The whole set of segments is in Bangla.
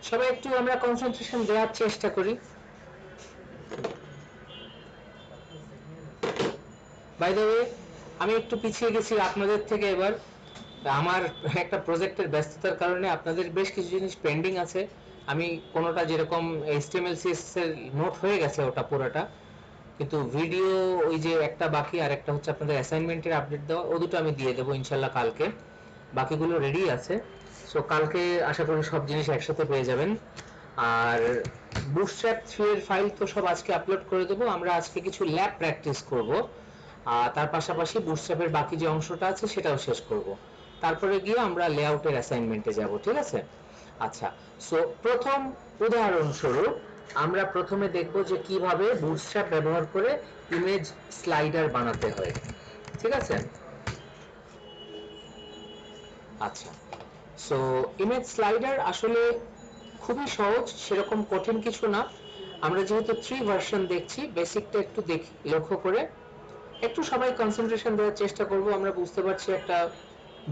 সবাই একটু আমরা কনসেন্ট্রেশন দেওয়ার চেষ্টা করি। বাই দ্য ওয়ে, আমি একটু পিছিয়ে গেছি আপনাদের থেকে এবার। আমার একটা প্রজেক্টের ব্যস্ততার কারণে আপনাদের বেশ কিছু জিনিস পেন্ডিং আছে। আমি কোনোটা যেরকম HTML CSS এর নোট হয়ে গেছে ওটা পুরোটা, কিন্তু ভিডিও ওই যে একটা বাকি, আর একটা হচ্ছে আপনাদের অ্যাসাইনমেন্টের আপডেট দেওয়া, ও দুটো আমি দিয়ে দেবো ইনশাল্লাহ কালকে। বাকিগুলো রেডি আছে। সো কালকে আশা করি সব জিনিস একসাথে পেয়ে যাবেন। আর বুটস্ট্র্যাপ 3 এর ফাইল তো সব আজকে আপলোড করে দেবো। আমরা আজকে কিছু ল্যাব প্র্যাকটিস করব, আর তার পাশাপাশি বুটস্ট্র্যাপের বাকি যে অংশটা আছে সেটাও শেষ করব। তারপরে গিয়ে আমরা লেআউটের অ্যাসাইনমেন্টে যাব, ঠিক আছে? আচ্ছা, সো প্রথম উদাহরণস্বরূপ আমরা প্রথমে দেখব যে কিভাবে বুটস্ট্র্যাপ ব্যবহার করে ইমেজ স্লাইডার বানাতে হয়, ঠিক আছে? আচ্ছা, সো ইমেজ স্লাইডার আসলে খুবই সহজ, সেরকম কঠিন কিছু না। আমরা যেহেতু 3 ভার্সন দেখছি, বেসিকটা একটু দেখি লক্ষ্য করে, একটু সবাই কনসেন্ট্রেশন দেওয়ার চেষ্টা করব। আমরা বুঝতে পারছি একটা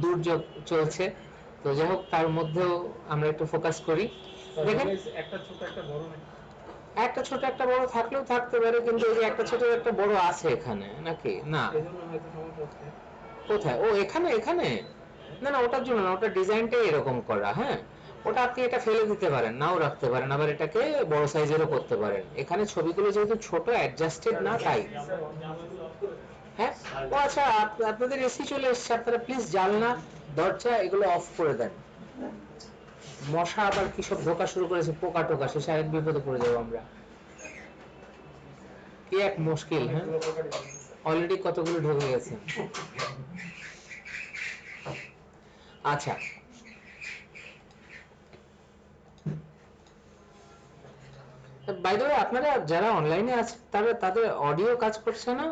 দুর্যোগ চলছে, তো যাই হোক তার মধ্যেও আমরা একটু ফোকাস করি। দেখেন, একটা ছোট একটা বড় নাকি, একটা ছোট একটা বড় থাকলেও থাকতে পারে, কিন্তু এই যে একটা ছোট একটা বড় আছে এখানে নাকি না, এজন্য হয়তো সমস্যা হচ্ছে। কোথায়? ও এখানে, এখানে না না, ওটার জন্য না, ওটা ডিজাইনটাই এরকম করা। হ্যাঁ, ওটা আপনি এটা ফেলে দিতে পারেন, নাও রাখতে পারেন, আবার এটাকে বড় সাইজেরও করতে পারেন। এখানে ছবিগুলো যেহেতু ছোট অ্যাডজাস্টেড না, তাই। হ্যাঁ, ও আচ্ছা, আপনাদের এসি চলে এসছে, আপনারা প্লিজ জানলা দরজা এগুলো অফ করে দেন। মশা আবার কি সব ঢোকা শুরু করেছে, পোকা টোকা, সে সাহেব বিপদে পড়ে যাবো আমরা। কি এক মুশকিল! হ্যাঁ, অলরেডি কতগুলো ঢুকে গেছে। আচ্ছা, বাই দ্য ওয়ে, আপনারা যারা অনলাইনে আছেন তারা তাদের অডিও কাজ করছে না?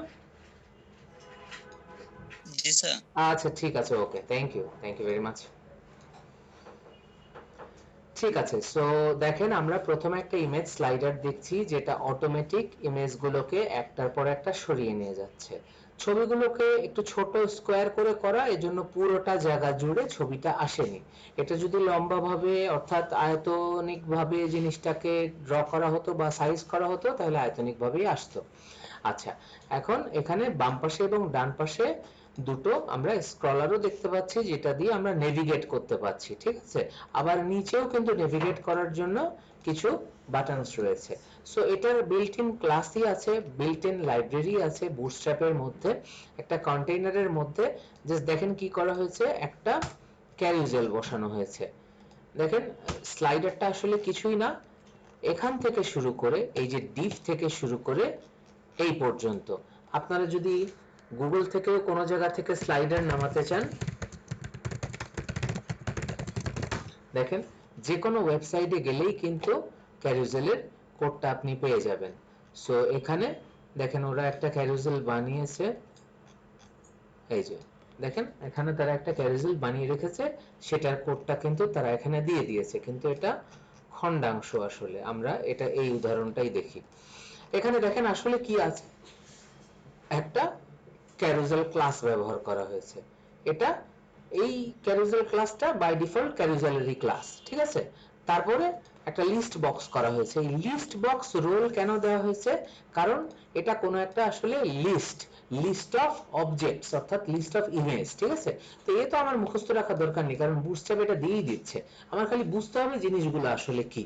জি স্যার। আচ্ছা ঠিক আছে, ওকে, থ্যাংক ইউ ভেরি মাচ। ঠিক আছে, সো দেখেন আমরা প্রথমে একটা ইমেজ স্লাইডার দেখছি, যেটা অটোমেটিক ইমেজগুলোকে একটার পর একটা সরিয়ে নিয়ে যাচ্ছে। ছবিগুলোকে একটু ছোট স্কোয়ার করে করা, এজন্য পুরোটা জায়গা জুড়ে ছবিটা আসেনি। এটা যদি লম্বা ভাবে অর্থাৎ আয়তনিক ভাবে জিনিসটাকে ড্র করা হতো বা সাইজ করা হতো, তাহলে আয়তনিক ভাবেই আসতো। আচ্ছা, এখন এখানে বাম পাশে এবং ডান পাশে দুটো আমরা স্ক্রলারও দেখতে পাচ্ছি, যেটা দিয়ে আমরা নেভিগেট করতে পারছি, ঠিক আছে? আবার নিচেও কিন্তু নেভিগেট করার জন্য কিছু বাটনস রয়েছে। সো এটার বিল্ট ইন ক্লাসই আছে, বিল্ট ইন লাইব্রেরি আছে বুটস্ট্র্যাপের মধ্যে। একটা কন্টেইনারের মধ্যে জাস্ট দেখেন কি করা হয়েছে, একটা ক্যারুজেল বসানো হয়েছে। দেখেন, স্লাইডারটা আসলে কিছুই না, এখান থেকে শুরু করে এই যে ডিভ থেকে শুরু করে এই পর্যন্ত। আপনারা যদি গুগল থেকেও কোনো জায়গা থেকে স্লাইডার নামাতে চান, দেখেন যে কোনো ওয়েবসাইটে গেলেই কিন্তু ক্যারুজেলের কোডটা আপনি পেয়ে যাবেন। সো এখানে দেখেন ওরা একটা ক্যারুজেল বানিয়েছে, এই যে দেখেন এখানে তারা একটা ক্যারুজেল বানিয়ে রেখেছে, সেটার কোডটা কিন্তু তারা এখানে দিয়ে দিয়েছে, কিন্তু এটা খণ্ডাংশ। আসলে আমরা এটা এই উদাহরণটাই দেখি। এখানে দেখেন আসলে কি আছে, একটা ক্যারুজেল ক্লাস ব্যবহার করা হয়েছে। এটা এই ক্যারুজেল ক্লাসটা বাই ডিফল্ট ক্যারুজেলেরই ক্লাস, ঠিক আছে? তারপরে একটা লিস্ট বক্স করা হয়েছে। এই লিস্ট বক্স রোল কেন দেওয়া হয়েছে? কারণ এটা কোনো একটা আসলে লিস্ট অফ অবজেক্টস, অর্থাৎ লিস্ট অফ ইমেজ, ঠিক আছে? তো এ তো আমার মুখস্থ রাখার দরকার নেই, কারণ বুটস্ট্র্যাপ এটা দিয়েই দিচ্ছে। আমার খালি বুঝতে হবে জিনিসগুলো আসলে কি।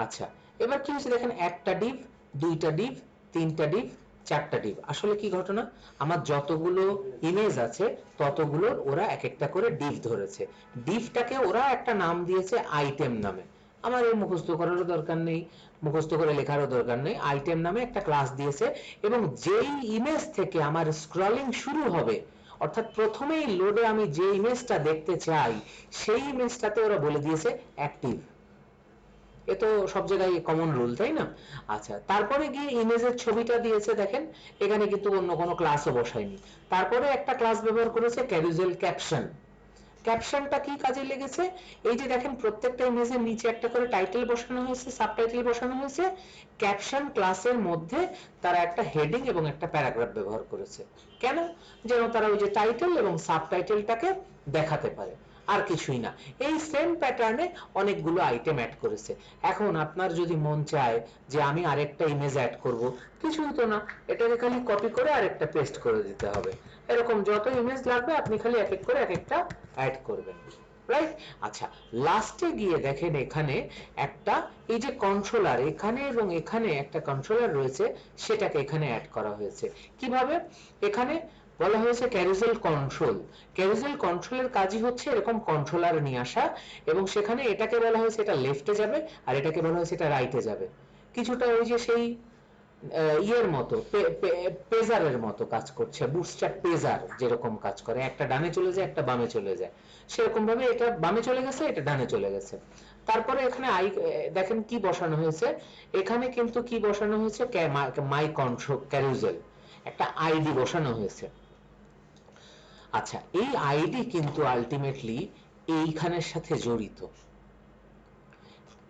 আচ্ছা, এবার কি হচ্ছে দেখেন, একটা ডিভ, দুইটা ডিভ, তিনটা ডিভ, চারটা ডিভ। আসলে কি ঘটনা, আমার যতগুলো ইমেজ আছে ততগুলোর ওরা এক একটা করে ডিভ ধরেছে। ডিভটাকে ওরা একটা নাম দিয়েছে আইটেম নামে। আমার এই মুখস্থ করারও দরকার নেই, মুখস্থ করে লেখারও দরকার নেই, আইটেম নামে একটা ক্লাস দিয়েছে। এবং যেই ইমেজ থেকে আমার স্ক্রলিং শুরু হবে, অর্থাৎ প্রথমেই লোডে আমি যে ইমেজটা দেখতে চাই, সেই ইমেজটাতে ওরা বলে দিয়েছে অ্যাক্টিভ। এ তো সব জায়গায় কমন রুল, তাই না? আচ্ছা, তারপরে গিয়ে ইমেজের ছবিটা দিয়েছে, দেখেন এখানে কিন্তু অন্য কোনো ক্লাসও বসায়নি। তারপরে একটা ক্লাস ব্যবহার করেছে ক্যারুজেল ক্যাপশন। ক্যাপশনটা কি কাজে লেগেছে? এই যে দেখেন প্রত্যেকটা ইমেজের নিচে একটা করে টাইটেল বসানো হয়েছে, সাবটাইটেল বসানো হয়েছে। ক্যাপশন ক্লাসের মধ্যে তারা একটা হেডিং এবং একটা প্যারাগ্রাফ ব্যবহার করেছে। কেন? যেন তারা ওই যে টাইটেল এবং সাবটাইটেলটাকে দেখাতে পারে। আর কিছুই না। এই সেম প্যাটার্নে অনেকগুলো আইটেম অ্যাড করেছে। এখন আপনার যদি মন চায় যে আমি আরেকটা ইমেজ অ্যাড করব, কিছুই তো না, এটাকে খালি কপি করে আরেকটা পেস্ট করে দিতে হবে। এরকম যত ইমেজ লাগবে আপনি খালি এক এক করে এক একটা অ্যাড করবেন, রাইট? আচ্ছা, লাস্টে গিয়ে দেখেন এখানে একটা এই যে কন্ট্রোলার, এখানে এবং এখানে একটা কন্ট্রোলার রয়েছে, সেটাকে এখানে অ্যাড করা হয়েছে। কিভাবে? এখানে বলা হয়েছে ক্যারুসেল কন্ট্রোল। ক্যারুসেল কন্ট্রোলের কাজই হচ্ছে এরকম কন্ট্রোলার নিয়ে আসা, এবং সেখানে এটাকে বলা হয়েছে এটা লেফটে যাবে আর এটাকে বলা হয়েছে এটা রাইটে যাবে। কিছুটা ওই যে সেই ইয়ের মতো, পেজারের মতো কাজ করছে, বুটস্ট্র্যাপ পেজার যেরকম কাজ করে, একটা ডানে চলে যায় একটা বামে চলে যায়, সেরকম ভাবে এটা বামে চলে গেছে এটা ডানে চলে গেছে। তারপরে এখানে দেখেন কি বসানো হয়েছে, এখানে কিন্তু কি বসানো হয়েছে, মাই কন্ট্রোল ক্যারুসেল, একটা আইডি বসানো হয়েছে। আচ্ছা, এই আইডি কিন্তু আলটিমেটলি এইখানের সাথে জড়িত।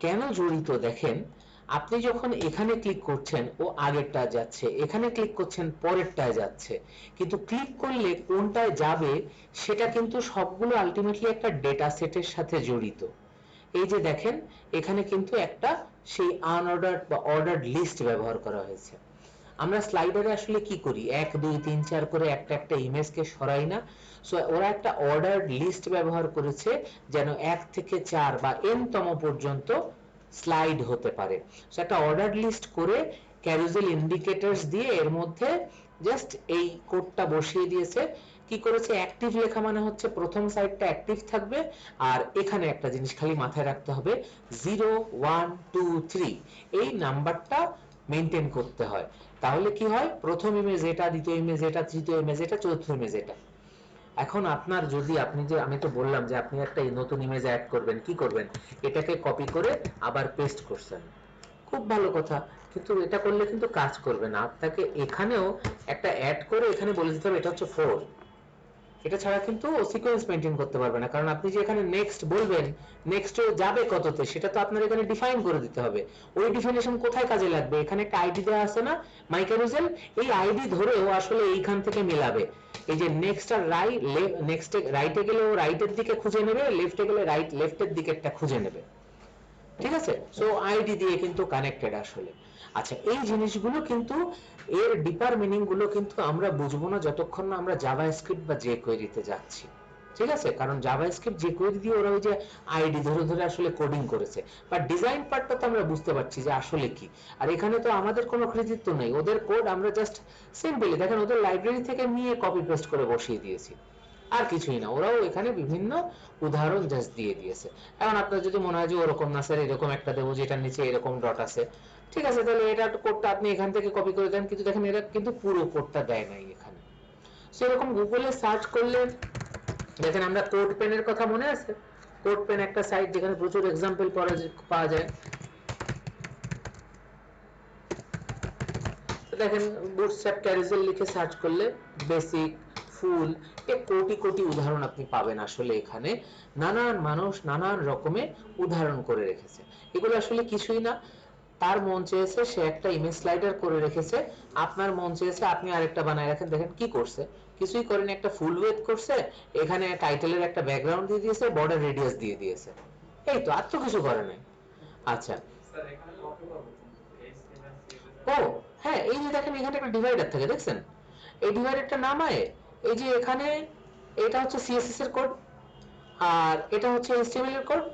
কেন জড়িত দেখেন, আপনি যখন এখানে ক্লিক করছেন ও আগেরটা যাচ্ছে, এখানে ক্লিক করছেন পরেরটায় যাচ্ছে, কিন্তু ক্লিক করলে কোনটায় যাবে সেটা কিন্তু সবগুলো আলটিমেটলি একটা ডেটা সেটের সাথে জড়িত। এই যে দেখেন এখানে কিন্তু একটা সেই আনঅর্ডার্ড বা অর্ডার্ড লিস্ট ব্যবহার করা হয়েছে। আমরা স্লাইডারে আসলে কি করি, 1 2 3 4 করে একটা একটা ইমেজকে সরাই না? সো ওরা একটা অর্ডার্ড লিস্ট ব্যবহার করেছে যেন 1 থেকে 4 বা n তম পর্যন্ত স্লাইড হতে পারে। সো একটা অর্ডার্ড লিস্ট করে ক্যারুসেল ইন্ডিকেটরস দিয়ে এর মধ্যে জাস্ট এই কোডটা বসিয়ে দিয়েছে। কি করেছে, অ্যাক্টিভ লেখা মানে হচ্ছে প্রথম সাইডটা অ্যাক্টিভ থাকবে, আর এখানে একটা জিনিস খালি মাথায় রাখতে হবে, 0 1 2 3 এই নাম্বারটা মেইনটেইন করতে হয়। তাহলে কি হয়, প্রথম ইমেজ এটা, দ্বিতীয় ইমেজ এটা, তৃতীয় ইমেজ এটা, চতুর্থ ইমেজ এটা। এখন আপনার যদি আপনি যে আমি তো বললাম যে আপনি একটা নতুন ইমেজ অ্যাড করবেন, কি করবেন, এটাকে কপি করে আবার পেস্ট করছেন, খুব ভালো কথা, কিন্তু এটা করলে কিন্তু কাজ করবে না। আপনাকে এখানেও একটা অ্যাড করে এখানে বলে দিতে হবে এটা হচ্ছে 4, এটা ছাড়া কিন্তু সিকোয়েন্স মেইনটেইন করতে পারবে না। কারণ আপনি যে এখানে নেক্সট বলবেন, নেক্সট যাবে কততে সেটা তো আপনার এখানে ডিফাইন করে দিতে হবে। ওই ডিফিনিশন কোথায় কাজে লাগবে, এখানে একটা আইডি দেওয়া আছে না, মাই ক্যারুসেল, এই আইডি ধরেও আসলে এইখান থেকে মেলাবে। এই যে নেক্সট আর রাইট, নেক্সট রাইটে গেলে ও রাইটের দিকে খুঁজে নেবে, লেফটে গেলে রাইট লেফটের দিকেরটা খুঁজে নেবে, ঠিক আছে? সো আইডি দিয়ে কিন্তু কানেক্টেড আসলে। আচ্ছা, এই জিনিসগুলো কিন্তু এর ডিপার মিনিং গুলো কিন্তু আমরা বুঝবো না যতক্ষণ না আমরা জাভাস্ক্রিপ্ট বা jQuery তে যাচ্ছি, ঠিক আছে? কারণ জাভাস্ক্রিপ্ট jQuery দিয়ে ওরা ওই যে আইডি ধরে ধরে আসলে কোডিং করেছে, বাট ডিজাইন পার্টটা তো আমরা বুঝতে পারছি যে আসলে কি। আর এখানে তো আমাদের কোনো কৃতিত্ব নেই, ওদের কোড আমরা জাস্ট সিম্পলি দেখেন ওদের লাইব্রেরি থেকে নিয়ে কপি পেস্ট করে বসিয়ে দিয়েছি, আর কিছুই না। ওরাও এখানে বিভিন্ন উদাহরণ জাস্ট দিয়ে দিয়েছে। এখন আপনার যদি মনে হয় যে ওরকম না স্যার, এরকম একটা দেবো যেটার নিচে এরকম ডট আছে, ঠিক আছে, তাহলে এটা কোডটা আপনি এখান থেকে কপি করে দেন, কিন্তু দেখেন এরা কিন্তু পুরো কোডটা দেয় নাই এখানে। সেরকম গুগলে সার্চ করলে দেখেন, আমরা কোড পেনের কথা মনে আছে, কোড পেন একটা সাইট যেখানে প্রচুর এক্সাম্পল পাওয়া যায়। দেখেন বুটস্ট্র্যাপ ক্যারুসেল লিখে সার্চ করলে বেসিক, ফুল, এ কোটি কোটি উদাহরণ আপনি পাবেন। আসলে এখানে নানান মানুষ নানান রকমের উদাহরণ করে রেখেছে। এগুলো আসলে কিছুই না, তার মন চেয়েছে সে একটা ইমেজ স্লাইডার করে রেখেছে, আপনার মন চেয়েছে আপনি আরেকটা বানায় রাখেন। দেখেন কি করছে, কিছুই করেনি, একটা ফুল ওয়েট করছে, এখানে টাইটেলের একটা ব্যাকগ্রাউন্ড দিয়ে দিয়েছে, বর্ডার রেডিয়াস দিয়ে দিয়েছে, এই তো, আর তো কিছু করে নাই। আচ্ছা, স্যার এখানে কপি করব কিন্তু HTML CSS এর ও কোড। হ্যাঁ, এই যে দেখেন এখানে একটা ডিভাইডার থাকে, দেখছেন? এই ডিভাইডারটা নামায় এই যে এখানে, এটা হচ্ছে সিএসএস এর কোড, আর এটা হচ্ছে এইচটিএমএল এর কোড,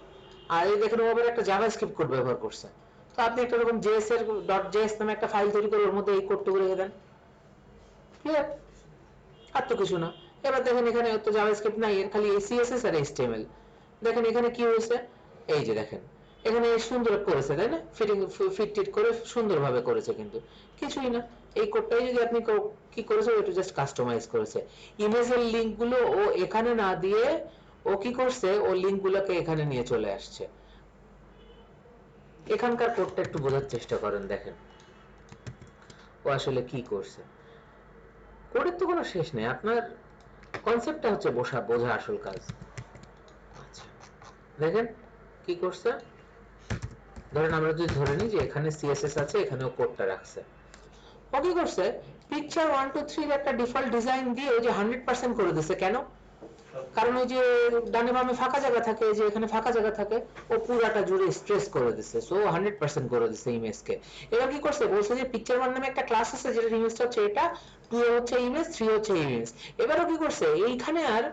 আর এই দেখেন ওভার একটা জাভাস্ক্রিপ্ট কোড ব্যবহার করছে। তো আপনি একটা এরকম জেএস এর .js নামে একটা ফাইল তৈরি করে ওর মধ্যে এই কোডটুকু রেখে দেন, ক্লিয়ার? আর তো কিছু না। এবার দেখেন এখানে তো জাভাস্ক্রিপ্ট নাই, এর খালি সিএসএস আর এইচটিএমএল। দেখেন এখানে কি হয়েছে, এই যে দেখেন এখানে সুন্দর করেছে, তাই না? ফিট টিট করে সুন্দরভাবে করেছে, কিন্তু কিছুই না। এই কোডটাই যদি আপনি কি করেছে, ওটা জাস্ট কাস্টমাইজ করেছে। ইমেজের লিংক গুলো ও এখানে না দিয়ে ও কি করছে, ও লিংক গুলোকে এখানে নিয়ে চলে আসছে। এখানকার কোডটা একটু বোঝার চেষ্টা করেন, দেখেন ও আসলে কি করছে। কোডের তো কোনো শেষ নেই, আপনার কনসেপ্টটা হচ্ছে বোঝা আসল কাজ। আচ্ছা, দেখেন কি করছে, ধরেন আমরা যদি ধরে নিই যে এখানে সিএসএস আছে, এখানেও কোডটা রাখছে। ও করছে, পিকচার 1 2 3 এর একটা ডিফল্ট ডিজাইন দিয়ে ওই যে 100% করে দিয়েছে। কেন? কারণ ওই যে ডানে বামে ফাঁকা জায়গা থাকে, যে এখানে ফাঁকা জায়গা থাকে, ও পুরাটা জুড়ে স্ট্রেস করে দিচ্ছে, সো 100% করে দিচ্ছে ইমেজকে। এবার কি করছে, বলছে যে পিকচার ওয়ান নামে একটা ক্লাস আছে যেটা ইমেজটা হচ্ছে এটা, 2 হচ্ছে ইমেজ, 3 হচ্ছে ইমেজ। এবারও কি করছে, এইখানে আর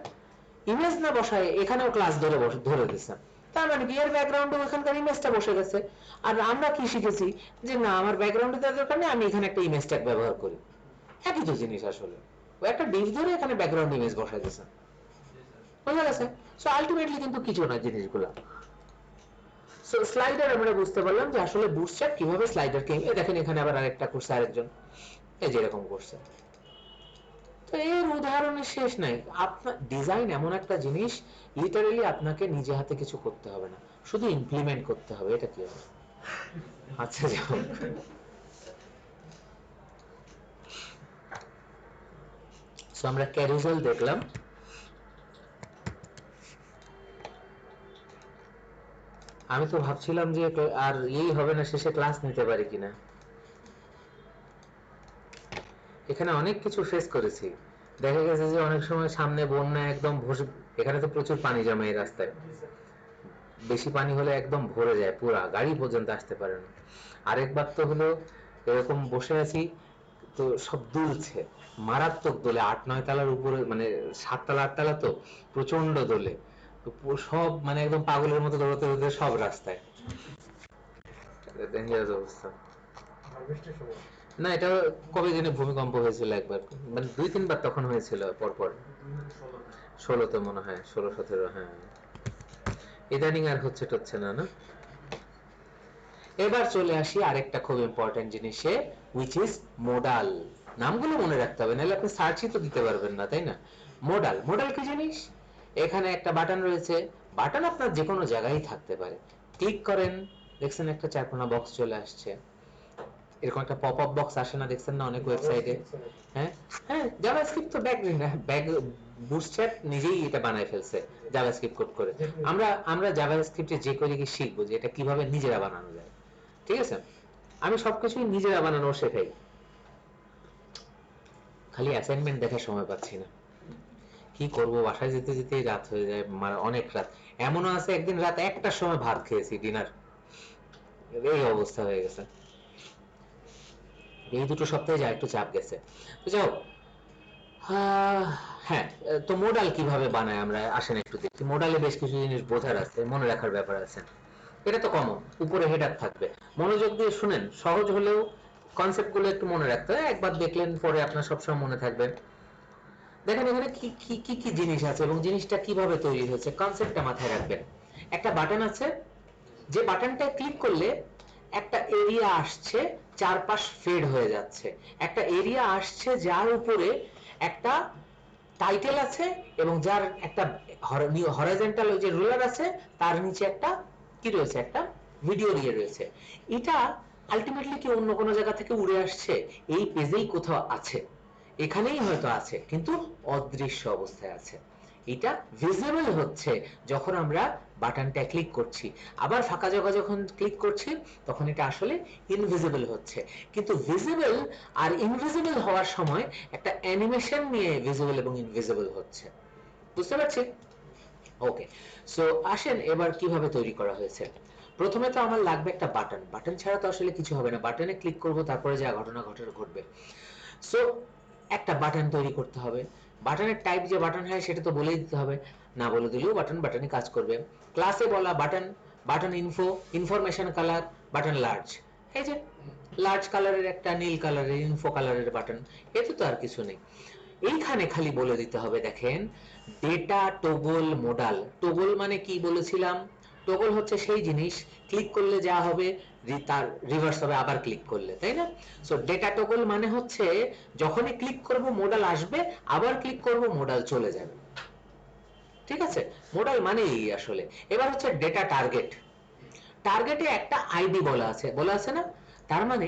ইমেজ না বসায় এখানেও ক্লাস ধরে দিচ্ছে। তার মানে কি এর ব্যাকগ্রাউন্ডে ওখানকার ইমেজটা বসে গেছে। আর আমরা কি শিখেছি যে না, আমার ব্যাকগ্রাউন্ডে দেওয়ার দরকার নেই, আমি এখানে একটা ইমেজ ট্যাগ ব্যবহার করি। একই তো জিনিস আসলে, ও একটা ডিভ ধরে এখানে ব্যাকগ্রাউন্ড ইমেজ বসায় দিচ্ছে, বোঝা গেছে? সো আলটিমেটলি কিন্তু কিছু না জিনিসগুলো। সো স্লাইডার আমরা বুঝতে পারলাম যে আসলে বুটস্ট্র্যাপ কিভাবে স্লাইডারকে, দেখেন এখানে আবার আরেকটা করছে আরেকজন, এই যে এরকম করছে। তো এর উদাহরণের শেষ নাই। আপনার ডিজাইন এমন একটা জিনিস, লিটারালি আপনাকে নিজে হাতে কিছু করতে হবে না, শুধু ইমপ্লিমেন্ট করতে হবে। এটা কি হবে? আচ্ছা যাও, সো আমরা ক্যারুসেল দেখলাম। আমি তো ভাবছিলাম যে আর এই হবে না, শেষে ক্লাস নিতে পারি কিনা। এখানে অনেক কিছু ফেস করেছি, দেখা গেছে যে অনেক সময় সামনে বন্যা একদম এখানে তো প্রচুর পানি জমে এই রাস্তায়, বেশি পানি হলে একদম ভরে যায়, পুরা গাড়ি পর্যন্ত আসতে পারে না। আরেকবার তো হলো এরকম বসে আছি, তো সব দুলছে, মারাত্মক দোলে, 8-9 তলার উপরে, মানে 7 তলা 8 তলা, তো প্রচন্ড দোলে, তো সব মানে একদম পাগলের মতো দৌড়াতে দৌড়াতে সব রাস্তায়, ডেঞ্জারাস অবস্থা। না, এটা কবে দিনে ভূমিকম্প হয়েছিল একবার, মানে 2-3 বার তখন হয়েছিল পরপর, 16-তে মনে হয়, 16-17, হ্যাঁ। ইদানিং আর হচ্ছে না, না। এবার চলে আসি আরেকটা খুব ইম্পর্টেন্ট জিনিসে, উইচ ইজ মোডাল। নামগুলো মনে রাখতে হবে, নাহলে আপনি সার্চই তো দিতে পারবেন না, তাই না? মোডাল, মোডাল কি জিনিস? এখানে একটা বাটন রয়েছে, বাটন আপনার যে কোনো জায়গায় থাকতে পারে, ক্লিক করেন, দেখছেন একটা চারকোনা বক্স চলে আসছে, এরকম একটা পপ আপ বক্স আসে না, দেখছেন না অনেক ওয়েবসাইটে? হ্যাঁ, হ্যাঁ, জাভাস্ক্রিপ্ট তো বুটস্ট্র্যাপ নিজেই এটা বানায় ফেলছে জাভাস্ক্রিপ্ট কোড করে। আমরা জাভাস্ক্রিপ্টে যে করে কি শিখবো যে এটা কিভাবে নিজেরা বানানো যায়, ঠিক আছে? আমি সবকিছুই নিজেরা বানানো শেখাই, খালি অ্যাসাইনমেন্ট দেখার সময় পাচ্ছি না। কি করব, বাসায় যেতে যেতেই রাত হয়ে যায়, অনেক রাত। এমনও আছে একদিন রাত 1টার সময় ভাত খেয়েছি, ডিনার, এই অবস্থা হয়ে গেছে। এই 2 সপ্তাহে যা একটু চাপ গেছে। তো যাও, হ্যাঁ, তো মোডাল কিভাবে বানায় আমরা আসেন একটু দেখি। মোডালে বেশ কিছু জিনিস বোঝার আছে, মনে রাখার ব্যাপার আছে। এটা তো কমন, উপরে হেডার থাকবে, মনোযোগ দিয়ে শুনেন, সহজ হলেও কনসেপ্ট গুলো একটু মনে রাখতে হয়, একবার দেখলেন পরে আপনার সবসময় মনে থাকবে। দেখেন এখানে কি কি কি কি জিনিস আছে এবং জিনিসটা কিভাবে তৈরি হয়েছে, কনসেপ্টটা মাথায় রাখবেন। একটা বাটন আছে, যে বাটনটা ক্লিক করলে একটা এরিয়া আসছে, চারপাশ ফেড হয়ে যাচ্ছে, একটা এরিয়া আসছে যার উপরে একটা টাইটেল আছে, এবং যার একটা হরাইজন্টাল যে রুলার আছে, তার নিচে একটা কি রয়েছে, একটা ভিডিও দিয়ে রয়েছে। এটা আলটিমেটলি কি অন্য কোনো জায়গা থেকে উড়ে আসছে? এই পেজেই কোথাও আছে, এখানেই হয়তো আছে, কিন্তু অদৃশ্য অবস্থায় আছে। এটা ভিজিবল হচ্ছে যখন আমরা বাটনটা ক্লিক করছি, আবার ফাঁকা জায়গা যখন ক্লিক করছি তখন এটা আসলে ইনভিজিবল হচ্ছে। কিন্তু ভিজিবল আর ইনভিজিবল হওয়ার সময় একটা অ্যানিমেশন নিয়ে ভিজিবল এবং ইনভিজিবল হচ্ছে, বুঝতে পারছি? ওকে, সো আসেন এবার কিভাবে তৈরি করা হয়েছে। প্রথমে তো আমার লাগবে একটা বাটন, বাটন ছাড়া তো আসলে কিছু হবে না, বাটনে ক্লিক করব, তারপরে যা ঘটনা ঘটবে। সো একটা বাটন তৈরি করতে হবে, বাটনের টাইপ যে বাটন হয় সেটা তো বলেই দিতে হবে, না বলে দিলেও বাটন বাটনই কাজ করবে। ক্লাসে বলা button, button info, information colour, button large, এই যে লার্জ কালারের একটা নীল কালারের ইনফো কালারের বাটন, এতে তো আর কিছু নেই। এইখানে খালি বলে দিতে হবে, দেখেন, ডেটা টগল মোডাল। টগল মানে কি বলেছিলাম? টগল হচ্ছে সেই জিনিস ক্লিক করলে যা হবে তার রিভার্স হবে আবার ক্লিক করলে, তাই না? সো ডেটা টগল মানে হচ্ছে যখনই ক্লিক করব মোডাল আসবে, আবার ক্লিক করব মোডাল চলে যাবে, ঠিক আছে? মোডাল মানে এই আসলে। এবার হচ্ছে ডেটা টার্গেট। টার্গেটে একটা আইডি বলা আছে না? তার মানে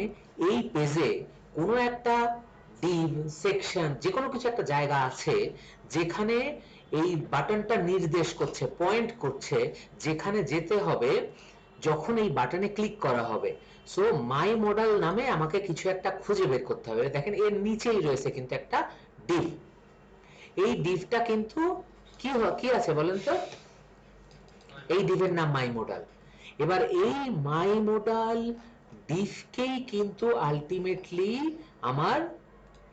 এই পেজে কোনো একটা ডিভ সেকশন যে কোনো কিছু একটা জায়গা আছে যেখানে এই বাটনটা নির্দেশ করছে, পয়েন্ট করছে, যেখানে যেতে হবে যখন এই বাটনে ক্লিক করা হবে। সো মাই মডেল নামে আমাকে কিছু একটা খুঁজে বের করতে হবে। দেখেন এর নিচেই রয়েছে কিন্তু একটা ডিভ, এই ডিভটা কিন্তু কি আছে বলেন তো? এই ডিভের নাম মাই মডাল। এবার এই মাই মডাল ডিভকেই কিন্তু আলটিমেটলি আমার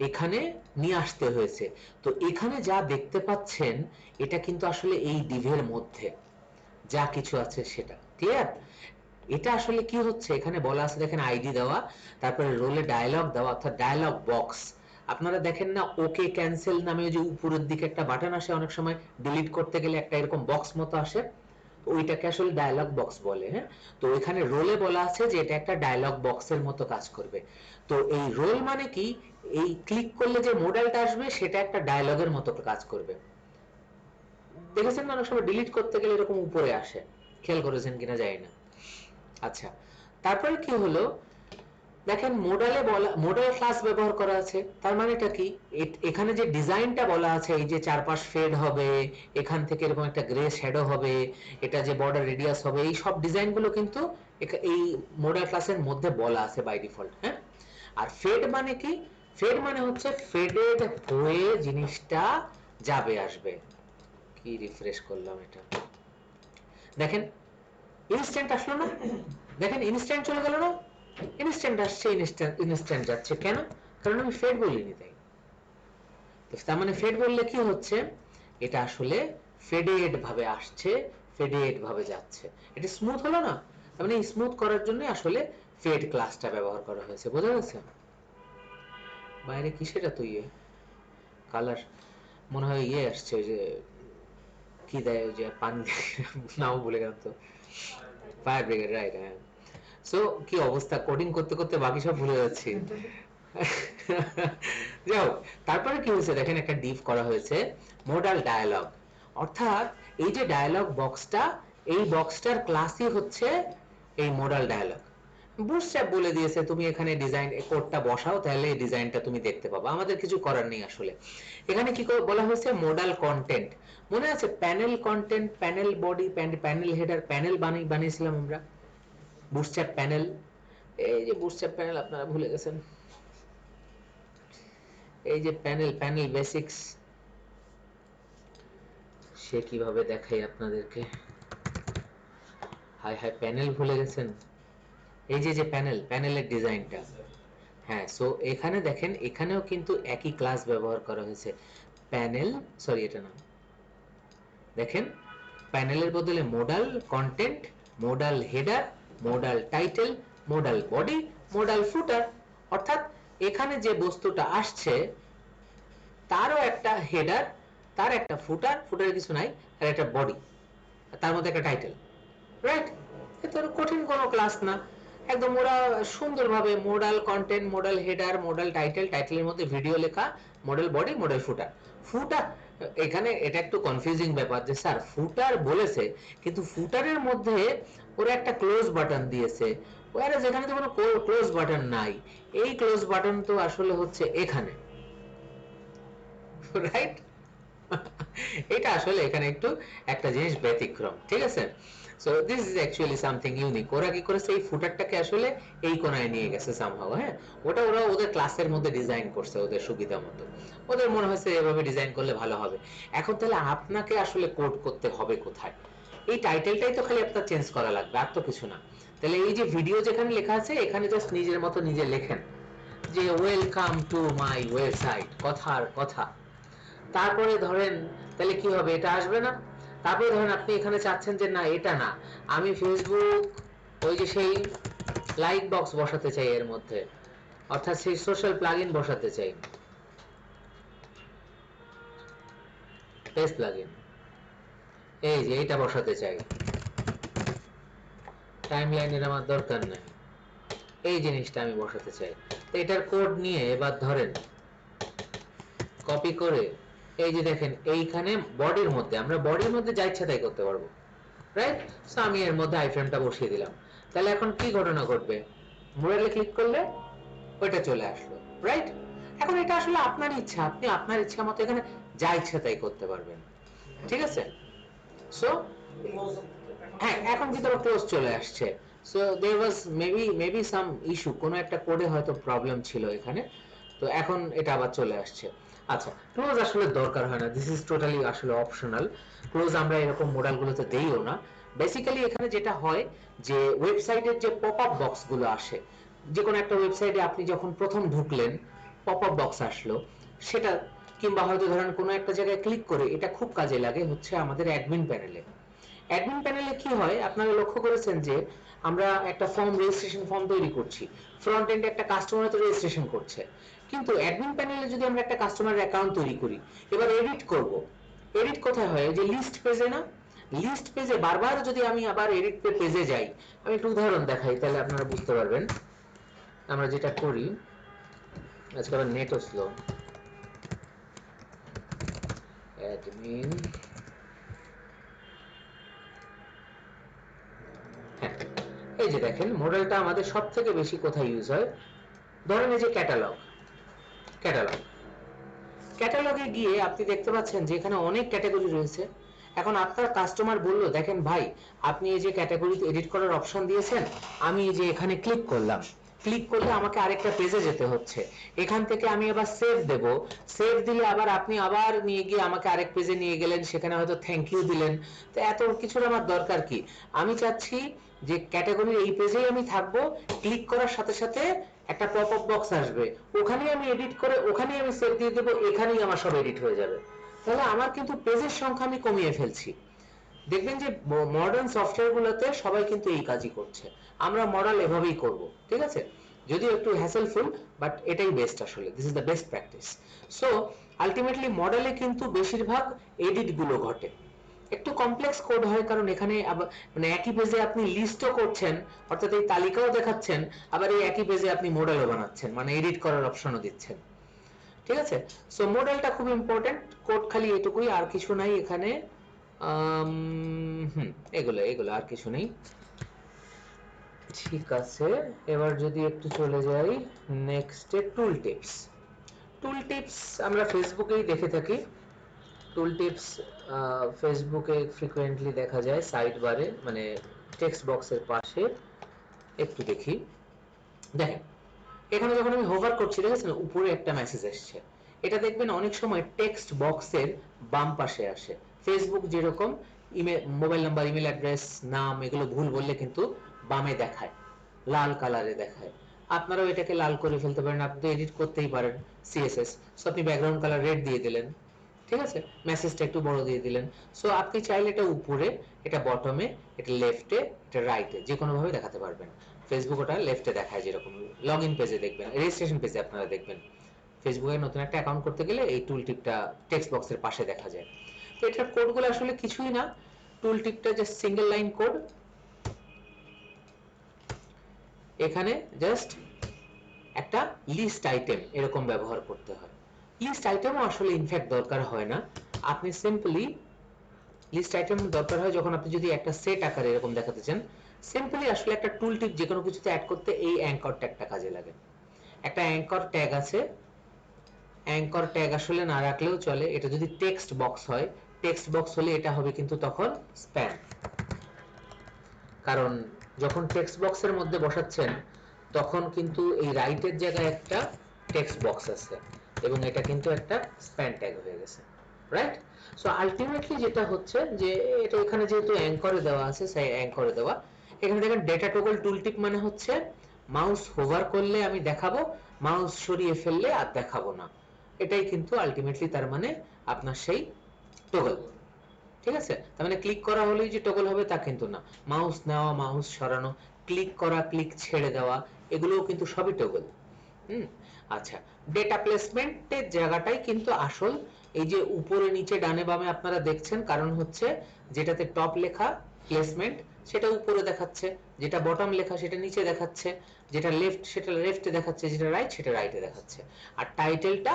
এখানে নিয়ে আসতে হয়েছে। তো এখানে যা দেখতে পাচ্ছেন এটা কিন্তু আসলে এই ডিভের মধ্যে যা কিছু আছে সেটা ক্লিয়ার। এটা আসলে কি হচ্ছে, এখানে বলা আছে দেখেন আইডি দেওয়া, তারপরে রোলে ডায়লগ দেওয়া অর্থাৎ ডায়লগ বক্স। আপনারা দেখেন না ওকে ক্যান্সেল নামে যে উপরের দিকে একটা বাটন আসে অনেক সময় ডিলিট করতে গেলে একটা এরকম বক্স মতো আসে, ওইটাকে আসলে ডায়লগ বক্স বলে। হ্যাঁ, তো এখানে রোলে বলা আছে যে এটা একটা ডায়লগ বক্সের মতো কাজ করবে। তো এই রোল মানে কি, এই ক্লিক করলে যে মডেলটা আসবে সেটা একটা ডায়লগের মতো কাজ করবে। দেখেছেন না অনেক সময় ডিলিট করতে গেলে এরকম উপরে আসে, খেয়াল করেছেন কিনা জানি না। আচ্ছা, তারপরে কি হলো দেখেন মোডালে বলা, মোডাল ক্লাস ব্যবহার করা আছে, তার মানেটা কি, এখানে যে ডিজাইনটা বলা আছে এই যে চারপাশ ফেড হবে, এখান থেকে এরকম একটা গ্রে শ্যাডো হবে, এটা যে বর্ডার রেডিয়াস হবে, এই সব ডিজাইনগুলো কিন্তু এই মোডাল ক্লাসের মধ্যে বলা আছে বাই ডিফল্ট। হ্যাঁ, আর ফেড মানে কি, ফেড মানে হচ্ছে ফেডেড হয়ে জিনিসটা যাবে আসবে। কি রিফ্রেশ করলাম এটা, দেখেন ইনস্ট্যান্ট আসলো না, দেখেন ইনস্ট্যান্ট চলে গেল না, ইনস্ট্যান্ট আসছে ইনস্ট্যান্ট যাচ্ছে, কেন? কারণ আমি ফেড বলিনি তাই। তো তার মানে ফেড বললে কি হচ্ছে, এটা আসলে ফেডেড ভাবে আসছে, ফেডেড ভাবে যাচ্ছে, এটা স্মুথ হলো না। তার মানে স্মুথ করার জন্য আসলে ফেড ক্লাসটা ব্যবহার করা হয়েছে, বোঝা গেছে? বাইরে কিসের এত ইয়ে কালার, মনে হয় ইয়ে আসছে ওই যে কি দেয় ওই যে পানি নাম ভুলে গেলাম তো, ফায়ার ব্রিগেড, রাইট। হ্যাঁ, সো কি অবস্থা, কোডিং করতে করতে বাকি সব ভুলে যাচ্ছি। যাও, তারপরে কি হয়েছে দেখেন একটা ডিভ করা হয়েছে মোডাল ডায়ালগ, অর্থাৎ এই যে ডায়ালগ বক্সটা, এই বক্সটার ক্লাসই হচ্ছে এই মোডাল ডায়ালগ। বুটস্ট্র্যাপ বলে দিয়েছে তুমি এখানে ডিজাইন কোডটা বসাও তাহলে এই ডিজাইনটা তুমি দেখতে পাবা, আমাদের কিছু করার নেই আসলে। এখানে কি বলা হয়েছে মোডাল কন্টেন্ট, মনে আছে panel content, panel body, panel header, panel বানিয়েছিলাম আমরা বুটস্ট্র্যাপ প্যানেল। এই যে বুটস্ট্র্যাপ প্যানেল আপনারা ভুলে গেছেন, এই যে প্যানেল বেসিক্স, সে কিভাবে দেখাই আপনাদেরকে, হাই হাই প্যানেল ভুলে গেছেন। এই যে প্যানেলের ডিজাইনটা, হ্যাঁ, সো এখানে দেখেন এখানেও কিন্তু একই ক্লাস ব্যবহার করা হয়েছে, প্যানেল, সরি এটা না, দেখেন প্যানেলের বদলে modal content, modal header, modal title, modal body, modal footer, অর্থাৎ এখানে যে বস্তুটা আসছে তারও একটা হেডার, তার একটা ফুটার, ফুটারে কিছু নাই, আর একটা বডি, তার মধ্যে একটা টাইটেল, রাইট? এটা কঠিন কোনো ক্লাস না, একদম ওরা সুন্দরভাবে modal content, modal header, modal title, টাইটেলের মধ্যে ভিডিও লেখা, modal body, modal footer. Footer এখানে এটা একটু কনফিউজিং ব্যাপার যে স্যার ফুটার বলেছে কিন্তু ফুটারের মধ্যে ওরা একটা ক্লোজ বাটন দিয়েছে, ওরা যেখানে তো কোনো ক্লোজ বাটন নাই, এই ক্লোজ বাটন তো আসলে হচ্ছে এখানে, রাইট? এটা আসলে এখানে একটু একটা জিনিস ব্যতিক্রম, ঠিক আছে? So this is actually something unique. ওরা কি করেছে এই ফুটারটাকে আসলে এই কোণায় নিয়ে গেছে সামহাউ। হ্যাঁ, ওটা ওরা ওদের ক্লাসের মধ্যে ডিজাইন করছে ওদের সুবিধা মতো, ওদের মনে হয়েছে এভাবে ডিজাইন করলে ভালো হবে। এখন তাহলে আপনাকে আসলে কোড করতে হবে কোথায়? এই টাইটেলটাই তো খালি আপনার চেঞ্জ করা লাগবে, আর তো কিছু না। তাহলে এই যে ভিডিও যেখানে লেখা আছে এখানে জাস্ট নিজের মতো নিজে লেখেন যে ওয়েলকাম টু মাই ওয়েবসাইট, কথার কথা। তারপরে ধরেন তাহলে কি হবে, এটা আসবে না? তারপরে ধরেন আপনি এখানে চাচ্ছেন যে না এটা না, আমি ফেসবুক ওই যে সেই লাইক বক্স বসাতে চাই এর মধ্যে, অর্থাৎ সেই সোশ্যাল প্লাগইন বসাতে চাই, পেজ প্লাগইন, এই যে এটা বসাতে চাই, টাইমলাইনের আমার দরকার নাই, এই জিনিসটা আমি বসাতে চাই। তো এটার কোড নিয়ে এবার ধরেন কপি করে এই যে দেখেন এইখানে বডির মধ্যে, আমরা বডির মধ্যে যা ইচ্ছা তাই করতে পারবো, রাইট? সো আমি এর মধ্যে আইফ্রেমটা বসিয়ে দিলাম, তাহলে এখন কি ঘটনা ঘটবে, মোবাইলে ক্লিক করলে ওইটা চলে আসলো, রাইট? এখন এটা আসলে আপনার ইচ্ছা, আপনি আপনার ইচ্ছা মতো এখানে যা ইচ্ছা তাই করতে পারবেন, ঠিক আছে? সো হ্যাঁ, এখন ভিতরে ক্লোজ চলে আসছে। So there was maybe some issue, কোনো একটা কোডে হয়তো প্রবলেম ছিল এখানে, তো এখন এটা আবার চলে আসছে। আচ্ছা, ক্লোজ আসলে দরকার হয় না, দিস ইজ টোটালি আসলে অপশনাল। ক্লোজ আমরা এরকম মডেলগুলোতে দেইও না। বেসিক্যালি এখানে যেটা হয় যে ওয়েবসাইটের যে পপ আপ বক্স গুলো আসে, যে কোনো একটা ওয়েবসাইটে আপনি যখন প্রথম ঢুকলেন, পপ আপ বক্স আসলো, সেটা কিংবা হয়তো ধরেন কোনো একটা জায়গায় ক্লিক করে, এটা খুব কাজে লাগে হচ্ছে আমাদের অ্যাডমিন প্যানেলে। অ্যাডমিন প্যানেলে কি হয় আপনারা লক্ষ্য করেছেন যে আমরা একটা ফর্ম, রেজিস্ট্রেশন ফর্ম তৈরি করছি, ফ্রন্ট এন্ডে একটা কাস্টমার তো রেজিস্ট্রেশন করছে, কিন্তু অ্যাডমিন প্যানেলে যদি আমরা একটা কাস্টমার অ্যাকাউন্ট তৈরি করি, এবার এডিট করব, এডিট কোথায় হয়? যে লিস্ট পেজে না? লিস্ট পেজে বারবার যদি আমি আবার এডিট পেজে যাই, আমি একটু উদাহরণ দেখাই তাহলে আপনারা বুঝতে পারবেন। আমরা যেটা করি, আজকে আবার নেটও স্লো, অ্যাডমিন, হ্যাঁ, এই যে দেখেন মডেলটা আমাদের সব থেকে বেশি কোথায় ইউজ হয়, ধরেন এই যে ক্যাটালগ, ক্যাটালগ, ক্যাটালগে গিয়ে আপনি দেখতে পাচ্ছেন যে এখানে অনেক ক্যাটাগরি রয়েছে। এখন আপনার কাস্টমার বলল, দেখেন ভাই, আপনি এই যে ক্যাটাগরিতে এডিট করার অপশন দিয়েছেন, আমি এই যে এখানে ক্লিক করলাম, ক্লিক করলে আমাকে আরেকটা পেজে যেতে হচ্ছে, এখান থেকে আমি আবার সেভ দেব, সেভ দিলে আবার আপনি আবার নিয়ে গিয়ে আমাকে আরেক পেজে নিয়ে গেলেন, সেখানে হয়তো থ্যাংক ইউ দিলেন। তো এত কিছুর আমার দরকার কি? আমি চাচ্ছি যে ক্যাটাগরির এই পেজেই আমি থাকবো, ক্লিক করার সাথে সাথে একটা পপ আপ বক্স আসবে, ওখানেই আমি এডিট করে ওখানেই আমি সেভ দিয়ে দেবো, এখানেই আমার সব এডিট হয়ে যাবে। তাহলে আমার কিন্তু পেজের সংখ্যা আমি কমিয়ে ফেলছি। দেখবেন যে মডার্ন সফটওয়্যারগুলোতে সবাই কিন্তু এই কাজই করছে, আমরা মডেল এভাবেই করব, ঠিক আছে? যদিও একটু হ্যাসেলফুল, বাট এটাই বেস্ট, আসলে this is the best practice. So ultimately মডেলে কিন্তু বেশিরভাগ এডিট গুলো ঘটে, একটু কমপ্লেক্স কোড হয়, কারণ এখানে মানে একই পেজে আপনি লিস্টও করছেন, অর্থাৎ এই তালিকাও দেখাচ্ছেন, আবার এই একই পেজে আপনি মডেলও বানাচ্ছেন, মানে এডিট করার অপশনও দিচ্ছেন, ঠিক আছে? সো মডেলটা খুব ইম্পর্টেন্ট, কোড খালি এটুকুই, আর কিছু নাই এখানে। এগুলো এগুলো আর কিছু নেই। ঠিক আছে, এবার যদি একটু চলে যাই নেক্সটে, টুল টিপস। টুল টিপস আমরা ফেসবুকেই দেখে থাকি। টুল টিপস ফেসবুকে ফ্রিকোয়েন্টলি দেখা যায় সাইড বারে, মানে টেক্সট বক্সের পাশে। একটু দেখি, দেখেন এখানে যখন আমি হোভার করছি, দেখেছেন উপরে একটা মেসেজ আসছে, এটা দেখবেন অনেক সময় টেক্সট বক্সের বাম পাশে আসে। ফেসবুক যেরকম email, mobile number, email address, নাম, এগুলো ভুল বললে কিন্তু বামে দেখায়, লাল কালারে দেখায়। আপনারাও এটাকে লাল করে ফেলতে পারেন, আপনি তো এডিট করতেই পারেন সিএসএস। সো আপনি ব্যাকগ্রাউন্ড কালার রেড দিয়ে দিলেন, ঠিক আছে, মেসেজটা একটু বড় দিয়ে দিলেন। সো আপনি চাইলে এটা উপরে, এটা বটমে, এটা লেফটে, এটা রাইটে, যে কোনো ভাবে দেখাতে পারবেন। ফেসবুক ওটা লেফটে দেখায়, যেরকম লগ ইন পেজে দেখবেন, রেজিস্ট্রেশন পেজে আপনারা দেখবেন ফেসবুকে নতুন একটা অ্যাকাউন্ট করতে গেলে এই টুল টিপটা টেক্সট বক্সের পাশে দেখা যায়। তো এটার কোডগুলো আসলে কিছুই না, টুল টিপটা জাস্ট সিঙ্গেল লাইন কোড, এখানে জাস্ট একটা লিস্ট আইটেম এরকম ব্যবহার করতে হয়। লিস্ট আইটেমও আসলে ইনফ্যাক্ট দরকার হয় না, আপনি সিম্পলি, লিস্ট আইটেম দরকার হয় যখন আপনি যদি একটা সেট আকারে এরকম দেখাতে চান। সিম্পলি আসলে একটা টুল টিপ যে কোনো কিছুতে অ্যাড করতে এই অ্যাঙ্কর ট্যাগটা কাজে লাগে। একটা অ্যাঙ্কর ট্যাগ আছে, অ্যাঙ্কর ট্যাগ আসলে না রাখলেও চলে, এটা যদি টেক্সট বক্স হয়, টেক্সট বক্স হলে এটা হবে কিন্তু তখন স্প্যান, কারণ যখন টেক্সট বক্সের মধ্যে বসাচ্ছেন তখন কিন্তু এই রাইটের জায়গায় একটা টেক্সট বক্স আছে, এবং এটা কিন্তু একটা স্প্যান ট্যাগ হয়ে গেছে, রাইট? সো আলটিমেটলি যেটা হচ্ছে যে এটা এখানে যেহেতু অ্যাঙ্করে দেওয়া আছে, সেই অ্যাঙ্করে দেওয়া, এখানে দেখেন ডেটা টগল টুল টিপ মানে হচ্ছে মাউস হোভার করলে আমি দেখাবো, মাউস সরিয়ে ফেললে আর দেখাবো না, এটাই কিন্তু আলটিমেটলি তার মানে আপনার সেই টগল, ঠিক আছে? তার মানে ক্লিক করা হলেই যে টগল হবে তা কিন্তু না, মাউস নেওয়া, মাউস সরানো, ক্লিক করা, ক্লিক ছেড়ে দেওয়া, এগুলোও কিন্তু সবই টগল। আচ্ছা, ডেটা প্লেসমেন্টের জায়গাটাই কিন্তু আসল, এই যে উপরে নিচে ডানে বামে আপনারা দেখছেন, কারণ হচ্ছে যেটাতে টপ লেখা প্লেসমেন্ট সেটা উপরে দেখাচ্ছে, যেটা বটম লেখা সেটা নিচে দেখাচ্ছে, যেটা লেফট সেটা লেফটে দেখাচ্ছে, যেটা রাইট সেটা রাইটে দেখাচ্ছে। আর টাইটেলটা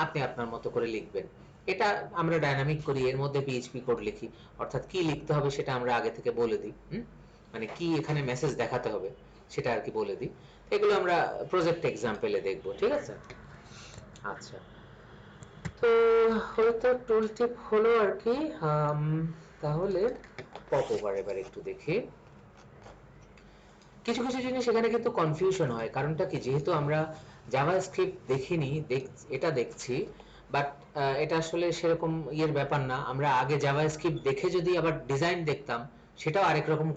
আপনি আপনার মতো করে লিখবেন, এটা আমরা ডাইনামিক করি, এর মধ্যে পিএইচপি কোড লিখি, অর্থাৎ কি লিখতে হবে সেটা আমরা আগে থেকে বলে দিই, মানে কি এখানে মেসেজ দেখাতে হবে সেটা আর কি বলে দিই। এগুলো আমরা প্রজেক্ট এক্সাম্পলে দেখব, ঠিক আছে? আচ্ছা, তো হয়তো টুল টিপ হলো আর কি। তাহলে পপ ওভার এবার একটু দেখি। কিছু কিছু জিনিস এখানে কিন্তু কনফিউশন হয়, কারণটা কি, যেহেতু আমরা জাভাস্ক্রিপ্ট দেখিনি, এটা দেখছি, বাট এটা আসলে সেরকম ইয়ের ব্যাপার না। আমরা আগে জাভাস্ক্রিপ্ট দেখে যদি আবার ডিজাইন দেখতাম, সেটাও আরেক রকম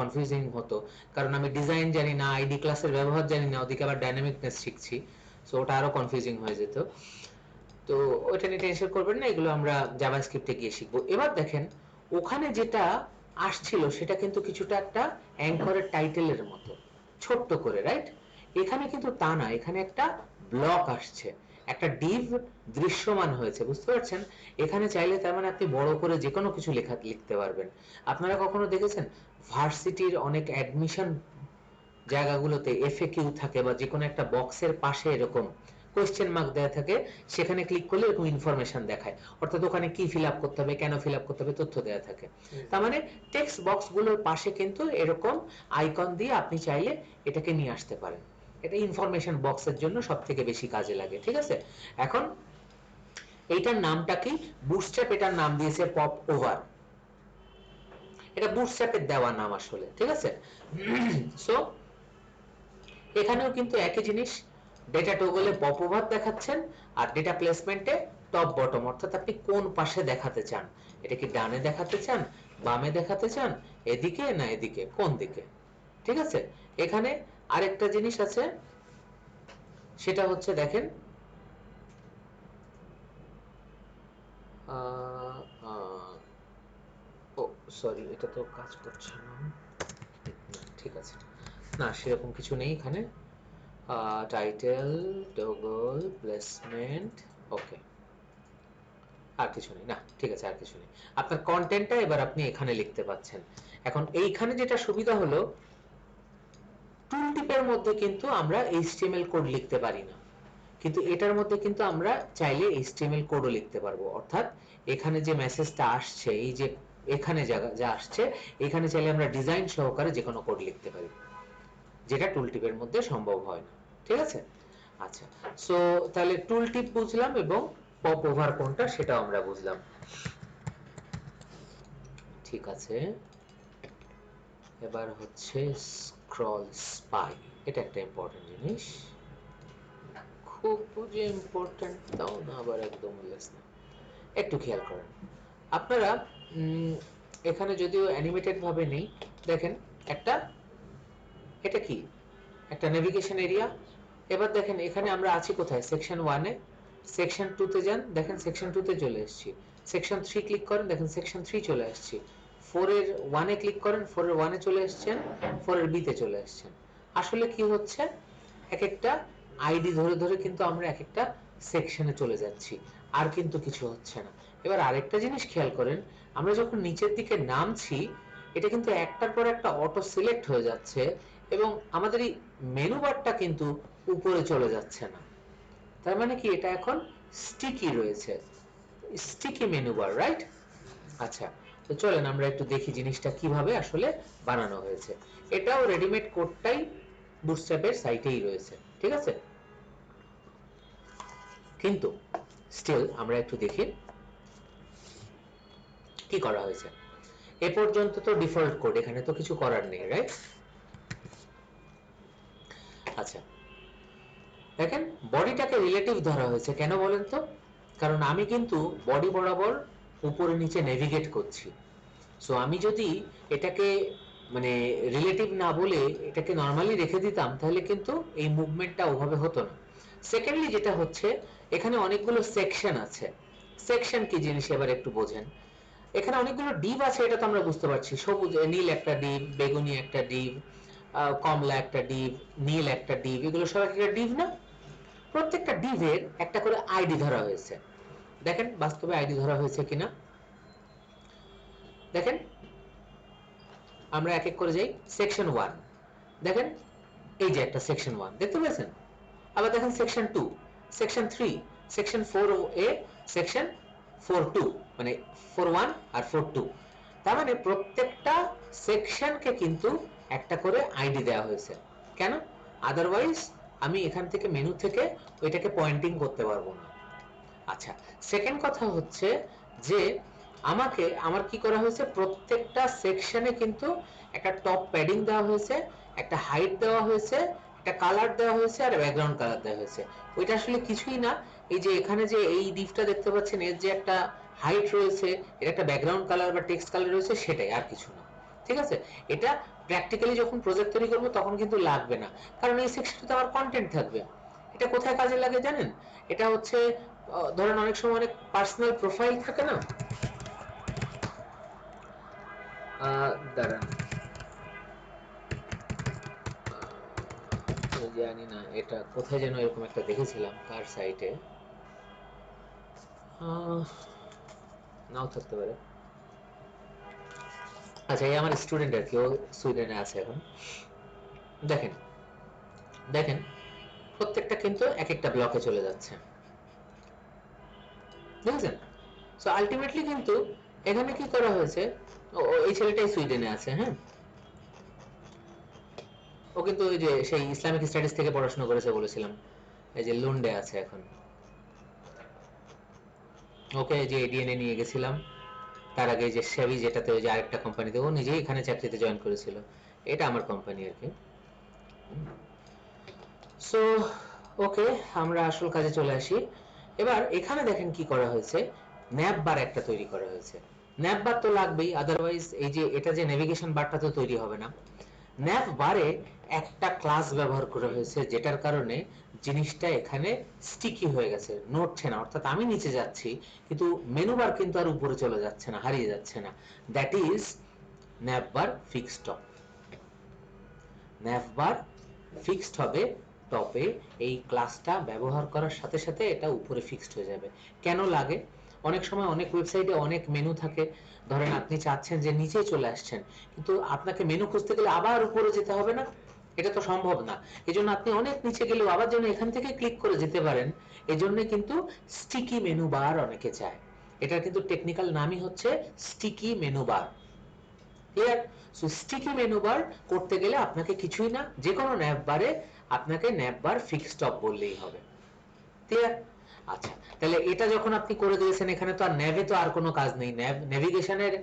কনফিউজিং হতো, কারণ আমি ডিজাইন জানি না, আইডি ক্লাসের ব্যবহার জানি না, ওদিকে আবার ডাইনামিকনেস শিখছি, সো ওটা আরো কনফিউজিং হয়ে যেত। তো ওইটা নিয়ে টেনশন করবেন না, এগুলো আমরা জাভাস্ক্রিপ্টে গিয়ে শিখবো। এবার দেখেন ওখানে যেটা আসছিল সেটা কিন্তু কিছুটা একটা অ্যাঙ্করের টাইটেলের মতো ছোট্ট করে, রাইট? এখানে কিন্তু তা না, এখানে একটা ব্লক আসছে, একটা ডিভ দৃশ্যমান হয়েছে, বুঝতে পারছেন? এখানে চাইলে তার মানে আপনি বড় করে যে কোনো কিছু লিখতে পারবেন। আপনারা কখনো দেখেছেন ভার্সিটির অনেক অ্যাডমিশন জায়গাগুলোতে এফএকিউ থাকে, বা যে কোনো একটা বক্সের পাশে এরকম কোয়েশ্চেন মার্ক দেওয়া থাকে, সেখানে ক্লিক করলে এরকম ইনফরমেশন দেখায়, অর্থাৎ ওখানে কি ফিল আপ করতে হবে, কেন ফিল আপ করতে হবে, তথ্য দেওয়া থাকে। তার মানে টেক্সট বক্সগুলোর পাশে কিন্তু এরকম আইকন দিয়ে আপনি চাইলে এটাকে নিয়ে আসতে পারেন। এটা ইনফরমেশন বক্সের জন্য সব থেকে বেশি কাজে লাগে, ঠিক আছে? এখন এইটার নামটা কি? বুটস্ট্র্যাপ এটার নাম দিয়েছে পপ ওভার। এটা বুটস্ট্র্যাপের দেওয়া নাম আসলে, ঠিক আছে? সো এখানেও কিন্তু একই জিনিস, ডেটা টগলে পপ ওভার দেখাচ্ছেন, আর ডেটা প্লেসমেন্টে টপ বটম, অর্থাৎ আপনি কোন পাশে দেখাতে চান। এটা কি ডানে দেখাতে চান, বামে দেখাতে চান, এদিকে না এদিকে, কোন দিকে? ঠিক আছে? এখানে আরেকটা জিনিস আছে, সেটা হচ্ছে দেখেন ও সরি, এটা তো কাজ করছে না, ঠিক আছে, না সেরকম কিছু নেই এখানে। টাইটেল, টগল, প্লেসমেন্ট, ওকে, আর কিছু নেই, না ঠিক আছে, আর কিছু নেই। আপনার কন্টেন্টটা এবার আপনি এখানে লিখতে পাচ্ছেন। এখন এইখানে যেটা সুবিধা হলো, টুল টিপের মধ্যে কিন্তু আমরা এইচটিএমএল কোড লিখতে পারি না, কিন্তু এটার মধ্যে কিন্তু আমরা চাইলে এইচটিএমএল কোডও লিখতে পারবো। অর্থাৎ এখানে যে মেসেজটা আসছে, এই যে এখানে যা আসছে, এখানে চাইলে আমরা ডিজাইন সহকারে যে কোনো কোড লিখতে পারি, যেটা টুল টিপের মধ্যে সম্ভব হয় না, ঠিক আছে? আচ্ছা, সো তাহলে টুল টিপ বুঝলাম এবং পপ ওভার কোনটা সেটাও আমরা বুঝলাম, ঠিক আছে। এবার হচ্ছে স্ক্রল স্পাই, এটা একটা ইম্পর্টেন্ট জিনিস, খুব যে ইম্পর্টেন্ট তাও না, আবার একদম লেস না। একটু খেয়াল করেন আপনারা, এখানে যদিও অ্যানিমেটেড ভাবে নেই, দেখেন একটা, এটা কি একটা নেভিগেশন এরিয়া। এবার দেখেন এখানে আমরা আছি কোথায়, সেকশন 1 এ। সেকশন 2 তে যান, দেখেন সেকশন 2 তে চলে এসেছি। সেকশন 3 ক্লিক করেন, দেখেন সেকশন 3 চলে আসছি। 4 এর 1 এ ক্লিক করেন, 4 এর 1 এ চলে আসছেন, 4 এর বি তে চলে আসছেন। আসলে কি হচ্ছে, এক একটা আইডি ধরে ধরে কিন্তু আমরা এক একটা সেকশনে চলে যাচ্ছি, আর কিন্তু কিছু হচ্ছে না। এবার আরেকটা জিনিস খেয়াল করেন, আমরা যখন নিচের দিকে নামছি, এটা কিন্তু একটার পর একটা অটো সিলেক্ট হয়ে যাচ্ছে, এবং আমাদের এই মেনু বারটা কিন্তু উপরে চলে যাচ্ছে না। তার মানে কি, এটা এখন স্টিকি রয়েছে, স্টিকি মেনু বার, রাইট? আচ্ছা, তো চলেন আমরা একটু দেখি জিনিসটা কিভাবে আসলে বানানো হয়েছে। এটাও রেডিমেড কোডটাই বুটস্ট্র্যাপের সাইটেই রয়েছে, ঠিক আছে? কিন্তু স্টিল আমরা একটু দেখি কি করা হয়েছে। এ পর্যন্ত তো ডিফল্ট কোড, এখানে তো কিছু করার নেই, রাইট? আচ্ছা, দেখেন বডিটাকে রিলেটিভ ধরা হয়েছে, কেন বলেন তো? কারণ আমি কিন্তু বডি বরাবর উপরে নিচে নেভিগেট করছি। সো আমি যদি এটাকে মানে রিলেটিভ না বলে এটাকে নরমালি রেখে দিতাম, তাহলে কিন্তু এই মুভমেন্টটা ওভাবে হতো না। সেকেন্ডলি যেটা হচ্ছে, এখানে অনেকগুলো সেকশন আছে। সেকশন কি জিনিস এবার একটু বোঝেন। এখানে অনেকগুলো ডিভ আছে, এটা তো আমরা বুঝতে পারছি, সবুজ নীল একটা ডিভ, বেগুনি একটা ডিভ, কমলা একটা ডিভ, নীল একটা ডিভ, এগুলো সব একটা ডিভ না? প্রত্যেকটা ডিভের একটা করে আইডি ধরা হয়েছে। দেখেন বাস্তবে আইডি ধরা হয়েছে কিনা, দেখেন আমরা এক এক করে যাই। সেকশন 1 দেখেন, এই যে একটা সেকশন 1 দেখতে পেয়েছেন। আবার দেখেন section 2, section 3, section 4A, section 4.2, মানে 4.1 আর 4.2। তার মানে প্রত্যেকটা সেকশনকে কিন্তু একটা করে আইডি দেওয়া হয়েছে। কেন? আদারওয়াইজ আমি এখান থেকে মেনু থেকে ওইটাকে পয়েন্টিং করতে পারবো না। আচ্ছা, সেকেন্ড কথা হচ্ছে যে আমার কি করা হয়েছে, প্রত্যেকটা সেকশনে কিন্তু একটা টপ প্যাডিং দেওয়া হয়েছে, একটা হাইট দেওয়া হয়েছে, একটা কালার দেওয়া হয়েছে, আর ব্যাকগ্রাউন্ড কালার দেওয়া হয়েছে। ওইটা আসলে কিছুই না, এই যে এখানে যে এই ডিভটা দেখতে পাচ্ছেন, এর যে একটা হাইট রয়েছে, এর একটা ব্যাকগ্রাউন্ড কালার বা টেক্সট কালার রয়েছে, সেটাই, আর কিছু না। ঠিক আছে, এটা প্র্যাকটিক্যালি যখন প্রজেক্ট তৈরি করবো তখন কিন্তু লাগবে না, কারণ এই সেকশনটাতে আমার কন্টেন্ট থাকবে। এটা কোথায় কাজে লাগে জানেন? এটা হচ্ছে ধরেন অনেক সময় অনেক পার্সোনাল প্রোফাইল থাকে না, দাঁড়ান, জানি না এটা কোথায় যেন এরকম একটা দেখেছিলাম, কার সাইটে, নাও থাকতে পারে। আচ্ছা, এই আমার স্টুডেন্ট আর কি, ও সুইডেনে আছে এখন। দেখেন দেখেন প্রত্যেকটা কিন্তু এক একটা ব্লকে চলে যাচ্ছে, বুঝেছেন? সো আলটিমেটলি কিন্তু এখানে কি করা হয়েছে, এই ছেলেটাই সুইডেনে আছে, হ্যাঁ, ও কিন্তু ওই যে সেই ইসলামিক স্টাডিজ থেকে পড়াশোনা করেছে বলেছিলাম, এই যে লুন্ডে আছে এখন। ওকে যে এডিএনএ নিয়ে গেছিলাম, তার আগে যে সেভি, যেটাতে ওই যে আরেকটা কোম্পানিতে, ও নিজেই এখানে চাকরিতে জয়েন করেছিল, এটা আমার কোম্পানি আর কি। সো ওকে, আমরা আসল কাজে চলে আসি। এবার এখানে দেখেন কি করা হয়েছে, ন্যাপ বার একটা তৈরি করা হয়েছে। ন্যাপ বার তো লাগবেই, আদারওয়াইজ এই যে এটা যে নেভিগেশন বারটা তো তৈরি হবে না। ন্যাপ বারে একটা ক্লাস ব্যবহার করা হয়েছে, যেটার কারণে জিনিসটা এখানে স্টিকি হয়ে গেছে, নড়ছে না, অর্থাৎ আমি নিচে যাচ্ছি কিন্তু মেনু বার কিন্তু আর উপরে চলে যাচ্ছে না, হারিয়ে যাচ্ছে না। That is nap bar fixed top. Nap bar fixed হবে টপে, এই ক্লাসটা ব্যবহার করার সাথে সাথে এটা উপরে ফিক্সড হয়ে যাবে। কেন লাগে? অনেক সময় অনেক ওয়েবসাইটে অনেক মেনু থাকে, ধরেন আপনি চাচ্ছেন যে নিচে চলে আসছেন, কিন্তু আপনাকে মেনু খুঁজতে গেলে আবার উপরে যেতে হবে না, এটা তো সম্ভব না। এজন্য আপনি অনেক নিচে গেলেও আবার যেন এখান থেকে ক্লিক করে যেতে পারেন, এজন্য কিন্তু স্টিকি মেনু বার অনেকে চায়। এটার কিন্তু টেকনিক্যাল নামই হচ্ছে sticky menu bar. Clear? So sticky menu bar করতে গেলে আপনাকে কিছুই না, যে কোনো ন্যাপ বারে আপনাকে ন্যাপ বার ফিক্স টপ বললেই হবে। ক্লিয়ার? আচ্ছা, তাহলে এটা যখন আপনি করে দিয়েছেন, এখানে তো আর ন্যাভে তো আর কোনো কাজ নেই। নেভিগেশনের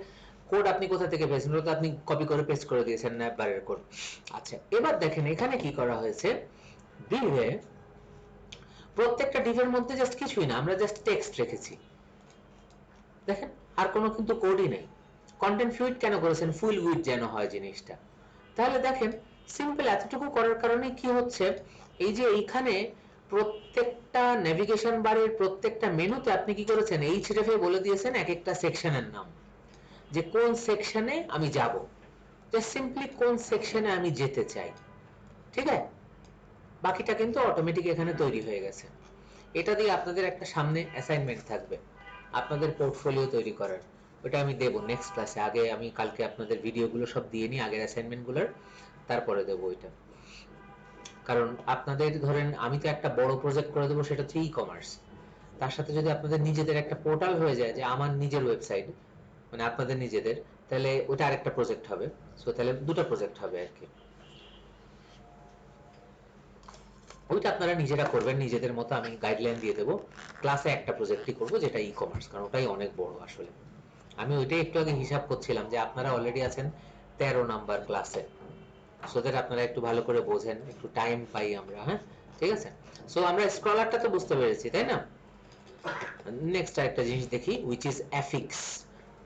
কোড আপনি কোথা থেকে পেয়েছেন? ওটা তো আপনি কপি করে পেস্ট করে দিয়েছেন ন্যাপ বারের কোড। আচ্ছা, এবার দেখেন এখানে কি করা হয়েছে, ডিভে প্রত্যেকটা ডিভের মধ্যে জাস্ট কিছুই না, আমরা জাস্ট টেক্সট রেখেছি। দেখেন আর কোনো কিন্তু কোডই নেই। কন্টেন্ট ফ্লুইড কেন করেছেন? ফুল উইড যেন হয় জিনিসটা। তাহলে দেখেন সিম্পল এতটুকু করার কারণে কি হচ্ছে, এই যে এইখানে প্রত্যেকটা নেভিগেশন বারের প্রত্যেকটা মেনুতে আপনি কি করেছেন, এইচ রেফে বলে দিয়েছেন এক একটা সেকশনের নাম, যে কোন সেকশনে আমি যাব, জাস্ট সিম্পলি কোন সেকশনে আমি যেতে চাই। ঠিক আছে, বাকিটা কিন্তু অটোমেটিক এখানে তৈরি হয়ে গেছে। এটা দিয়ে আপনাদের একটা সামনে অ্যাসাইনমেন্ট থাকবে আপনাদের পোর্টফোলিও তৈরি করার, ওটা আমি দেবো নেক্সট ক্লাসে। আগে আমি কালকে আপনাদের ভিডিওগুলো সব দিয়ে নিই আগের অ্যাসাইনমেন্টগুলোর, তারপরে দেবো ওইটা। কারণ আপনাদের ধরেন আমি তো একটা বড় প্রজেক্ট করে দেবো, সেটা হচ্ছে ই কমার্স, তার সাথে যদি আপনাদের নিজেদের একটা পোর্টাল হয়ে যায়, যে আমার নিজের ওয়েবসাইট, মানে আপনাদের নিজেদের, তাহলে ওটা আরেকটা প্রজেক্ট হবে। সো তাহলে দুটো প্রজেক্ট হবে আর কি। ওইটা আপনারা নিজেরা করবেন নিজেদের মতো, আমি গাইডলাইন দিয়ে দেবো। ক্লাসে একটা প্রজেক্টই করবো, যেটা ই কমার্স, কারণ ওটাই অনেক বড় আসলে। আমি ওইটাই একটু আগে হিসাব করছিলাম যে আপনারা অলরেডি আছেন 13 নাম্বার ক্লাসে, সো দ্যাট আপনারা একটু ভালো করে বোঝেন, একটু টাইম পাই আমরা, হ্যাঁ ঠিক আছে। সো আমরা স্কলারটা তো বুঝতে পেরেছি, তাই না? নেক্সট আরেকটা জিনিস দেখি, হুইচ ইজ অ্যাফিক্স।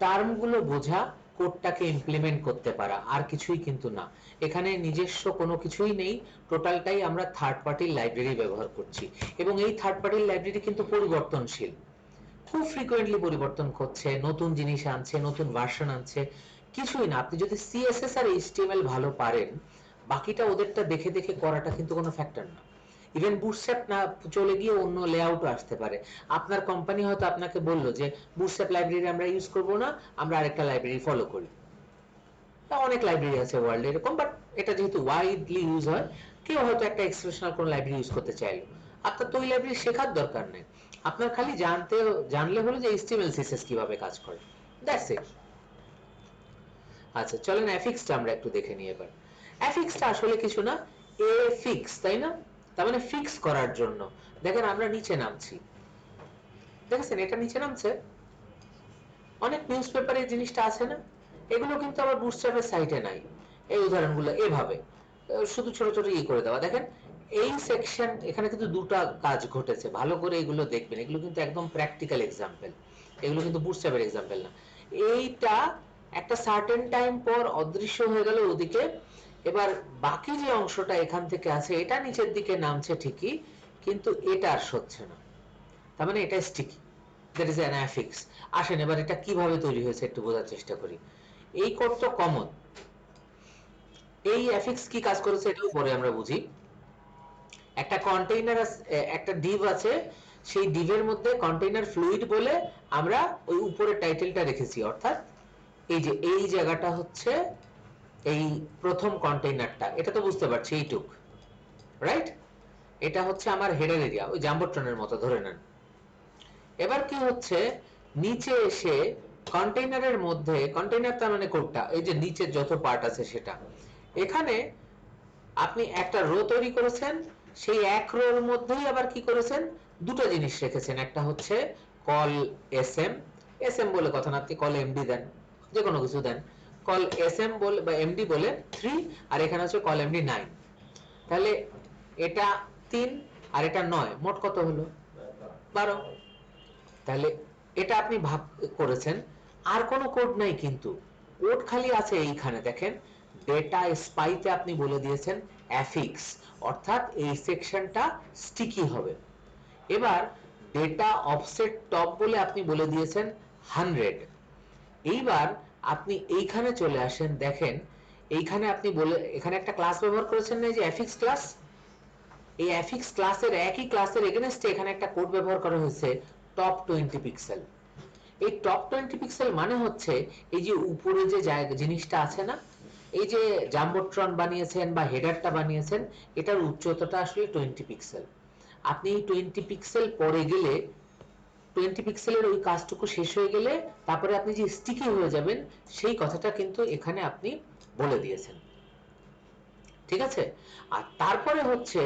টার্মগুলো বোঝা, কোডটাকে ইমপ্লিমেন্ট করতে পারা, আর কিছুই কিন্তু না। এখানে নিজস্ব কোনো কিছুই নেই, টোটালটাই আমরা থার্ড পার্টির লাইব্রেরি ব্যবহার করছি, এবং এই থার্ড পার্টির লাইব্রেরি কিন্তু পরিবর্তনশীল, খুব ফ্রিকোয়েন্টলি পরিবর্তন করছে, নতুন জিনিস আনছে, নতুন ভার্সন আনছে। কিছুই না, আপনি যদি সিএসএস আর এইচটিএমএল ভালো পারেন, বাকিটা ওদেরটা দেখে দেখে করাটা কিন্তু কোনো ফ্যাক্টর না। ইভেন বুটস্ট্র্যাপ না চলে গিয়ে অন্য লেআউটও আসতে পারে। আপনার কোম্পানি হয়তো আপনাকে বললো যে বুটস্ট্র্যাপ লাইব্রেরি আমরা ইউজ করব না, আমরা আরেকটা লাইব্রেরি ফলো করি। অনেক লাইব্রেরি আছে ওয়ার্ল্ডে এরকম, বাট এটা যেহেতু ওয়াইডলি ইউজ হয়, কেউ হয়তো একটা এক্সেপশনাল কোন লাইব্রেরি ইউজ করতে চাইলো, আপনার তো ওই লাইব্রেরি শেখার দরকার নেই। আপনার খালি জানলে হলো যে এইচটিএমএল সিএসএস কিভাবে কাজ করে, দ্যাটস ইট। আচ্ছা চলেন অ্যাফিক্সটা আমরা একটু দেখে নিই এবার। অ্যাফিক্সটা আসলে কিছু না, এ ফিক্স, তাই না? তার মানে ফিক্স করার জন্য। দেখেন আমরা নিচে নামছি, দেখেছেন এটা নিচে নামছে, অনেক নিউজ পেপারে এই জিনিসটা আছে না, এগুলো কিন্তু আবার বুটস্ট্র্যাপের সাইটে নাই। এই উদাহরণগুলো এভাবে শুধু ছোট ছোট ই করে দেওয়া, দেখেন এই সেকশন এখানে কিন্তু দুটো কাজ ঘটেছে, ভালো করে এগুলো দেখবেন, এগুলো কিন্তু একদম প্র্যাকটিক্যাল এক্সাম্পল, এগুলো কিন্তু বুটস্ট্র্যাপের এক্সাম্পল না। এইটা একটা সার্টেন টাইম পর অদৃশ্য হয়ে গেল ওদিকে, এবার বাকি যে অংশটা এখান থেকে আছে এটা নিচের দিকে নামছে ঠিকই, কিন্তু এটা আর সচ্ছে না, তার মানে এটা sticky, that is an affix. আসেন এবার এটা কিভাবে তৈরি হয়েছে একটু বোঝার চেষ্টা করি। এই কোড তো কমন, এই অ্যাফিক্স কি কাজ করেছে এটাও পরে আমরা বুঝি। একটা কন্টেইনার, একটা ডিভ আছে, সেই ডিভের মধ্যে কন্টেইনার ফ্লুইড বলে আমরা ওই উপরের টাইটেলটা রেখেছি, অর্থাৎ এই যে এই জায়গাটা হচ্ছে এই প্রথম কন্টেইনারটা, এটা তো বুঝতে পারছি এইটুক, রাইট? এটা হচ্ছে আমার হেডার এরিয়া, ওই জাম্বোট্রনের মতো ধরে নেন। এবার কি হচ্ছে, নিচে এসে কন্টেইনারের মধ্যে, কন্টেইনার তার মানে কোডটা, এই যে নিচের যত পার্ট আছে সেটা, এখানে আপনি একটা রো তৈরি করেছেন, সেই এক রোর মধ্যেই আবার কি করেছেন, দুটো জিনিস রেখেছেন, একটা হচ্ছে কল এসএম, এসএম বলে কথা না, আপনি কল এমডি দেন, যে কোনো কিছু দেন, কল এসএম বলে বা এমডি বলে 3, আর এখানে হচ্ছে কল এমডি 9, তাহলে এটা 3 আর এটা 9, মোট কত হলো 12। তাহলে এটা আপনি ভাগ করেছেন, আর কোনো কোড নাই, কিন্তু কোড খালি আছে এইখানে দেখেন, ডেটা স্পাইতে আপনি বলে দিয়েছেন অ্যাফিক্স, অর্থাৎ এই সেকশনটা স্টিকি হবে। এবার ডেটা অফসেট টপ বলে আপনি বলে দিয়েছেন 100। এইবার আপনি এইখানে চলে আসেন, দেখেন এইখানে আপনি বলে, এখানে একটা ক্লাস ব্যবহার করেছেন না, এই যে অ্যাফিক্স ক্লাস, এই অ্যাফিক্স ক্লাসের একই ক্লাসের এগেইনস্টে এখানে একটা কোড ব্যবহার করা হয়েছে টপ 20 পিক্সেল। এই টপ 20 পিক্সেল মানে হচ্ছে এই যে উপরে যে জায়গা জিনিসটা আছে না, এই যে জাম্বোট্রন বানিয়েছেন বা হেডারটা বানিয়েছেন, এটার উচ্চতাটা আসলে 20 পিক্সেল। আপনি এই 20 পিক্সেল পরে গেলে, 20 পিক্সেলের ওই কাজটুকু শেষ হয়ে গেলে তারপরে আপনি যে স্টিকি হয়ে যাবেন, সেই কথাটা কিন্তু এখানে আপনি বলে দিয়েছেন, ঠিক আছে? আর তারপরে হচ্ছে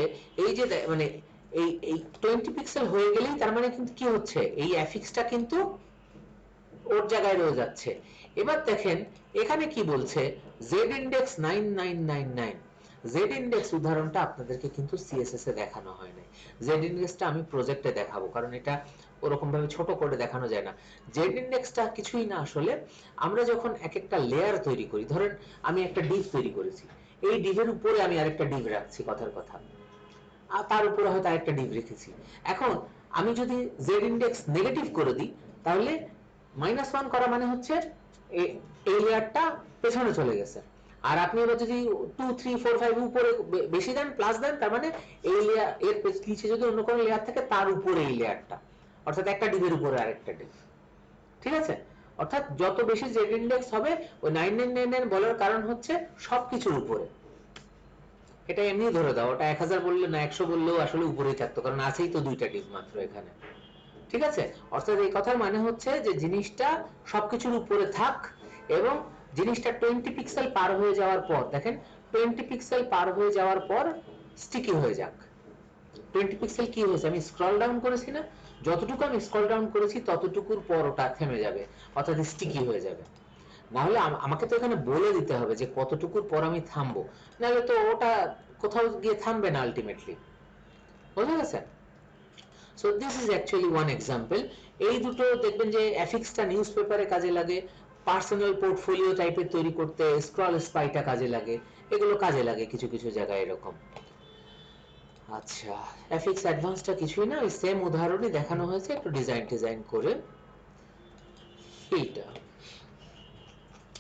এই যে মানে এই এই 20 পিক্সেল হয়ে গেলেই তার মানে কিন্তু কি হচ্ছে, এই অ্যাফিক্সটা কিন্তু ওর জায়গায় রয়ে যাচ্ছে। এবার দেখেন এখানে কি বলছে, জেড ইন্ডেক্স 9999, জেড ইন্ডেক্স উদাহরণটা আপনাদেরকে কিন্তু সিএসএস এ দেখানো হয় নাই, জেড ইন্ডেক্সটা আমি প্রজেক্টে দেখাবো, কারণ এটা ওরকম ভাবে ছোট করে দেখানো যায় না। জেড ইন্ডেক্সটা কিছুই না, আসলে আমরা যখন এক একটা লেয়ার তৈরি করি, ধরেন আমি একটা ডিভ তৈরি করেছি, এই ডিভের উপরে আমি আরেকটা ডিভ রাখছি, কথার কথা, আর তার উপরে হয়তো আরেকটা ডিভ রেখেছি। এখন আমি যদি জেড ইন্ডেক্স নেগেটিভ করে দিই, তাহলে -1 করা মানে হচ্ছে এই লেয়ারটা পেছনে চলে গেছে। আর আপনি এবার যদি 2 3 4 5 উপরে বেশি দেন, প্লাস দেন, তার মানে এই লেয়ার এর নিচে যদি অন্য কোনো লেয়ার থাকে তার উপরে এই লেয়ারটা, অর্থাৎ একটা ডিভের উপরে আরেকটা ডিভ, ঠিক আছে? অর্থাৎ যত বেশি জেড ইন্ডেক্স হবে, ওই 9999 বলার কারণ হচ্ছে সবকিছুর উপরে। এটা এমনি ধরে দাও, ওটা 1000 বললে না 100 বললেও আসলে উপরেই থাকতো, কারণ আছেই তো দুইটা ডিভ মাত্র এখানে, ঠিক আছে? অর্থাৎ এই কথার মানে হচ্ছে যে জিনিসটা সবকিছুর উপরে থাক, এবং জিনিসটা 20 পিক্সেল পার হয়ে যাওয়ার পর, দেখেন 20 পিক্সেল পার হয়ে যাওয়ার পর স্টিকি হয়ে যাক। 20 পিক্সেল কি হয়েছে, আমি স্ক্রল ডাউন করেছি না, যতটুকু আমি স্ক্রল ডাউন করেছি ততটুকুর পর ওটা থেমে যাবে, অর্থাৎ স্টিকি হয়ে যাবে। না হলে আমাকে তো এখানে বলে দিতে হবে যে কতটুকুর পর আমি থামবো, নাহলে তো ওটা কোথাও গিয়ে থামবে না আলটিমেটলি, বুঝা গেছে? So this is actually one example. এই দুটো দেখবেন যে অ্যাফিক্সটা নিউজ পেপারে কাজে লাগে, পার্সোনাল পোর্টফোলিও টাইপের তৈরি করতে স্ক্রল স্পাইটা কাজে লাগে, এগুলো কাজে লাগে কিছু কিছু জায়গায় এরকম। আচ্ছা, অ্যাফিক্স অ্যাডভান্সটা কিছুই না, ওই সেম উদাহরণই দেখানো হয়েছে একটু ডিজাইন করে। ফিল্টার,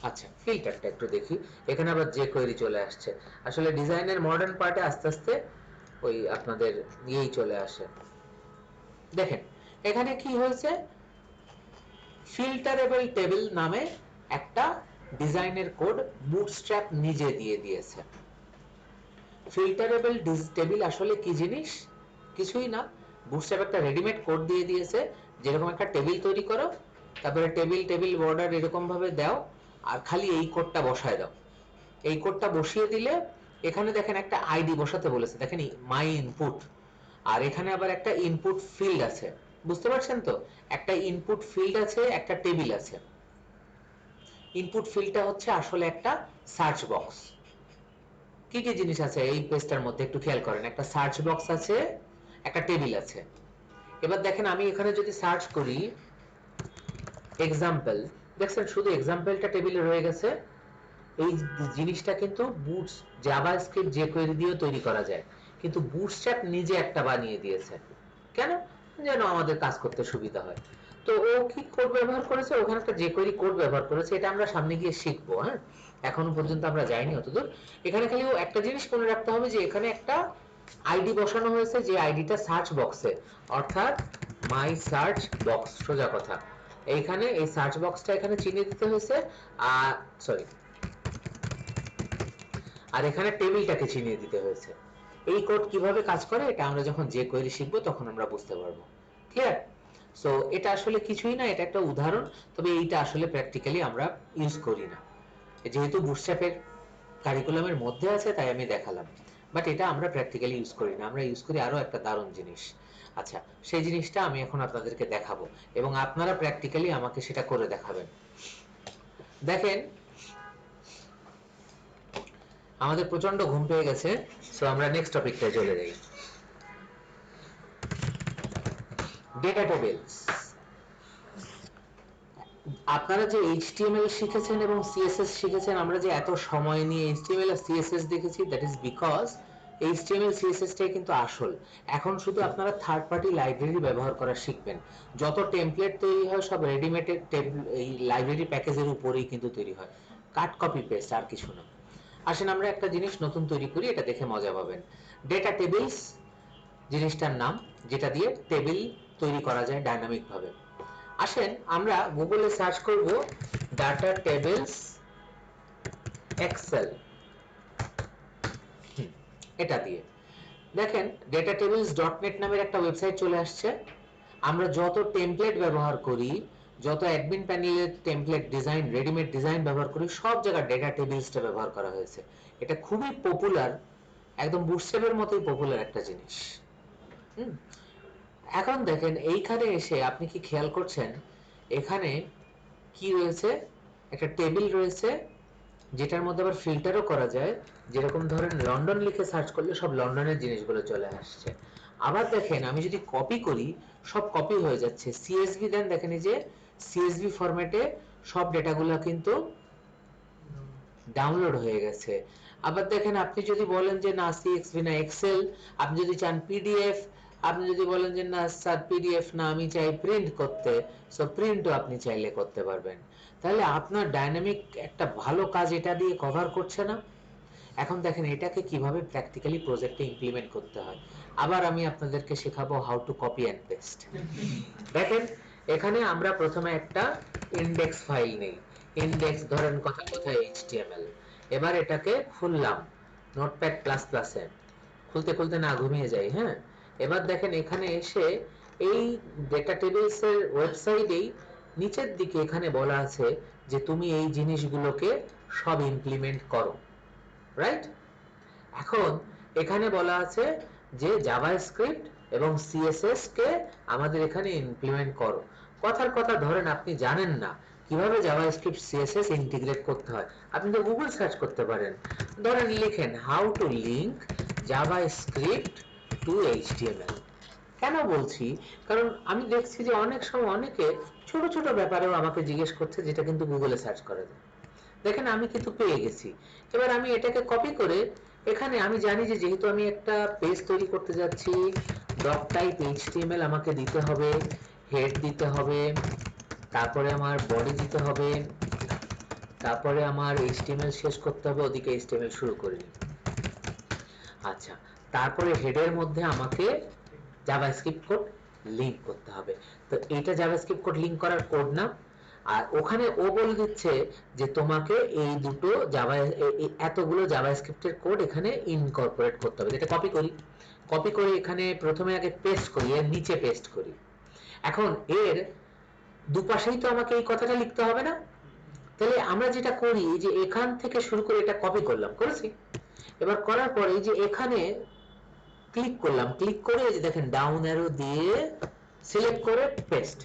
আচ্ছা ফিল্টারটা একটু দেখি, এখানে আবার যে কোয়েরি চলে আসছে, আসলে ডিজাইনের মডার্ন পার্টে আস্তে আস্তে ওই আপনাদের ইয়েই চলে আসে। দেখেন এখানে কি হয়েছে, ফিল্টারেবল টেবিল নামে একটা ডিজাইনের কোড বুটস্ট্র্যাপ নিজে দিয়ে দিয়েছে। ফিল্টারেবল টেবিল আসলে কি জিনিস, কিছুই না, বুটস্ট্র্যাপ একটা রেডিমেড কোড দিয়ে দিয়েছে, যেরকম একটা টেবিল তৈরি করো, তারপরে টেবিল বর্ডার এরকম ভাবে দাও, আর খালি এই কোডটা বসায় দাও। এই কোডটা বসিয়ে দিলে এখানে দেখেন একটা আইডি বসাতে বলেছে, দেখেন মাই ইনপুট, আর এখানে আবার একটা ইনপুট ফিল্ড আছে, বুঝতে পারছেন তো? একটা ইনপুট ফিল্ড আছে, একটা টেবিল আছে। ইনপুট ফিল্ডটা হচ্ছে আসলে একটা সার্চ বক্স, কি কি জিনিস আছে এই পেজটার মধ্যে একটু খেয়াল করেন। একটা সার্চ বক্স আছে, একটা টেবিল আছে। এবার দেখেন আমি এখানে যদি সার্চ করি এক্সাম্পল, দেখছেন শুধু এক্সাম্পলটা টেবিলে রয়ে গেছে। এই জিনিসটা কিন্তু বুটস জাভাস্ক্রিপ্ট যে কোয়েরি দিয়ে তৈরি করা যায়, কিন্তু বুটস্ট্র্যাপ নিজে একটা বানিয়ে দিয়েছে। কেন? যেন আমাদের কাজ করতে সুবিধা হয়। তো ও কি কোড ব্যবহার করেছে? ওখানে একটা যে কোয়েরি কোড ব্যবহার করেছে, এটা আমরা সামনে গিয়ে শিখবো। হ্যাঁ, এখনো পর্যন্ত আমরা যাইনি অতদূর। এখানে খালি ও একটা জিনিস মনে রাখতে হবে যে এখানে একটা আইডি বসানো হয়েছে, যে আইডিটা সার্চ বক্সে, অর্থাৎ মাই সার্চ বক্স। সোজা কথা, এইখানে এই সার্চ বক্সটা এখানে চিহ্নিত দিতে হয়েছে। আর সরি, আর এখানে টেবিলটাকে চিনিয়ে দিতে হয়েছে। এই কোড কিভাবে কাজ করে এটা আমরা যখন যে কোয়েরি শিখবো তখন আমরা বুঝতে পারবো। ক্লিয়ার? সো এটা আসলে কিছুই না, এটা একটা উদাহরণ। তবে এইটা আসলে প্র্যাকটিক্যালি আমরা ইউজ করি না, যেহেতু বুটস্ট্র্যাপের কারিকুলামের মধ্যে আছে তাই আমি দেখালাম। বাট এটা আমরা প্র্যাকটিক্যালি ইউজ করি না, আমরা ইউজ করি আরো একটা দারুণ জিনিস। আচ্ছা, সেই জিনিসটা আমি এখন আপনাদেরকে দেখাবো এবং আপনারা প্র্যাকটিক্যালি আমাকে সেটা করে দেখাবেন। দেখেন আমাদের প্রচন্ড ঘুম পেয়ে গেছে, সো আমরা নেক্সট টপিকটায় চলে যাই। Data tables. আপনারা যে HTML শিখেছেন এবং CSS শিখেছেন, আমরা যে এত সময় নিয়ে HTML আর CSS দেখেছি, that is because HTML CSS টাই কিন্তু আসল। এখন শুধু আপনারা থার্ড পার্টি লাইব্রেরি ব্যবহার করা শিখবেন। যত টেমপ্লেট তৈরি হয় সব রেডিমেড এই লাইব্রেরি প্যাকেজের উপরেই কিন্তু তৈরি হয়, কাট কপি পেস্ট, আর কিছু না। আসেন আমরা একটা জিনিস নতুন তৈরি করি, এটা দেখে মজা পাবেন। ডেটা টেবিলস জিনিসটার নাম, যেটা দিয়ে টেবিল তৈরি করা যায় ডাইনামিক ভাবে। আসেন আমরা গুগলে সার্চ করব ডাটা টেবিলস এক্সেল, এটা দিয়ে দেখেন dataTables.net নামের একটা ওয়েবসাইট চলে আসছে। আমরা যত টেমপ্লেট ব্যবহার করি, যত অ্যাডমিন প্যানেলের টেমপ্লেট ডিজাইন, রেডিমেড ডিজাইন ব্যবহার করি, সব জায়গায় ডেটা টেবিলসটা ব্যবহার করা হয়েছে। এটা খুবই পপুলার, একদম বুটস্ট্র্যাপের মতোই পপুলার একটা জিনিস। এখন দেখেন এইখানে এসে আপনি কি খেয়াল করছেন, এখানে কি রয়েছে? একটা টেবিল রয়েছে, যেটার মধ্যে আবার ফিল্টারও করা যায়। যেরকম ধরেন লন্ডন লিখে সার্চ করলে সব লন্ডনের জিনিসগুলো চলে আসছে। আবার দেখেন আমি যদি কপি করি, সব কপি হয়ে যাচ্ছে। সিএসভি দেন, দেখেন এই যে সিএসভি ফরম্যাটে সব ডেটাগুলো কিন্তু ডাউনলোড হয়ে গেছে। আবার দেখেন আপনি যদি বলেন যে না সিএক্সভি না এক্সেল, আপনি যদি চান পিডিএফ, আপনি যদি বলেন যে না স্যার পিডিএফ না আমি চাই প্রিন্ট করতে, সো প্রিন্টও আপনি চাইলে করতে পারবেন। তাহলে আপনার ডাইনামিক একটা ভালো কাজ এটা দিয়ে কভার করছে না? এখন দেখেন এটাকে কিভাবে প্র্যাকটিক্যালি প্রজেক্টে ইমপ্লিমেন্ট করতে হয়। আবার আমি আপনাদেরকে শেখাবো how to copy and paste. দেখেন এখানে আমরা প্রথমে একটা ইনডেক্স ফাইল নেই, ইনডেক্স ধরেন কথা কথায় HTML। এবার এটাকে খুললাম নোটপ্যাড প্লাস প্লাসে, খুলতে খুলতে না ঘুমিয়ে যাই। হ্যাঁ, এবার দেখেন এখানে এসে এই ডেটা টেবিলসের ওয়েবসাইটেই নিচের দিকে এখানে বলা আছে যে তুমি এই জিনিসগুলোকে সব ইমপ্লিমেন্ট করো, রাইট? এখন এখানে বলা আছে যে জাভাস্ক্রিপ্ট এবং সিএসএস কে আমাদের এখানে ইমপ্লিমেন্ট করো। কথার কথা ধরেন আপনি জানেন না কিভাবে জাভাস্ক্রিপ্ট সিএসএস ইন্টিগ্রেট করতে হয়, আপনি তো গুগল সার্চ করতে পারেন। ধরেন লিখেন how to link JavaScript two HTML. কেন বলছি? কারণ আমি দেখছি যে অনেক সময় অনেকে ছোট ছোট ব্যাপারেও আমাকে জিজ্ঞেস করছে, যেটা কিন্তু গুগলে সার্চ করা যায়। দেখেন আমি কিন্তু পেয়ে গেছি। এবার আমি এটাকে কপি করে এখানে, আমি জানি যে যেহেতু আমি একটা পেজ তৈরি করতে যাচ্ছি, ডক টাইপ এইচটিএমএল আমাকে দিতে হবে, হেড দিতে হবে, তারপরে আমার বডি দিতে হবে, তারপরে আমার এইচটিএমএল শেষ করতে হবে, ওদিকে এইচটিএমএল শুরু করে দিই। আচ্ছা, তারপরে হেডের মধ্যে আমাকে জাভাস্ক্রিপ্ট কোড লিংক করতে হবে। তো এটা জাভাস্ক্রিপ্ট কোড লিংক করার কোড না, আর ওখানে ও বলে দিচ্ছে যে তোমাকে এই দুটো জাভা এতগুলো জাভাস্ক্রিপ্টের কোড এখানে ইনকর্পোরেট করতে হবে। এটা কপি করি, কপি করে এখানে প্রথমে আগে পেস্ট করি, এর নিচে পেস্ট করি। এখন এর দুপাশেই তো আমাকে এই কথাটা লিখতে হবে না? তাহলে আমরা যেটা করি যে এখান থেকে শুরু করে এটা কপি করলাম, করেছি। এবার করার পরে যে এখানে ক্লিক করলাম, ক্লিক করে এই যে দেখেন ডাউন অ্যারো দিয়ে সিলেক্ট করে পেস্ট,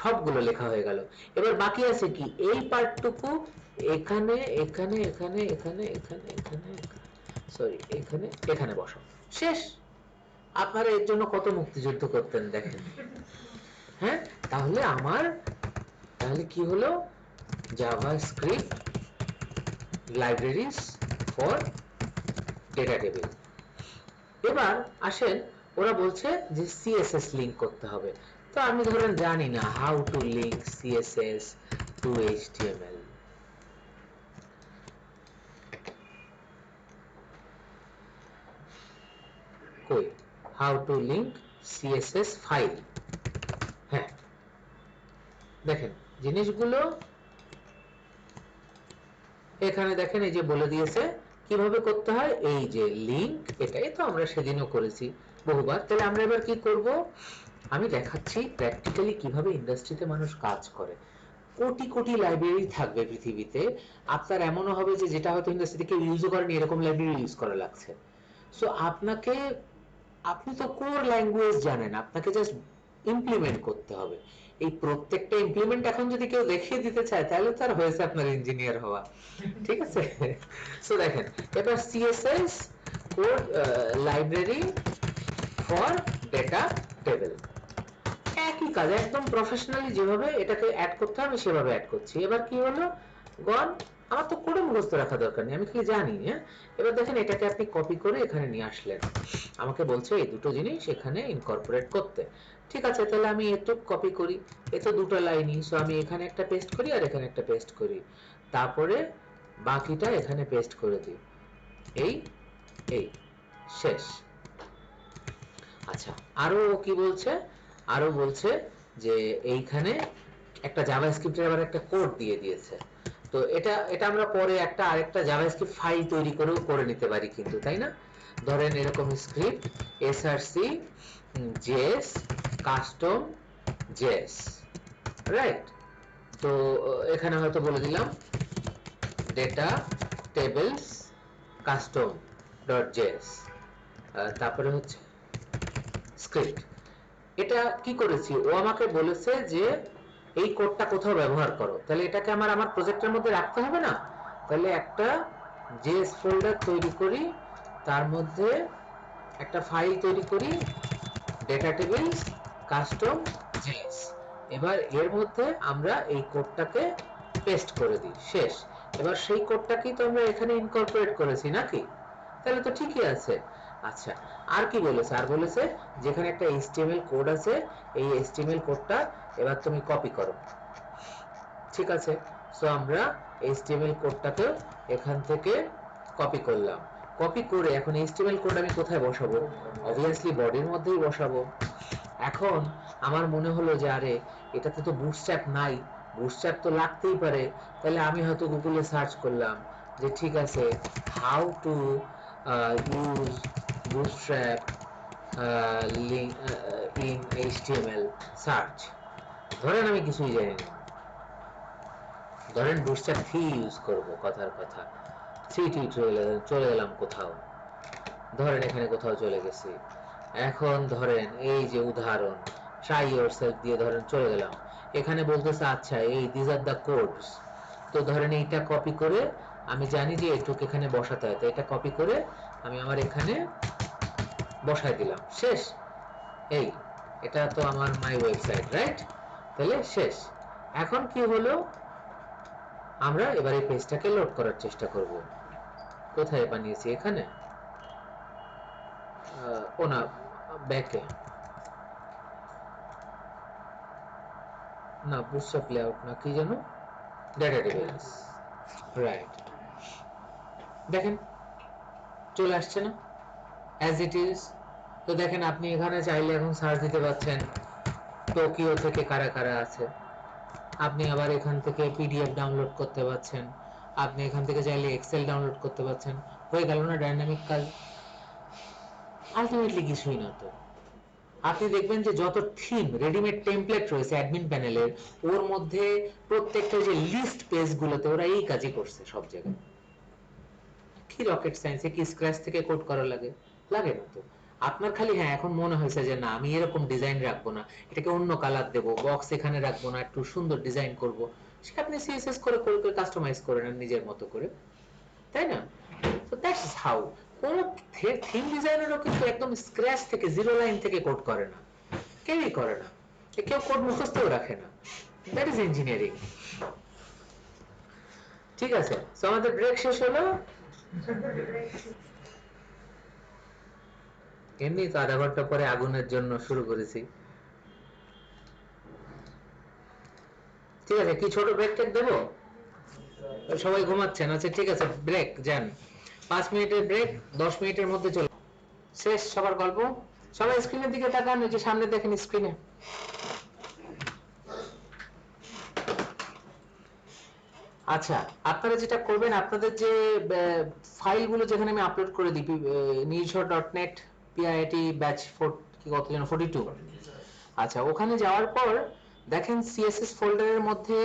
সবগুলো লেখা হয়ে গেল। এবার বাকি আছে কি এই পার্টটুকু, এখানে এখানে এখানে এখানে এখানে এখানে, সরি এখানে এখানে বসাও, শেষ। আপনারা এর জন্য কত মুক্তিযুদ্ধ করতেন দেখেন। হ্যাঁ, তাহলে আমার তাহলে কি হলো, JavaScript libraries for data table. এবার আসেন, ওরা বলছে যে সিএসএস লিংক করতে হবে। তো আমি ধরেন জানি না how to link CSS to HTML. কই, how to link CSS file. হ্যাঁ, দেখেন জিনিসগুলো এখানে দেখেন, এই যে বলে দিয়েছে কিভাবে করতে হয়। এই যে লিংক, এটাই তো আমরা সেদিনও করেছি বহুবার। তাহলে আমরা এবার কি করব, আমি দেখাচ্ছি প্র্যাকটিক্যালি কিভাবে ইন্ডাস্ট্রিতে মানুষ কাজ করে। কোটি কোটি লাইব্রেরি থাকবে পৃথিবীতে, আপনার এমনও হবে যে যেটা হয়তো ইন্ডাস্ট্রিতে কেউ ইউজও করেনি এরকম লাইব্রেরি ইউজ করা লাগছে। সো আপনাকে, আপনি তো কোর ল্যাঙ্গুয়েজ জানেন, আপনাকে জাস্ট ইমপ্লিমেন্ট করতে হবে। এই প্রত্যেকটা ইমপ্লিমেন্ট এখন যদি কেউ দেখিয়ে দিতে চায় তাহলে তার হয়েছে আপনার ইঞ্জিনিয়ার হওয়া, ঠিক আছে। সো দেখেন এবার CSS code library for data table, একই কাজ, একদম প্রফেশনালি যেভাবে এটাকে অ্যাড করতে হবে আমি সেভাবে অ্যাড করছি। এবার কি হলো, গন, আমার তো করে মুখস্থ রাখা দরকার নেই, আমি খালি জানি। হ্যাঁ, এবার দেখেন এটাকে আপনি কপি করে এখানে নিয়ে আসলেন, আমাকে বলছে এই দুটো জিনিস এখানে ইনকর্পোরেট করতে। ঠিক আছে, তাহলে আমি এটুক কপি করি, এ তো দুটো লাইনই, সো আমি এখানে একটা পেস্ট করি আর এখানে একটা পেস্ট করি, তারপরে বাকিটা এখানে পেস্ট করে দিই, এই এই শেষ। আচ্ছা, আরো কি বলছে, আরো বলছে যে এইখানে একটা জাভাস্ক্রিপ্টের আবার একটা কোড দিয়ে দিয়েছে। তো এটা এটা আমরা পরে একটা আরেকটা জাভাস্ক্রিপ্ট ফাইল তৈরি করেও করে নিতে পারি কিন্তু, তাই না? ধরেন এরকম script src js custom js, right? তো এখানে হয়তো বলে দিলাম data tables custom dot JS, তারপরে হচ্ছে স্ক্রিপ্ট। এটা কি করেছি, ও আমাকে বলেছে যে এই কোডটা কোথাও ব্যবহার করো, তাহলে এটাকে আমার আমার প্রজেক্টের মধ্যে রাখতে হবে না? তাহলে একটা জেএস ফোল্ডার তৈরি করি, তার মধ্যে একটা ফাইল তৈরি করি ডেটা টেবিলস কাস্টম জেএস। এবার এর মধ্যে আমরা এই কোডটাকে পেস্ট করে দিই, শেষ। এবার সেই কোডটাকেই তো আমরা এখানে ইনকর্পোরেট করেছি নাকি, তাহলে তো ঠিকই আছে। আচ্ছা, আর কি বলেছে, আর বলেছে যেখানে একটা এইচটিএমএল কোড আছে, এই এইচটিএমএল কোডটা এবার তুমি কপি করো, ঠিক আছে। সো আমরা এইচটিএমএল কোডটাকে এখান থেকে কপি করলাম, কপি করে এখন এইচটিএমএল কোড আমি কোথায় বসাবো, অবভিয়াসলি বডির মধ্যেই বসাবো। এখন আমার মনে হলো যে আরে এটাতে তো বুটস্ট্র্যাপ নাই, বুটস্ট্র্যাপ তো লাগতেই পারে, তাহলে আমি হয়তো গুগলে সার্চ করলাম যে ঠিক আছে how to use bootstrap in HTML search. ধরেন আমি কিছুই জানি না, ধরেন বুটস্ট্র্যাপ 3 ইউজ করব, কথার কথা 3 চলে গেলাম কোথাও, ধরেন এখানে কোথাও চলে গেছি। এখন ধরেন এই যে উদাহরণ ট্রাই ইয়োরসেলফ দিয়ে ধরেন চলে গেলাম, এখানে বলতেছে আচ্ছা এই দিস আর দ্য কোডস। তো ধরেন এইটা কপি করে, আমি জানি যে এটুক এখানে বসাতে হয়, তো এটা কপি করে আমি আমার এখানে বসাই দিলাম, শেষ। এই এটা তো আমার মাই ওয়েবসাইট, রাইট? তাহলে শেষ। এখন কি হলো, আমরা এবার এই পেজটাকে লোড করার চেষ্টা করব। কোথায় বানিয়েছি, এখানে ও না, ব্যাকে না, বুটস্ট্র্যাপ লেআউট না, কি জানো, ডেটা টেবিলস, রাইট। দেখেন চলে আসছে না, অ্যাজ ইট ইজ। তো দেখেন আপনি এখানে চাইলে এখন সার্চ দিতে পারছেন টোকিও থেকে কারা কারা আছে, আপনি আবার এখান থেকে পিডিএফ ডাউনলোড করতে পারছেন, আপনি এখান থেকে চাইলে এক্সেল ডাউনলোড করতে পারছেন, হয়ে গেল না ডাইনামিক কাজ? আলটিমেটলি কিছুই না তো। আপনি দেখবেন যে যত থিম রেডিমেড টেমপ্লেট রয়েছে অ্যাডমিন প্যানেলের, ওর মধ্যে প্রত্যেকটা যে লিস্ট পেজগুলোতে ওরা এই কাজই করছে সব জায়গায়। কি রকেট সায়েন্সে কি স্ক্র্যাচ থেকে কোড করা লাগে? লাগে না তো। আপনার খালি হ্যাঁ এখন মনে হয়েছে যে না আমি এরকম ডিজাইন রাখবো না, এটাকে অন্য কালার দেবো, বক্স এখানে রাখবো না, একটু সুন্দর ডিজাইন করব, সেটা আপনি সিএসএস করে কাস্টমাইজ করে নেন নিজের মতো করে, তাই না? তো দ্যাটস হাউ। কোন থিম ডিজাইনারও কিন্তু একদম স্ক্র্যাচ থেকে জিরো লাইন থেকে কোড করে না, কেউই করে না, কেউ কোড মুখস্থও রাখে না। That is engineering. ঠিক আছে, তো আমাদের ব্রেক শেষ হলো। এমনি তো আধা ঘন্টা পরে আগুনের জন্য শুরু করেছি। ঠিক আছে, কি ছোট ব্রেক টেক দেবো? সবাই ঘুমাচ্ছেন? আচ্ছা ঠিক আছে, ব্রেক যান, 5 মিনিটের ব্রেক, 10 মিনিটের মধ্যে চলে শেষ সবার গল্প। সবাই স্ক্রিনের দিকে তাকান, এই যে সামনে দেখেন স্ক্রিনে। আচ্ছা, আপনারা যেটা করবেন, আপনাদের যে ফাইলগুলো যেখানে আমি আপলোড করে দিই, নির্ঝর.net PIIT ব্যাচ 4 কি কত যেন 42। আচ্ছা, ওখানে যাওয়ার পর দেখেন সিএসএস ফোল্ডারের মধ্যে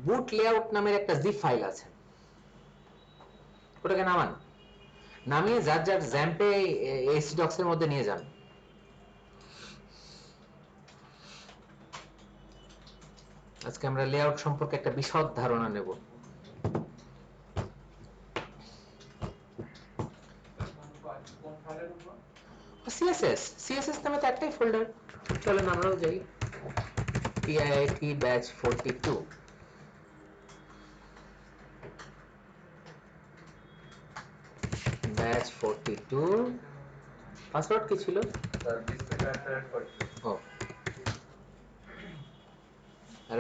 বুট লেআউট নামের একটা জিপ ফাইল আছে, ওটাকে নামান, নামিয়ে যার যার জ্যাম্পে এসি ডক্স এর মধ্যে নিয়ে যান। আজকে আমরা লেআউট সম্পর্কে একটা বিশদ ধারণা নেব। কোন ফাইলের উপর? সিএসএস নামে তো একটাই ফোল্ডার। চলেন আমরাও যাই, PIIT ব্যাচ 42। ব্যাচ 42, পাসওয়ার্ড কি ছিল? স্যার ডিসপ্লে ক্যারেক্টার এড করছি। ও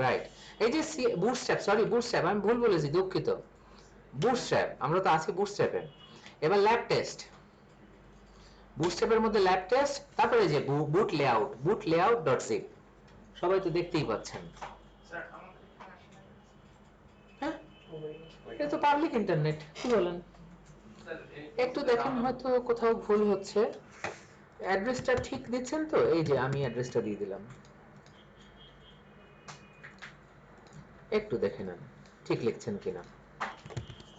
রাইট, এই যে বুটস্ট্র্যাপ, সরি বুটস্ট্র্যাপ, আমি ভুল বলেছি, দুঃখিত। বুটস্ট্র্যাপ, আমরা তো আছি বুটস্ট্র্যাপে। এবার ল্যাব টেস্ট, বুটস্ট্র্যাপের মধ্যে ল্যাব টেস্ট, তারপরে যে বুট লেআউট, বুট লেআউট ডট জিপ, সবাই তো দেখতেই পাচ্ছেন। স্যার আমাদের এখানে আসে না। হ্যাঁ, এটা তো পাবলিক ইন্টারনেট, কি বলেন? স্যার একটু দেখেন, হয়তো কোথাও ভুল হচ্ছে। অ্যাড্রেসটা ঠিক দিচ্ছেন তো? এই যে আমি অ্যাড্রেসটা দিয়ে দিলাম, একটু দেখে নেন ঠিক লিখছেন কিনা।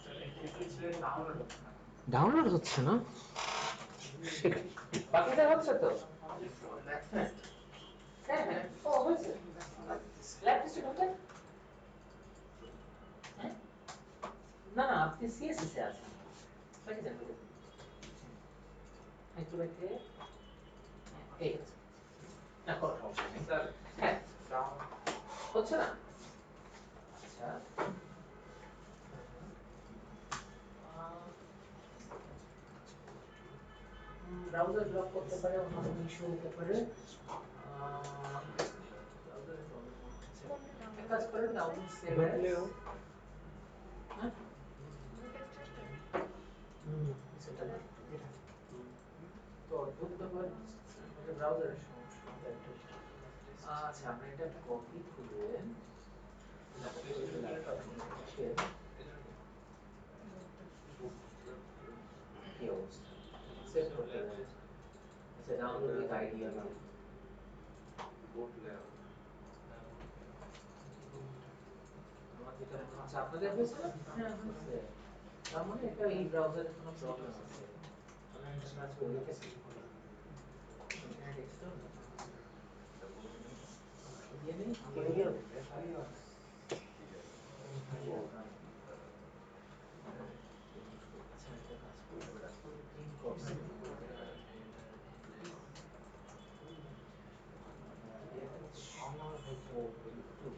স্যার এসএসএস ডাউনলোড হচ্ছে না। ডাউনলোড হচ্ছে না? Shit. বাকিটা হচ্ছে তো? হ্যাঁ হ্যাঁ হ্যাঁ, ও হয়েছে। ল্যাব টেস্টে ঢোকেন। হ্যাঁ? না না, আপনি সিএসএস এ আছেন। বাকি যান, বাকি যান। একটু বাকি, এই আছে। না, কোনো সমস্যা নেই। স্যার হ্যাঁ, ডাউন হচ্ছে না? আচ্ছা, ব্রাউজার ব্লক করতে পারে, অন্য কোনো ইস্যু হতে পারে। ব্রাউজারে প্রবলেম হচ্ছে। এক কাজ করেন, ডাউনলোড সেভ অ্যাজ। হ্যাঁ? সেটা না। তো অদ্ভুত ব্যাপার, এটা ব্রাউজারের সমস্যা। আচ্ছা, আমরা এটা কপি করে কি অবস্থা? সেভ করতে হবে। আচ্ছা, ডাউনলোড উইথ আইডিয়া না। বুট লেআউট। আমার যেটা মনে হচ্ছে আপনাদের হয়েছে না? হ্যাঁ হয়েছে। তার মানে এটা এই ব্রাউজারের কোনো প্রবলেম আছে। আমরা একটা কাজ করি, ইন্টারনেট এক্সপ্লোর দিয়ে নেই, করে দিয়ে আচ্ছা, একটা কাজ করি, ইনকক্স আমার হয়তো একটু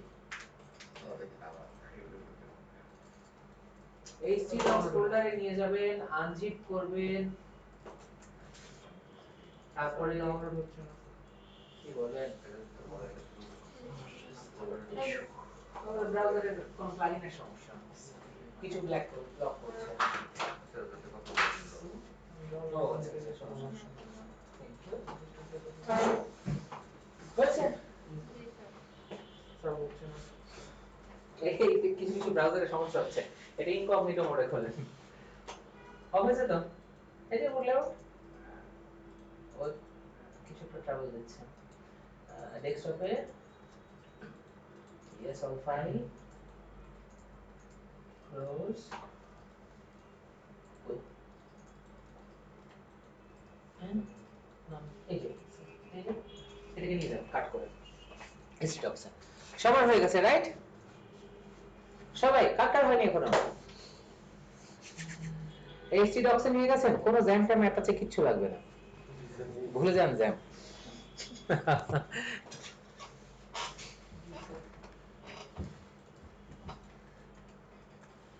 HTDOS ফোল্ডারে নিয়ে যাবেন, আনজিপ করবেন, তারপরে ডাউনলোড হচ্ছে না। কি বলেন, আমাদের ব্রাউজারের কোন প্লাগইনের সমস্যা, কিছু ব্ল্যাক ব্লক করছে। ও আচ্ছা আচ্ছা, সমস্যা নেই। Thank you. হয়েছে? স্যার হচ্ছে না। এই কিছু কিছু ব্রাউজারের সমস্যা হচ্ছে, এটা ইনকগনিটো মোডে খোলেন। হয়েছে তো? এই যে বললেও ও কিছু একটা ট্রাবল দিচ্ছে। ডেস্কটপে yes all file close ওই and এই যে এটাকে নিয়ে যান, কাট করে স্টপস। সবার হয়ে গেছে রাইট? সবাই কাট হয়নি এখনো? এইচটি ডক্সে নিয়ে গেছেন, কোনো জ্যাম ট্যাম অ্যাপাচে কিচ্ছু লাগবে না, ভুলে যান জ্যাম।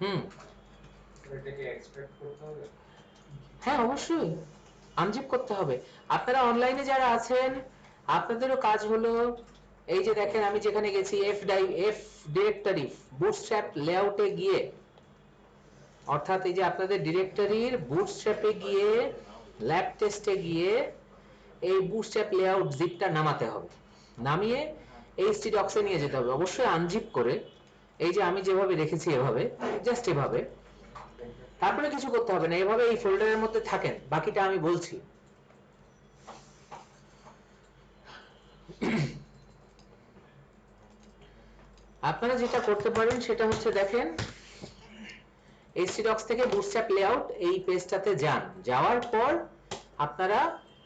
হুম, এটাকে এক্সপেক্ট করতে হবে। হ্যাঁ অবশ্যই আনজিপ করতে হবে। আপনারা অনলাইনে যারা আছেন আপনাদেরও কাজ হলো, এই যে দেখেন আমি যেখানে গেছি এফ ডিরেক্টরি বুটস্ট্র্যাপ লেআউটে গিয়ে, অর্থাৎ এই যে আপনাদের ডিরেক্টরির বুটস্ট্র্যাপে গিয়ে ল্যাব টেস্টে গিয়ে এই বুটস্ট্র্যাপ লেআউট জিপটা নামাতে হবে, নামিয়ে এইচটি ডক্সে নিয়ে যেতে হবে, অবশ্যই আনজিপ করে। এই যে আমি যেভাবে রেখেছি এভাবে, জাস্ট এভাবে, তারপরে কিছু করতে হবে না, এভাবে এই ফোল্ডারের মধ্যে থাকেন, বাকিটা আমি বলছি। আপনারা যেটা করতে পারেন সেটা হচ্ছে দেখেন htdocs থেকে bootstrap layout এই পেজটাতে যান, যাওয়ার পর আপনারা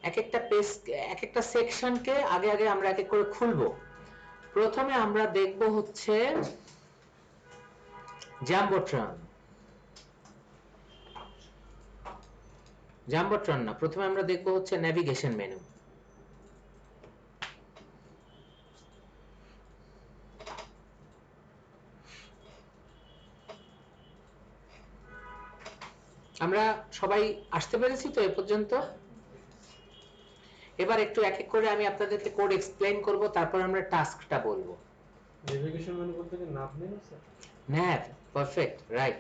এক একটা পেজ এক একটা সেকশনকে আগে আগে আমরা এক এক করে খুলবো। প্রথমে আমরা দেখব হচ্ছে জাম্বোট্রন না, প্রথমে আমরা দেখব হচ্ছে নেভিগেশন মেনু। আমরা সবাই আসতে পেরেছি তো এ পর্যন্ত? এবার একটু এক এক করে আমি আপনাদেরকে কোড এক্সপ্লেইন করব, তারপর আমরা টাস্কটা বলবো। নেভিগেশন মেনু বলতে কি নাভ নেই স্যার? nav, perfect, right.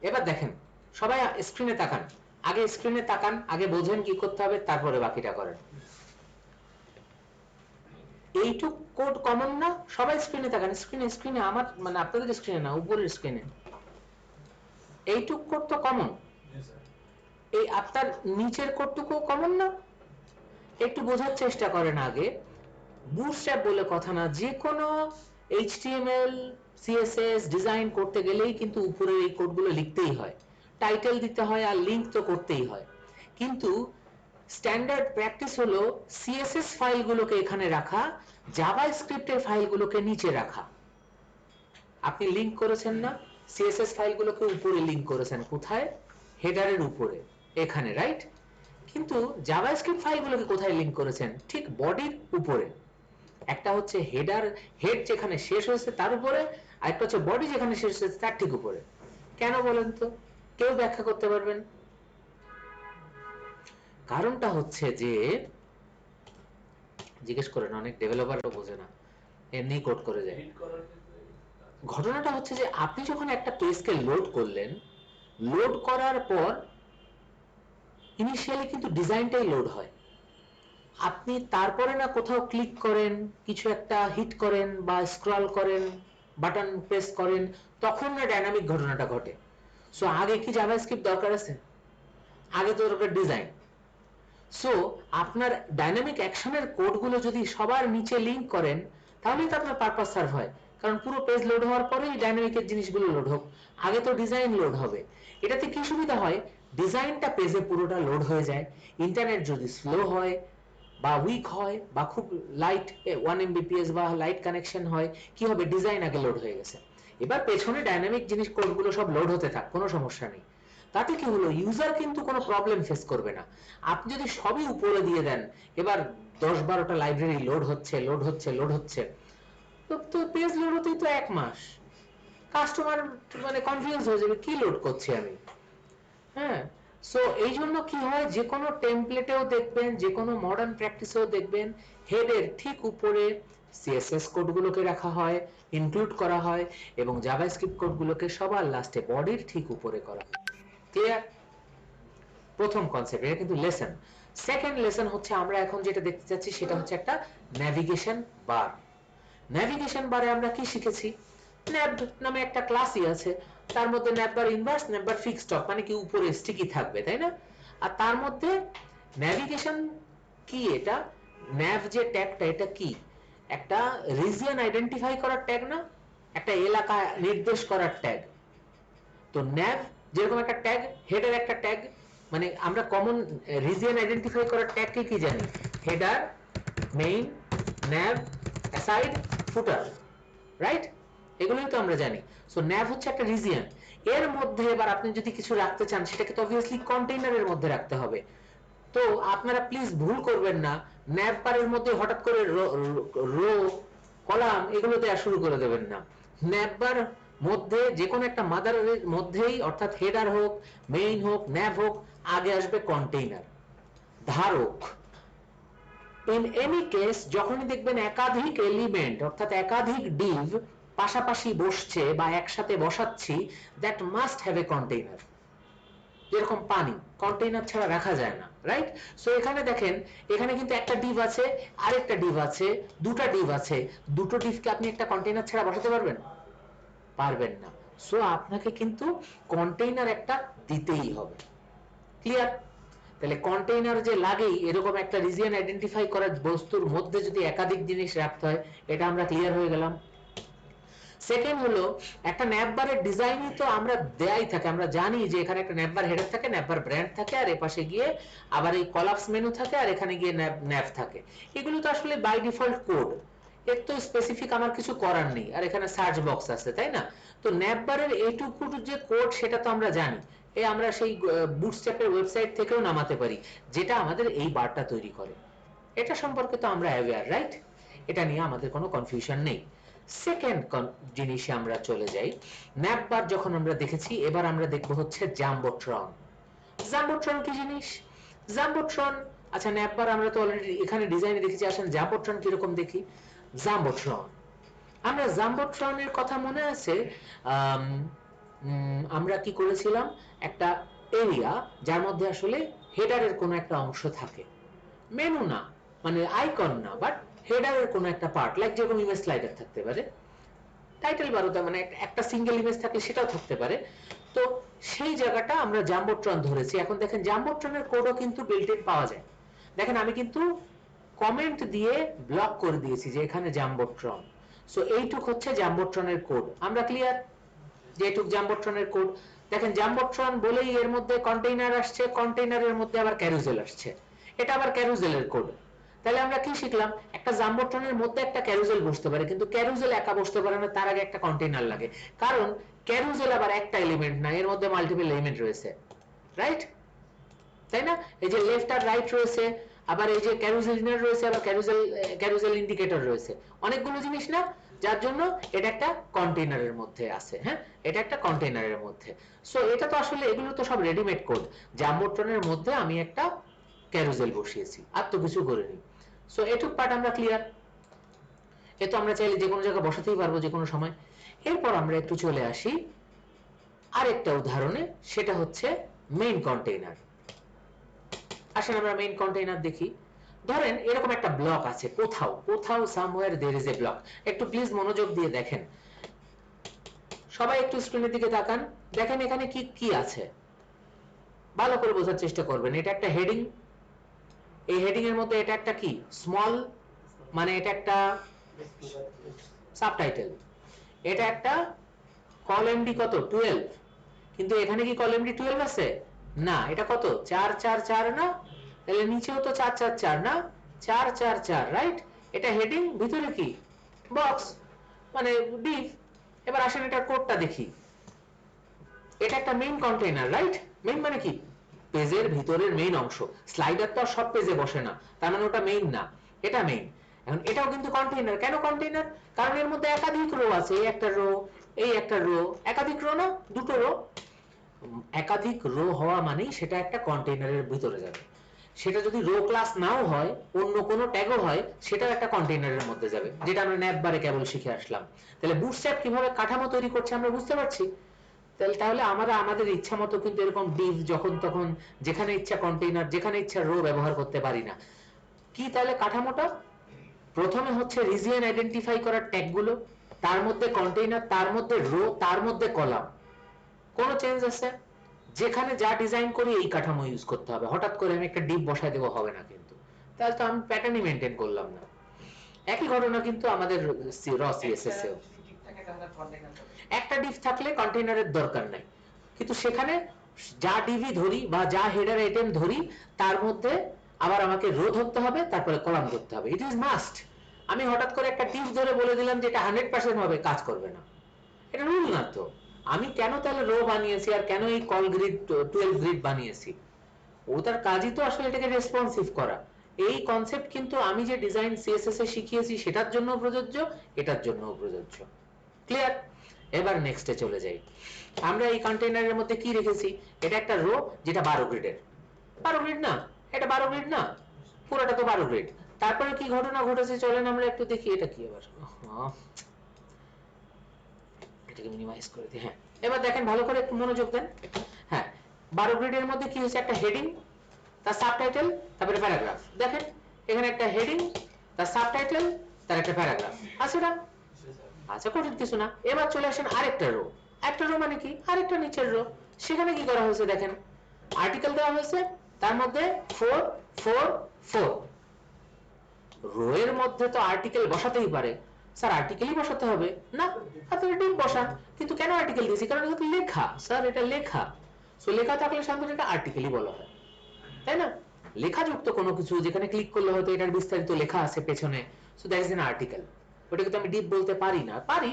এবার দেখেন সবাই স্ক্রিনে তাকান, আগে স্ক্রিনে তাকান, আগে বোঝেন কি করতে হবে, তারপরে বাকিটা করেন। এইটুক কোড কমন না? সবাই স্ক্রিনে তাকান, স্ক্রিনে আমার মানে আপনাদের স্ক্রিনে না, উপরের স্ক্রিনে। এইটুক কোড তো কমন, এই আপনার নিচের কোডটুকু কমন না? একটু বোঝার চেষ্টা করেন আগে। বুটস্ট্র্যাপ বলে কথা না, যে কোনো HTML CSS ডিজাইন করতে গেলেই কিন্তু উপরে এই কোডগুলো লিখতেই হয়, টাইটেল দিতে হয় আর লিংক তো করতেই হয়। কিন্তু স্ট্যান্ডার্ড প্র্যাকটিস হলো CSS ফাইলগুলোকে এখানে রাখা, জাভাস্ক্রিপ্টের ফাইলগুলোকে নিচে রাখা। আপনি লিংক করেছেন না, CSS ফাইলগুলোকে উপরে লিংক করেছেন, কোথায়? হেডারের উপরে, এখানে, রাইট? কিন্তু জাভাস্ক্রিপ্ট ফাইলগুলোকে কোথায় লিংক করেছেন? ঠিক বডির উপরে। একটা হচ্ছে হেডার, হেড যেখানে শেষ হয়েছে তার উপরে, আর একটা হচ্ছে বডি যেখানে শেষ হয়েছে তার ঠিক উপরে। কেন বলেন তো? কেউ ব্যাখ্যা করতে পারবেন? কারণটা হচ্ছে যে, জিজ্ঞেস করেন, অনেক ডেভেলপারও বোঝে না, এমনি কোড করে যায়। ঘটনাটা হচ্ছে যে আপনি যখন একটা পেজকে লোড করলেন, লোড করার পর ইনিশিয়ালি কিন্তু ডিজাইনটাই লোড হয়। আপনি তারপরে না কোথাও ক্লিক করেন, কিছু একটা হিট করেন বা স্ক্রল করেন, বাটন প্রেস করেন, তখন না ডাইনামিক ঘটনাটা ঘটে। সো আগে কি জাভাস্ক্রিপ্ট দরকার আছে? আগে তো দরকার ডিজাইন। সো আপনার ডাইনামিক অ্যাকশনের কোডগুলো যদি সবার নিচে লিংক করেন, তাহলেই তো আপনার পারপাস সার্ভ হয়। কারণ পুরো পেজ লোড হওয়ার পরেই ডাইনামিকের জিনিসগুলো লোড হোক, আগে তো ডিজাইন লোড হবে। এটাতে কি সুবিধা হয়? ডিজাইনটা পেজে পুরোটা লোড হয়ে যায়। ইন্টারনেট যদি স্লো হয় বা উইক হয় বা খুব লাইট 1 Mbps বা লাইট কানেকশন হয়, কি হবে? ডিজাইন আগে লোড হয়ে গেছে, এবার পেছনে ডাইনামিক জিনিস কোডগুলো সব লোড হতে থাক, কোনো সমস্যা নেই। তাতে কি হলো? ইউজার কিন্তু কোনো প্রবলেম ফেস করবে না। আপনি যদি সবই উপরে দিয়ে দেন, এবার 10-12টা লাইব্রেরি লোড হচ্ছে লোড হচ্ছে লোড হচ্ছে, তো পেজ লোড হতেই তো 1 মাস, কাস্টমার মানে কনফিউজ হয়ে যাবে, কি লোড করছি আমি। হ্যাঁ, সো এই জন্য কি হয়, যে কোনো টেমপ্লেটেও দেখবেন, যে কোনো মডার্ন প্র্যাকটিসেও দেখবেন, হেডের ঠিক উপরে CSS কোডগুলোকে রাখা হয়, ইনক্লুড করা হয়, এবং জাভাস্ক্রিপ্ট কোডগুলোকে সবার লাস্টে বডির ঠিক উপরে করা হয়। ক্লিয়ার? প্রথম কনসেপ্ট, এটা কিন্তু লেসন। সেকেন্ড লেসন হচ্ছে আমরা এখন যেটা দেখতে যাচ্ছি সেটা হচ্ছে একটা ন্যাভিগেশন বার। ন্যাভিগেশন বারে আমরা কি শিখেছি? ন্যাভ নামে একটা ক্লাসই আছে, তার মধ্যে ন্যাভ বার ইনভার্স, ন্যাভ বার ফিক্সড টপ, মানে কি উপরে স্টিকি থাকবে, তাই না? আর তার মধ্যে ন্যাভিগেশন কি? এটা ন্যাভ যে ট্যাগটা, এটা কি? একটা রিজিয়ন আইডেন্টিফাই করার ট্যাগ না, একটা এলাকা নির্দেশ করার ট্যাগ। তো ন্যাভ যেরকম একটা ট্যাগ, হেডার একটা ট্যাগ, মানে আমরা কমন রিজিয়ন আইডেন্টিফাই করার ট্যাগকে কি জানি? হেডার, মেইন, ন্যাভ, অ্যাসাইড, ফুটার, রাইট? এগুলোই তো আমরা জানি। সো ন্যাভ হচ্ছে একটা রিজিয়ন, এর মধ্যে এবার আপনি যদি কিছু রাখতে চান সেটাকে তো অবভিয়াসলি কন্টেইনারের মধ্যে রাখতে হবে। তো আপনারা প্লিজ ভুল করবেন না, ন্যাপবারের মধ্যে হঠাৎ করে রো কলাম এগুলো দেওয়া শুরু করে দেবেন না। ন্যাপবার মধ্যে যে কোনো একটা মাদারের মধ্যেই, অর্থাৎ হেডার হোক, মেইন হোক, ন্যাব হোক, আগে আসবে কন্টেইনার, ধারক। ইন এনি কেস যখনই দেখবেন একাধিক এলিমেন্ট অর্থাৎ একাধিক ডিভ পাশাপাশি বসছে বা একসাথে বসাচ্ছি, that must have a container. যেরকম পানি কন্টেইনার ছাড়া রাখা যায় না, রাইট? সো এখানে দেখেন, এখানে কিন্তু একটা ডিভ আছে, আরেকটা ডিভ আছে, দুটো ডিভ আছে। দুটো ডিভকে আপনি একটা কন্টেইনার ছাড়া বসাতে পারবেন? পারবেন না। সো আপনাকে কিন্তু কন্টেইনার একটা দিতেই হবে। ক্লিয়ার? তাহলে কন্টেইনার যে লাগেই, এরকম একটা রিজিয়ন আইডেন্টিফাই করা বস্তুর মধ্যে যদি একাধিক জিনিস রাখতে হয়, এটা আমরা ক্লিয়ার হয়ে গেলাম। সেকেন্ড হলো, একটা ন্যাপবারের ডিজাইনই তো আমরা দেয়াই থাকে, আমরা জানি যে এখানে একটা ন্যাপবার হেডার থাকে, ন্যাপবার ব্র্যান্ড থাকে, আর এপাশে গিয়ে আবার এই কলাপস মেনু থাকে, আর এখানে গিয়ে ন্যাপ থাকে। এগুলো তো আসলে বাই ডিফল্ট কোড, এর তো স্পেসিফিক আমার কিছু করার নেই। আর এখানে সার্চ বক্স আছে, তাই না? তো ন্যাপবারের এইটুকু যে কোড সেটা তো আমরা জানি, এই আমরা সেই বুটস্ট্র্যাপের ওয়েবসাইট থেকেও নামাতে পারি, যেটা আমাদের এই বারটা তৈরি করে। এটা সম্পর্কে তো আমরা অ্যাওয়্যার, রাইট? এটা নিয়ে আমাদের কোনো কনফিউশন নেই। সেকেন্ড জিনিসে আমরা চলে যাই। ন্যাপবার যখন আমরা দেখেছি, এবার আমরা দেখব হচ্ছে জাম্বোট্রন। জাম্বোট্রন কি জিনিস? জাম্বোট্রন, আচ্ছা ন্যাপবার আমরা তো অলরেডি এখানে ডিজাইনে দেখেছি, আসেন জাম্বোট্রন কিরকম দেখি। জাম্বোট্রন, আমরা জাম্বোট্রনের কথা মনে আছে, আমরা কি করেছিলাম, একটা এরিয়া যার মধ্যে আসলে হেডারের কোনো একটা অংশ থাকে, মেনু না, মানে আইকন না, বাট হেডারের কোনো একটা পার্ট, লাইক যেরকম ইমেজ স্লাইডার থাকতে পারে, টাইটেল বারোটা, মানে একটা সিঙ্গেল ইমেজ থাকলে সেটাও থাকতে পারে। তো সেই জায়গাটা আমরা জাম্বোট্রন ধরেছি। এখন দেখেন জাম্বোট্রনের কোডও কিন্তু বিল্ট ইন পাওয়া যায়। দেখেন আমি কিন্তু কমেন্ট দিয়ে ব্লক করে দিয়েছি যে এখানে জাম্বোট্রন। সো এইটুক হচ্ছে জাম্বোট্রনের কোড। আমরা ক্লিয়ার যে এইটুক জাম্বোট্রনের কোড? দেখেন জাম্বোট্রন বলেই এর মধ্যে কন্টেইনার আসছে, কন্টেইনারের মধ্যে আবার ক্যারুজেল আসছে, এটা আবার ক্যারুজেলের কোড। তাহলে আমরা কি শিখলাম? একটা জাম্বোট্রনের মধ্যে একটা ক্যারুজেল বসতে পারে, কিন্তু ক্যারুজেল একা বসতে পারে না, তার আগে একটা কন্টেইনার লাগে। কারণ ক্যারুজেল আবার একটা এলিমেন্ট না, এর মধ্যে মাল্টিপল এলিমেন্ট রয়েছে, রাইট? তাই না? এই যে লেফট আর রাইট রয়েছে, আবার এই যে ক্যারুজেল ইনার রয়েছে, আবার ক্যারুজেল ইন্ডিকেটর রয়েছে, অনেকগুলো জিনিস না, যার জন্য এটা একটা কন্টেইনারের মধ্যে আছে। হ্যাঁ, এটা একটা কন্টেইনারের মধ্যে। সো এটা তো আসলে এগুলো তো সব রেডিমেড কোড। জাম্বোট্রনের মধ্যে আমি একটা ক্যারুজেল বসিয়েছি, আর তো কিছু করিনি। সো এটুক পার্ট আমরা ক্লিয়ার। এ তো আমরা চাইলে যে কোনো জায়গায় বসাতেই পারবো যে কোনো সময়। এরপর আমরা একটু চলে আসি আরেকটা উদাহরণে, সেটা হচ্ছে মেইন কন্টেইনার। আসেন আমরা মেইন কন্টেইনার দেখি। ধরেন এরকম একটা ব্লক আছে, কোথাও কোথাও somewhere there is a block. একটু প্লিজ মনোযোগ দিয়ে দেখেন, সবাই একটু স্ক্রিনের দিকে তাকান। দেখেন এখানে কি কি আছে, ভালো করে বোঝার চেষ্টা করবেন। এটা একটা হেডিং, এই হেডিং এর মধ্যে এটা একটা কি স্মল, মানে এটা একটা সাবটাইটেল, এটা একটা কল এমডি কত 12, কিন্তু এখানে কি কল এমডি 12 আছে? না, এটা কত 444 না? তাহলে নিচেও তো 444 না, 444, রাইট? এটা হেডিং, ভিতরে কি বক্স, মানে ডিভ। এবার আসেন এটা কোডটা দেখি। এটা একটা মেইন কন্টেইনার, রাইট? মেইন মানে কি পেজের ভিতরের মেইন অংশ। স্লাইডার তো সব পেজে বসে না, তার মানে ওটা মেইন না, এটা মেইন। এখন এটাও কিন্তু কন্টেইনার। কেন কন্টেইনার? কারণ এর মধ্যে একাধিক রো আছে, এই একটা রো, এই একটা রো, একাধিক রো না, দুটো রো। একাধিক রো হওয়া মানেই সেটা একটা কন্টেইনারের ভিতরে যাবে। সেটা যদি রো ক্লাস নাও হয়, অন্য কোনো ট্যাগও হয়, সেটাও একটা কন্টেইনারের মধ্যে যাবে, যেটা আমরা ন্যাপবারে কেবল শিখে আসলাম। তাহলে বুটস্ট্র্যাপ কিভাবে কাঠামো তৈরি করছে আমরা বুঝতে পারছি। তাহলে আমরা আমাদের ইচ্ছা মতো কিন্তু এরকম ডিভ যখন তখন যেখানে ইচ্ছা কন্টেইনার, যেখানে ইচ্ছা রো ব্যবহার করতে পারি না। কি তাহলে কাঠামোটা? প্রথমে হচ্ছে রিজিয়ন আইডেন্টিফাই করার ট্যাগগুলো, তার মধ্যে কন্টেইনার, তার মধ্যে রো, তার মধ্যে কলাম। কোনো চেঞ্জ আছে? যেখানে যা ডিজাইন করি এই কাঠামো ইউজ করতে হবে। হঠাৎ করে আমি একটা ডিপ বসায় দেবো হবে না কিন্তু, তাহলে তো আমি প্যাটার্নই মেনটেন করলাম না। একই ঘটনা কিন্তু আমাদের র সিএসএস এও। একটা ডিভ থাকলে কন্টেইনারের দরকার নাই, কিন্তু সেখানে যা ডিভি ধরি বা যা হেডার আইটেম ধরি, তার মধ্যে আবার আমাকে রো ধরতে হবে, তারপরে কলাম ধরতে হবে। It is must. আমি হঠাৎ করে একটা ডিভ ধরে বলে দিলাম যে এটা 100% হবে, কাজ করবে না, এটা রুল না তো। আমি কেন তাহলে রো বানিয়েছি আর কেন এই কল গ্রিড 12 গ্রিড বানিয়েছি? ও তার কাজই তো আসলে এটাকে রেসপন্সিভ করা। এই কনসেপ্ট কিন্তু আমি যে ডিজাইন সিএসএস এ শিখিয়েছি সেটার জন্য প্রযোজ্য, এটার জন্য প্রযোজ্য। ক্লিয়ার? এবার নেক্সটে চলে যাই। আমরা এই কন্টেইনারের মধ্যে কি রেখেছি? এটা একটা রো যেটা 12 গ্রিডের। 12 গ্রিড না? এটা 12 গ্রিড না? পুরোটা তো 12 গ্রিড। তারপরে কি ঘটনা ঘটেছে চলেন আমরা একটু দেখি। এটা কি আবার? এটাকে মিনিমাইজ করে দিই। হ্যাঁ, এবার দেখেন ভালো করে একটু মনোযোগ দেন। হ্যাঁ, 12 গ্রিডের মধ্যে কি হয়েছে? একটা হেডিং, তার সাবটাইটেল, তারপরে প্যারাগ্রাফ। দেখেন এখানে একটা হেডিং, তার সাবটাইটেল, তার একটা প্যারাগ্রাফ আছে না? আচ্ছা, কঠিন কিছু না। এবার চলে আসেন আরেকটা রো। একটা রো মানে কি? আরেকটা নিচের রো। সেখানে কি করা হয়েছে দেখেন, আর্টিকেল দেওয়া হয়েছে, তার মধ্যে 4 4 4। রো এর মধ্যে তো আর্টিকেল বসাতেই পারে। স্যার আর্টিকেলই বসাতে হবে না? আপনি ডিপ বসান। কিন্তু কেন আর্টিকেল দিয়েছি? কারণ এটা লেখা। স্যার এটা লেখা। সো লেখা থাকলে সাধারণত এটা আর্টিকেলই বলা হয়, তাই না? লেখাযুক্ত কোনো কিছু যেখানে ক্লিক করলে হয়তো এটার বিস্তারিত লেখা আছে পেছনে, so that is an article. ওটাকে তো আমি ডিপ বলতে পারি না, পারি,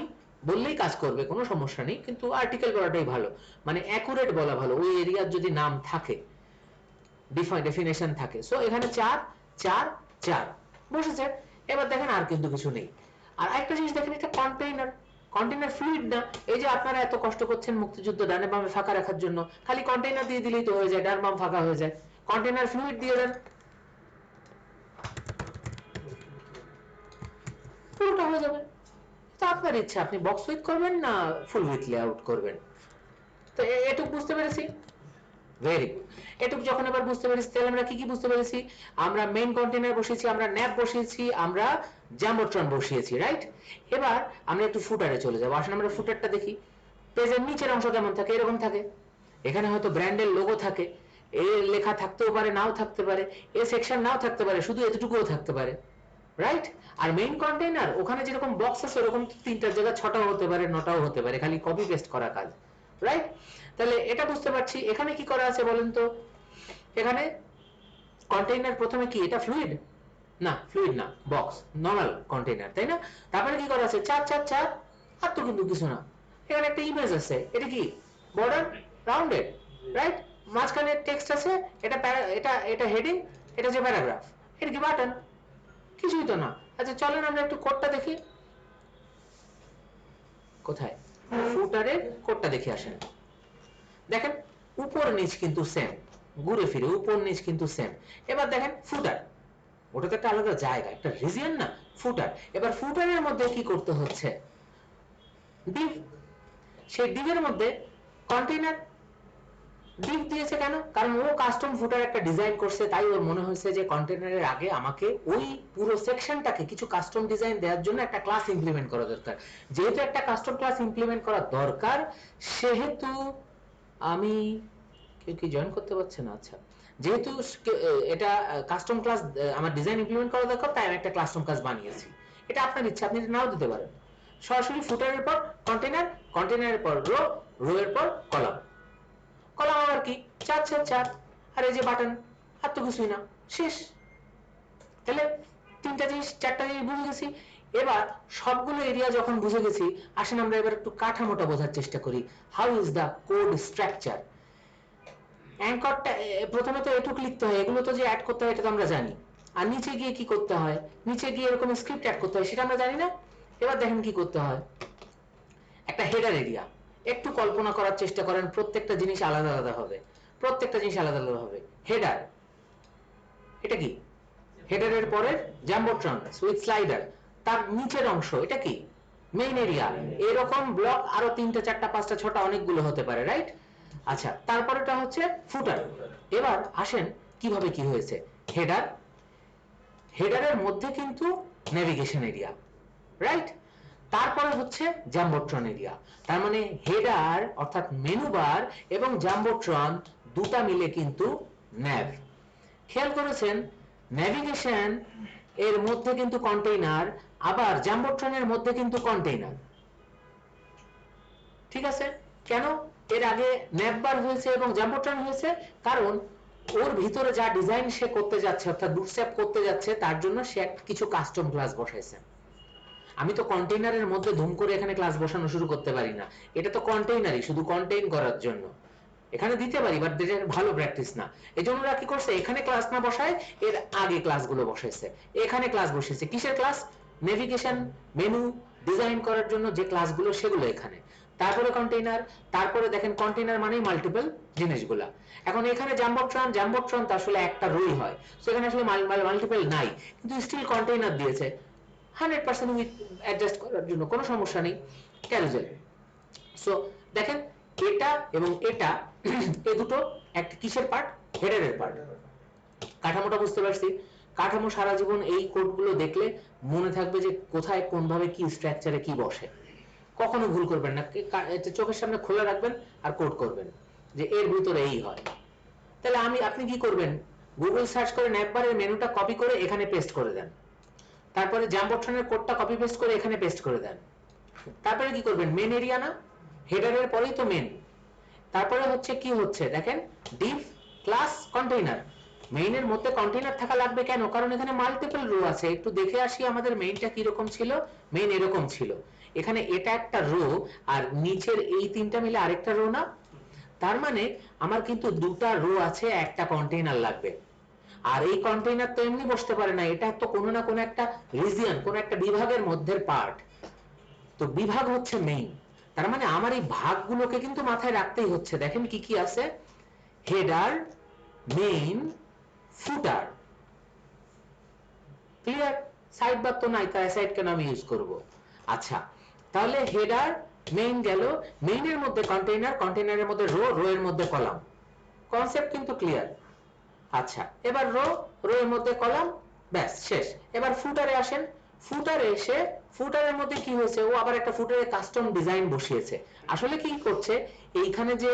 বললেই কাজ করবে, কোনো সমস্যা নেই, কিন্তু আর্টিকেল বলাটাই ভালো, মানে অ্যাকুরেট বলা ভালো। ওই এরিয়ার যদি নাম থাকে, ডেফিনেশন থাকে। সো এখানে 4 4 4 বসেছে। এবার দেখেন আর কিন্তু কিছু নেই। আর একটা জিনিস দেখেন, এটা কন্টেইনার। কন্টেইনার ফ্লুইড না। এই যে আপনারা এত কষ্ট করছেন মুক্তিযুদ্ধ ডানে বামে ফাঁকা রাখার জন্য, খালি কন্টেইনার দিয়ে দিলেই তো হয়ে যায়, ডান বাম ফাঁকা হয়ে যায়। কন্টেইনার ফ্লুইড দিয়ে দেন, পুরোটা হয়ে যাবে। তো আপনার ইচ্ছা, আপনি বক্স উইথ করবেন না ফুল উইথ লেআউট করবেন। তো এটুকু বুঝতে পেরেছি? Very good. এটুকু যখন এবার বুঝতে পেরেছি, তাহলে আমরা কি কি বুঝতে পেরেছি? আমরা মেইন কন্টেইনার বসিয়েছি, আমরা ন্যাপ বসিয়েছি, আমরা জাম্বোট্রন বসিয়েছি, রাইট? এবার আমরা একটু ফুটারে চলে যাবো। আসলে আমরা ফুটারটা দেখি। পেজের নিচের অংশ কেমন থাকে? এরকম থাকে। এখানে হয়তো ব্র্যান্ডের লোগো থাকে, এ লেখা থাকতেও পারে, নাও থাকতে পারে, এ সেকশন নাও থাকতে পারে, শুধু এতটুকুও থাকতে পারে, রাইট? আর মেইন কন্টেইনার ওখানে যেরকম বক্স আছে ওরকম 3টার জায়গা 6টাও হতে পারে, 9টাও হতে পারে, খালি কপি পেস্ট করা কাজ, রাইট? তাহলে এটা বুঝতে পারছি। এখানে কি করা আছে বলেন তো? এখানে কন্টেইনার প্রথমে কি এটা ফ্লুইড? না, ফ্লুইড না, বক্স, নরমাল কন্টেইনার, তাই না? তারপরে কি করা আছে? 4 4 4। আর তো কিন্তু কিছু না। এখানে একটা ইমেজ আছে, এটা কি? Border rounded, right? মাঝখানে টেক্সট আছে, এটা এটা এটা হেডিং, এটা যে প্যারাগ্রাফ, এটা কি বাটন? কিছুই তো না। আচ্ছা চলেন আমরা একটু কোডটা দেখি। কোথায়? ফুটারের কোডটা দেখে আসেন। দেখেন উপর নিচ কিন্তু সেম, ঘুরে ফিরে উপর নিচ কিন্তু সেম। এবার দেখেন ফুটার, ওটা তো একটা আলাদা জায়গা, একটা রিজিয়ন না? ফুটার। এবার ফুটারের মধ্যে কি করতে হচ্ছে? ডিভ। সেই ডিভের মধ্যে কন্টেইনার। ডিভ দিয়েছে কেন? কারণ ও কাস্টম ফুটার একটা ডিজাইন করছে, তাই ওর মনে হয়েছে যে কন্টেইনারের আগে আমাকে ওই পুরো সেকশনটাকে কিছু কাস্টম ডিজাইন দেওয়ার জন্য একটা ক্লাস ইমপ্লিমেন্ট করা দরকার। যেহেতু একটা কাস্টম ক্লাস ইমপ্লিমেন্ট করা দরকার, সেহেতু আমি, কেউ কি জয়েন করতে পারছে না? আচ্ছা, যেহেতু এটা কাস্টম ক্লাস আমার ডিজাইন ইমপ্লিমেন্ট করা দরকার, তাই আমি একটা কাস্টম ক্লাস বানিয়েছি। এটা আপনার ইচ্ছা, আপনি এটা নাও দিতে পারেন। সরাসরি ফুটারের পর কন্টেইনার, কন্টেইনারের পর রো, রো এর পর কলাম। কলাম আবার কি? 4 4 4। আর এই যে বাটন, আর তো কিছুই না, শেষ। তাহলে 3টা জিনিস 4টা জিনিস বুঝে গেছি। এবার সবগুলো এরিয়া যখন বুঝে গেছি, আসেন আমরা এবার একটু কাঠামোটা বোঝার চেষ্টা করি। How is the code structure? অ্যাঙ্করটা প্রথমে তো এটুকু লিখতে হয়, এগুলো তো যে অ্যাড করতে হয় এটা তো আমরা জানি। আর নিচে গিয়ে কি করতে হয়? নিচে গিয়ে এরকম স্ক্রিপ্ট অ্যাড করতে হয়, সেটা আমরা জানি না। এবার দেখেন কি করতে হয়। একটা হেডার এরিয়া, একটু কল্পনা করার চেষ্টা করেন, প্রত্যেকটা জিনিস আলাদা আলাদা হবে, প্রত্যেকটা জিনিস আলাদা আলাদা হবে। হেডার, এটা কি? হেডারের পরে জাম্বোট্রন উইথ স্লাইডার, তার নিচের অংশ এটা কি? Main area. এরকম ব্লক আরো 3টা 4টা 5টা 6টা অনেকগুলো হতে পারে, রাইট? আচ্ছা, তারপরেটা হচ্ছে ফুটার। এবার আসেন কিভাবে কি হয়েছে। হেডার, হেডারের মধ্যে কিন্তু নেভিগেশন এরিয়া, রাইট? তারপরে হচ্ছে জাম্বোট্রন এরিয়া। তার মানে হেডার অর্থাৎ মেনু বার এবং জাম্বোট্রন দুটা মিলে কিন্তু ন্যাভ। খেয়াল করেছেন নেভিগেশন এর মধ্যে কিন্তু কন্টেইনার, আবার জাম্বোট্রনের মধ্যে কিন্তু কন্টেইনার, ঠিক আছে? কেন এর আগে ন্যাভ বার হয়েছে এবং জাম্বোট্রন হয়েছে? কারণ ওর ভিতরে যা ডিজাইন সে করতে যাচ্ছে, অর্থাৎ বুটস্ট্র্যাপ করতে যাচ্ছে, তার জন্য সে কিছু কাস্টম ক্লাস বসাইছে। আমি তো কন্টেইনারের মধ্যে ধুম করে এখানে ক্লাস বসানো শুরু করতে পারি না, এটা তো কন্টেইনারই, শুধু কন্টেইন করার জন্য এখানে দিতে পারি, বাট এটা ভালো প্র্যাকটিস না। এজন্য ওরা কি করছে, এখানে ক্লাস না বসায় এর আগে ক্লাসগুলো বসাইছে, এখানে ক্লাস বসেছে। কিসের ক্লাস? নেভিগেশন, মেনু ডিজাইন করার জন্য যে ক্লাসগুলো সেগুলো এখানে। তারপরে কন্টেইনার, তারপরে দেখেন কন্টেইনার মানেই মাল্টিপল জিনিসগুলা। এখন এখানে জাম্বোট্রন, জাম্বোট্রন তো আসলে একটা রোই হয়, সেখানে আসলে মাল্টিপল নাই, কিন্তু স্টিল কন্টেইনার দিয়েছে 100% উইথ অ্যাডজাস্ট করার জন্য, কোনো সমস্যা নেই। ক্যারুজেল, সো দেখেন এটা এবং এটা এই দুটো একটা কিসের পার্ট? হেডারের পার্ট। কাঠামোটা বুঝতে পারছি? কাঠামো সারা জীবন এই কোডগুলো দেখলে মনে থাকবে যে কোথায় কোন ভাবে কি স্ট্রাকচারে কি বসে, কখনো ভুল করবেন না, চোখের সামনে খোলা রাখবেন আর কোড করবেন যে এর ভিতরে এই হয়। তাহলে আপনি কি করবেন, গুগল সার্চ করে ন্যাপবারের মেনুটা কপি করে এখানে পেস্ট করে দেন, তারপরে জাম্বোট্রনের কোডটা কপি পেস্ট করে এখানে পেস্ট করে দেন, তারপরে কি করবেন, মেন এরিয়া না, হেডারের পরেই তো মেন, তারপরে হচ্ছে কি হচ্ছে দেখেন, ডিভ ক্লাস কন্টেইনার। মেইনের মধ্যে কন্টেইনার থাকা লাগবে কেন? কারণ এখানে মাল্টিপল রো আছে। একটু দেখে আসি আমাদের মেইনটা কি রকম ছিল। মেইন এরকম ছিল, এখানে এটা একটা রো আর নিচের এই তিনটা মিলে আরেকটা রো না, তার মানে আমার কিন্তু দুটা রো আছে, একটা কন্টেইনার লাগবে। আর এই কন্টেইনার তো এমনি বসতে পারে না, এটা তো কোনো না কোনো একটা রিজিয়ন, কোনো একটা বিভাগের মধ্যের পার্ট, তো বিভাগ হচ্ছে মেইন। তার মানে আমার এই ভাগগুলোকে কিন্তু মাথায় রাখতেই হচ্ছে। দেখেন কি কি আছে, হেডার, মেইন, ফুটার। ক্লিয়ার? সাইড বার তো নাই, তাই সাইড কেন আমি ইউজ করব? আচ্ছা, তাহলে হেডার মেইন গেল, মেইনের মধ্যে কন্টেইনার, কন্টেইনারের মধ্যে রো, রো এর মধ্যে কলাম। কনসেপ্ট কিন্তু ক্লিয়ার? আচ্ছা, এবার রো, রো এর মধ্যে কলাম, ব্যাস শেষ। এবার ফুটারে আসেন, ফুটারে এসে ফুটারের মধ্যে কি হয়েছে, ও আবার একটা ফুটারের কাস্টম ডিজাইন বসিয়েছে। আসলে কি করছে, এইখানে যে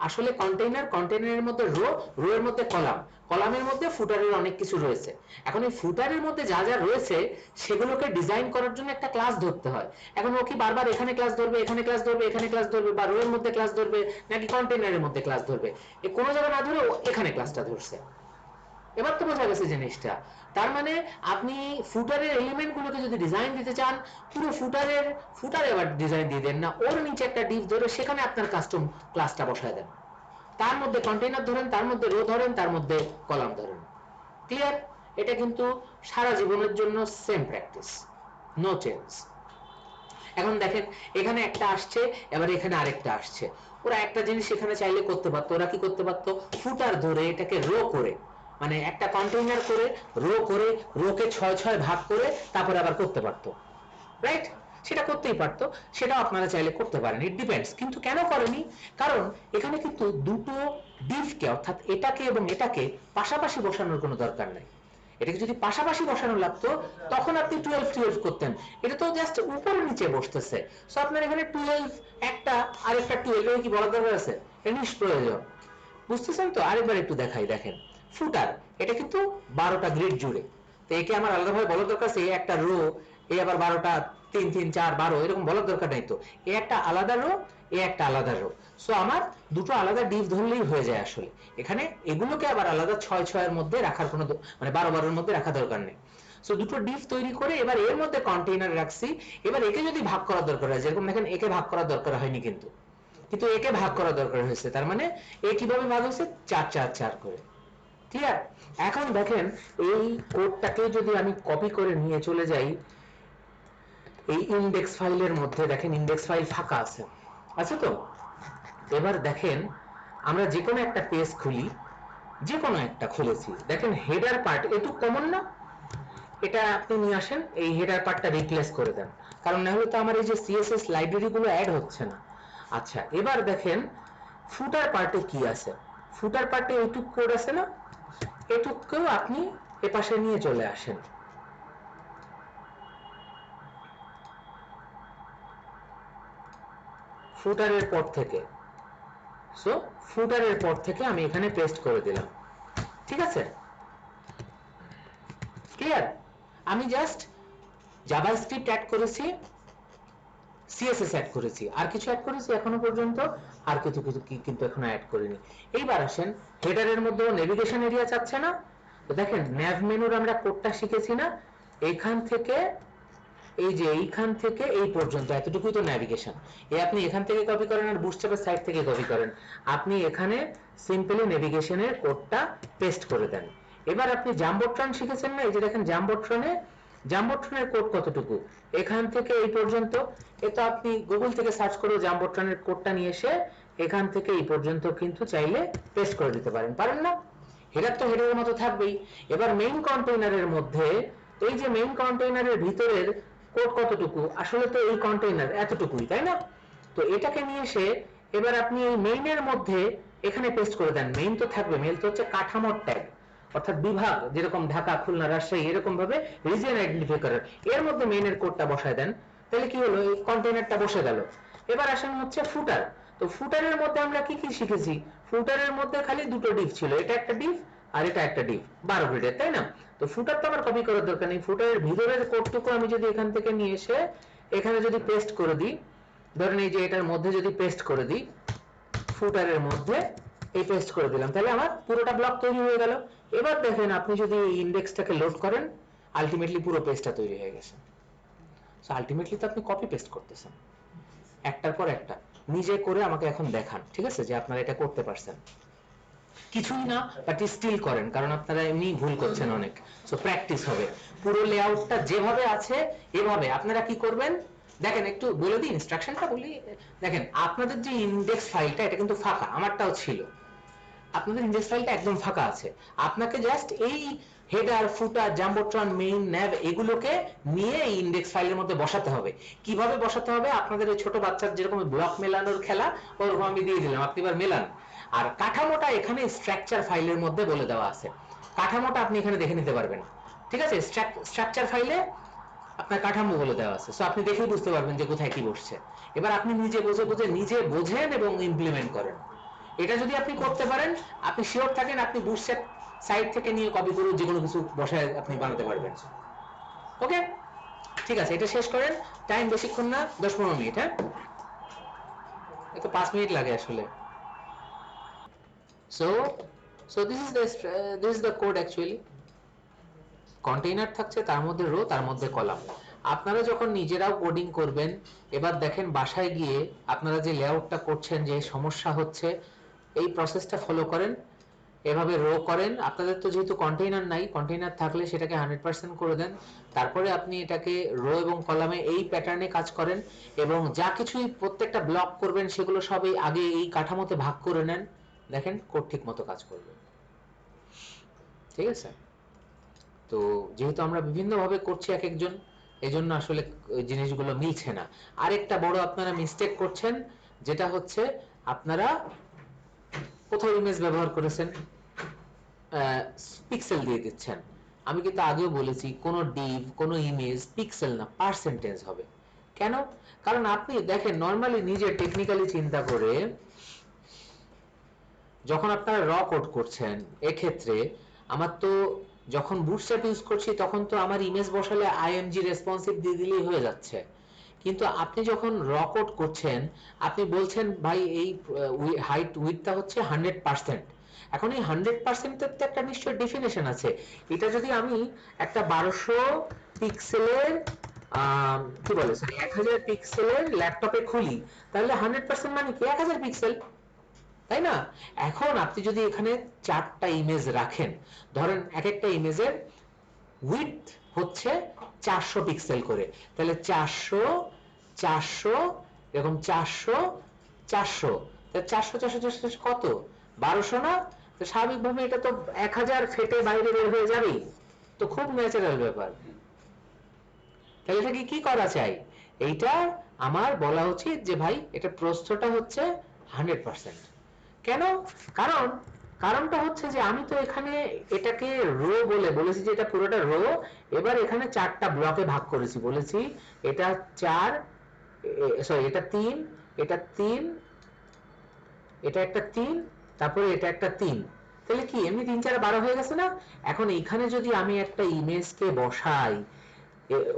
আসলে কন্টেইনার, কন্টেইনারের মধ্যে রো, রো এর মধ্যে কলাম, কলামের মধ্যে ফুটারের অনেক কিছু রয়েছে। এখন এই ফুটারের মধ্যে যা যা রয়েছে সেগুলোকে ডিজাইন করার জন্য একটা ক্লাস ধরতে হয়। এখন ও কি বারবার এখানে ক্লাস ধরবে, এখানে ক্লাস ধরবে, এখানে ক্লাস ধরবে, বা রো এর মধ্যে ক্লাস ধরবে, নাকি কন্টেইনারের মধ্যে ক্লাস ধরবে? এ কোনো জায়গা না ধরে ও এখানে ক্লাসটা ধরছে। এবার তো বোঝা গেছে জিনিসটা। তার মানে আপনি ফুটারের এলিমেন্ট গুলোকে যদি ডিজাইন দিতে চান, পুরো ফুটারে আবার ডিজাইন দিয়ে দেন না, ওর নিচে একটা ডিভ ধরে সেখানে আপনার কাস্টম ক্লাসটা বসায় দেন, তার মধ্যে কন্টেইনার ধরেন, তার মধ্যে রো ধরেন, তার মধ্যে কলাম ধরেন। ক্লিয়ার? এটা কিন্তু সারা জীবনের জন্য সেম প্র্যাকটিস, নো চেঞ্জ। এখন দেখেন এখানে একটা আসছে, এবার এখানে আরেকটা আসছে। ওরা একটা জিনিস এখানে চাইলে করতে পারতো, ওরা কি করতে পারতো, ফুটার ধরে এটাকে রো করে, মানে একটা কন্টেইনার করে রো করে, রোকে 6 ভাগ করে তারপরে আবার করতে পারতো, রাইট? সেটা করতেই পারতো, সেটাও আপনারা চাইলে করতে পারেন, ইট ডিপেন্ডস। কিন্তু কেন করেনি? কারণ এখানে কিন্তু দুটো ডিভকে, অর্থাৎ এটাকে এবং এটাকে পাশাপাশি বসানোর কোনো দরকার নাই। এটাকে যদি পাশাপাশি বসানো লাগতো তখন আপনি 12 করতেন, এটা তো জাস্ট উপরে নিচে বসতেছে। সো আপনার এখানে 12 একটা আর একটা 12 কি বলার দরকার আছে? এটা নিষ্প্রয়োজন। বুঝতেছেন তো? আরেকবার একটু দেখাই, দেখেন ফুটার, এটা কিন্তু 12টা গ্রিড জুড়ে, তো একে আমার আলাদাভাবে বলার দরকার আছে, এই একটা রো, এই আবার 12টা, 3 3 4 12 এরকম বলার দরকার নাই তো। এই একটা আলাদা রো, এই একটা আলাদা রো, সো আমার দুটো আলাদা ডিভ ধরলেই হয়ে যায় আসলে। এখানে এগুলোকে আবার আলাদা 6 এর মধ্যে রাখার কোনো, মানে 12 এর মধ্যে রাখা দরকার নেই। সো দুটো ডিভ তৈরি করে এবার এর মধ্যে কন্টেইনার রাখছি। এবার একে যদি ভাগ করার দরকার হয়, যেরকম দেখেন একে ভাগ করার দরকার হয়নি, কিন্তু একে ভাগ করার দরকার হয়েছে, তার মানে এ কিভাবে ভাগ হয়েছে, 4 4 4 করে। ক্লিয়ার? এখন দেখেন এই কোডটাকে যদি আমি কপি করে নিয়ে চলে যাই এই ইন্ডেক্স ফাইলের মধ্যে, দেখেন ইন্ডেক্স ফাইল ফাঁকা আছে, আছে তো? এবার দেখেন আমরা যে কোনো একটা পেজ খুলি, যে কোনো একটা খুলেছি, দেখেন হেডার পার্ট একটু কমন না, এটা আপনি নিয়ে আসেন, এই হেডার পার্টটা রিপ্লেস করে দেন, কারণ না হলে তো আমার এই যে সিএসএস লাইব্রেরি গুলো অ্যাড হচ্ছে না। আচ্ছা, এবার দেখেন ফুটার পার্টে কি আছে, ফুটার পার্টে এইটুক কোড আছে না, এটুককেও আপনি এপাশে নিয়ে চলে আসেন। ফুটারের পর থেকে, সো ফুটারের পর থেকে আমি এখানে পেস্ট করে দিলাম, ঠিক আছে? ক্লিয়ার? আমি জাস্ট জাভাস্ক্রিপ্ট অ্যাড করেছি, সিএসএস অ্যাড করেছি, আর কিছু অ্যাড করেছি এখনো পর্যন্ত, আর কিছু কিছু কিন্তু এখনো অ্যাড করিনি। এইবার আসেন হেডারের মধ্যে নেভিগেশন এরিয়া চাচ্ছে না, তো দেখেন ন্যাভ মেনুর আমরা কোডটা শিখেছি না, এইখান থেকে এই যে এইখান থেকে এই পর্যন্ত এতটুকুই তো ন্যাভিগেশন। আপনি এখান থেকে কপি করেন আর বুটস্ট্র্যাপের সাইড থেকে কপি করেন, আপনি এখানে সিম্পলি নেভিগেশনের কোডটা পেস্ট করে দেন। এবার আপনি জাম্বোট্রন শিখেছেন না, এই যে দেখেন জাম্বোট্রনের কোড কতটুকু, এখান থেকে এই পর্যন্ত। এটা আপনি গুগল থেকে সার্চ করে জাম্বোট্রনের কোডটা নিয়ে এসে এখান থেকে এই পর্যন্ত কিন্তু চাইলে পেস্ট করে দিতে পারেন না? হেডার তো হেডারের মতো থাকবেই। এবার মেইন কন্টেইনারের মধ্যে এই যে মেইন কন্টেইনারের ভিতরের কোড কতটুকু, আসলে তো এই কন্টেইনার এতটুকুই, তাই না? তো এটাকে নিয়ে এসে এবার আপনি এই মেইনের মধ্যে এখানে পেস্ট করে দেন। মেইন তো থাকবে, মেইন তো হচ্ছে কাঠামোর ট্যাগ, অর্থাৎ বিভাগ, যেরকম ঢাকা, খুলনা, রাজশাহী, এরকম ভাবে রিজিয়ন আইডেন্টিফাই করার, এর মধ্যে মেইনের কোডটা বসায় দেন। তাহলে কি হলো, এই কন্টেইনারটা বসে গেল। এবার আসেন হচ্ছে ফুটার। তো ফুটারের মধ্যে আমরা কি কি শিখেছি? ফুটারের মধ্যে খালি দুটো ডিভ ছিল, এটা একটা ডিভ আর এটা একটা ডিভ, 12 গ্রিডের, তাই না? তো ফুটার তো আমার কপি করার দরকার নেই। ফুটারের ভিতরের কোডটুকু আমি যদি এখান থেকে নিয়ে এসে এখানে যদি পেস্ট করে দিই, ধরেন এই যে এটার মধ্যে যদি পেস্ট করে দিই, ফুটারের মধ্যে এই পেস্ট করে দিলাম, তাহলে আমার পুরোটা ব্লক তৈরি হয়ে গেল। এবার দেখেন আপনি যদি ইন্ডেক্সটাকে লোড করেন, আলটিমেটলি পুরো পেজটা তৈরি হয়ে গেছে। সো আলটিমেটলি তো আপনি কপি পেস্ট করতেছেন একটার পর একটা। নিজে করে আমাকে এখন দেখান, ঠিক আছে, যে আপনারা এটা করতে পারছেন। কিছুই না, বাট স্টিল করেন, কারণ আপনারা এমনি ভুল করছেন অনেক। সো প্র্যাকটিস হবে। পুরো লেআউটটা যেভাবে আছে এভাবে আপনারা কি করবেন দেখেন, একটু বলে দিই, ইনস্ট্রাকশনটা বলি। দেখেন আপনাদের যে ইন্ডেক্স ফাইলটা, এটা কিন্তু ফাঁকা, আমারটাও ছিল। আপনাদের ইন্ডেক্স ফাইলটা একদম ফাঁকা আছে। আপনাকে জাস্ট এই হেডার, ফুটার, জাম্বোট্রন, মেইন, ন্যাভ এগুলোকে নিয়ে এই ইন্ডেক্স ফাইলের মধ্যে বসাতে হবে। কিভাবে বসাতে হবে? আপনাদের ওই ছোট বাচ্চার যেরকম ব্লক মেলানোর খেলা, ওরকম আমি দিয়ে দিলাম, আপনি এবার মেলান। আর কাঠামোটা এখানে স্ট্রাকচার ফাইলের মধ্যে বলে দেওয়া আছে। কাঠামোটা আপনি এখানে দেখে নিতে পারবেন, ঠিক আছে? স্ট্রাকচার ফাইলে আপনার কাঠামো বলে দেওয়া আছে। সো আপনি দেখেই বুঝতে পারবেন যে কোথায় কি বসছে। এবার আপনি নিজে নিজে বোঝেন এবং ইমপ্লিমেন্ট করেন। এটা যদি আপনি করতে পারেন, আপনি শিওর থাকেন আপনি বুটস্ট্র্যাপ সাইট থেকে নিয়ে কপি করে যে কোনো কিছু বসায় আপনি বানাতে পারবেন। ওকে, ঠিক আছে, এটা শেষ করেন। টাইম বেশিক্ষণ না, 10-15 মিনিট। হ্যাঁ, এটা 5 মিনিট লাগে আসলে। So this is the code actually. Container থাকছে, তার মধ্যে রো, তার মধ্যে কলাম। আপনারা যখন নিজেরাও কোডিং করবেন, এবার দেখেন বাসায় গিয়ে আপনারা যে লেআউটটা করছেন, যে সমস্যা হচ্ছে, এই প্রসেসটা ফলো করেন, এভাবে রো করেন। আপনাদের তো যেহেতু কন্টেইনার নাই, কন্টেইনার থাকলে সেটাকে 100% করে দেন। তারপরে আপনি এটাকে রো এবং কলামে এই প্যাটার্নে কাজ করেন, এবং যা কিছুই প্রত্যেকটা ব্লক করবেন সেগুলো সবই আগে এই কাঠামোতে ভাগ করে নেন। দেখেন কোড ঠিক মতো কাজ করবে, ঠিক আছে? তো যেহেতু আমরা বিভিন্ন ভাবে করছি এক একজন, এজন্য আসলে জিনিসগুলো মিলছে না। আরেকটা বড় আপনারা মিস্টেক করছেন, যেটা হচ্ছে আপনারা কোথাও ইমেজ ব্যবহার করেছেন, পিক্সেল দিয়ে দিচ্ছেন। আমি কিন্তু আগেও বলেছি, কোন ডিভ, কোন ইমেজ পিক্সেল না, পার্সেন্টেজ হবে। কেন? কারণ আপনি দেখেন নরমালি নিজে টেকনিক্যালি চিন্তা করে যখন আপনারা র কোড করছেন, এক্ষেত্রে আমার তো যখন বুটস্ট্র্যাপ ইউজ করছি তখন তো আমার ইমেজ বসালে আইএমজি রেসপন্সিভ দিয়ে দিলেই হয়ে যাচ্ছে। কিন্তু আপনি যখন র কোড করছেন, আপনি বলছেন ভাই এই হাইট উইডথটা হচ্ছে 100%। এখন এই 100%-এর তো একটা নিশ্চয় ডেফিনেশন আছে। এটা যদি আমি একটা 1200 পিক্সেলের কি বলে, সরি 1000 পিক্সেলের ল্যাপটপে খুলি, তাহলে 100% মানে কি 1000 পিক্সেল, তাই না? এখন আপনি যদি এখানে 4টা ইমেজ রাখেন, ধরেন এক একটা ইমেজের উইডথ হচ্ছে 400 পিক্সেল করে, তাহলে 400 400 এরকম 400 400, তাহলে 400 400 400 কত, 1200 না? তো স্বাভাবিকভাবে এটা তো 1000 ফেটে বাইরে বের হয়ে যাবেই। তো খুব ন্যাচারাল ব্যাপার। তাহলে এটাকে কি করা চাই? এইটা আমার বলা উচিত যে ভাই এটা প্রস্থটা হচ্ছে 100%। কেন? কারণ কারণটা হচ্ছে যে আমি তো এখানে এটাকে রো বলেছি যে এটা পুরোটা রো। এবার এখানে 4টা ব্লকে ভাগ করেছি, বলেছি এটা 4, সরি এটা 3, এটা 3, এটা একটা 3, তারপরে এটা একটা 3। তাহলে কি এমনি 3 4 12 হয়ে গেছে না? এখন এখানে যদি আমি একটা ইমেজকে বসাই,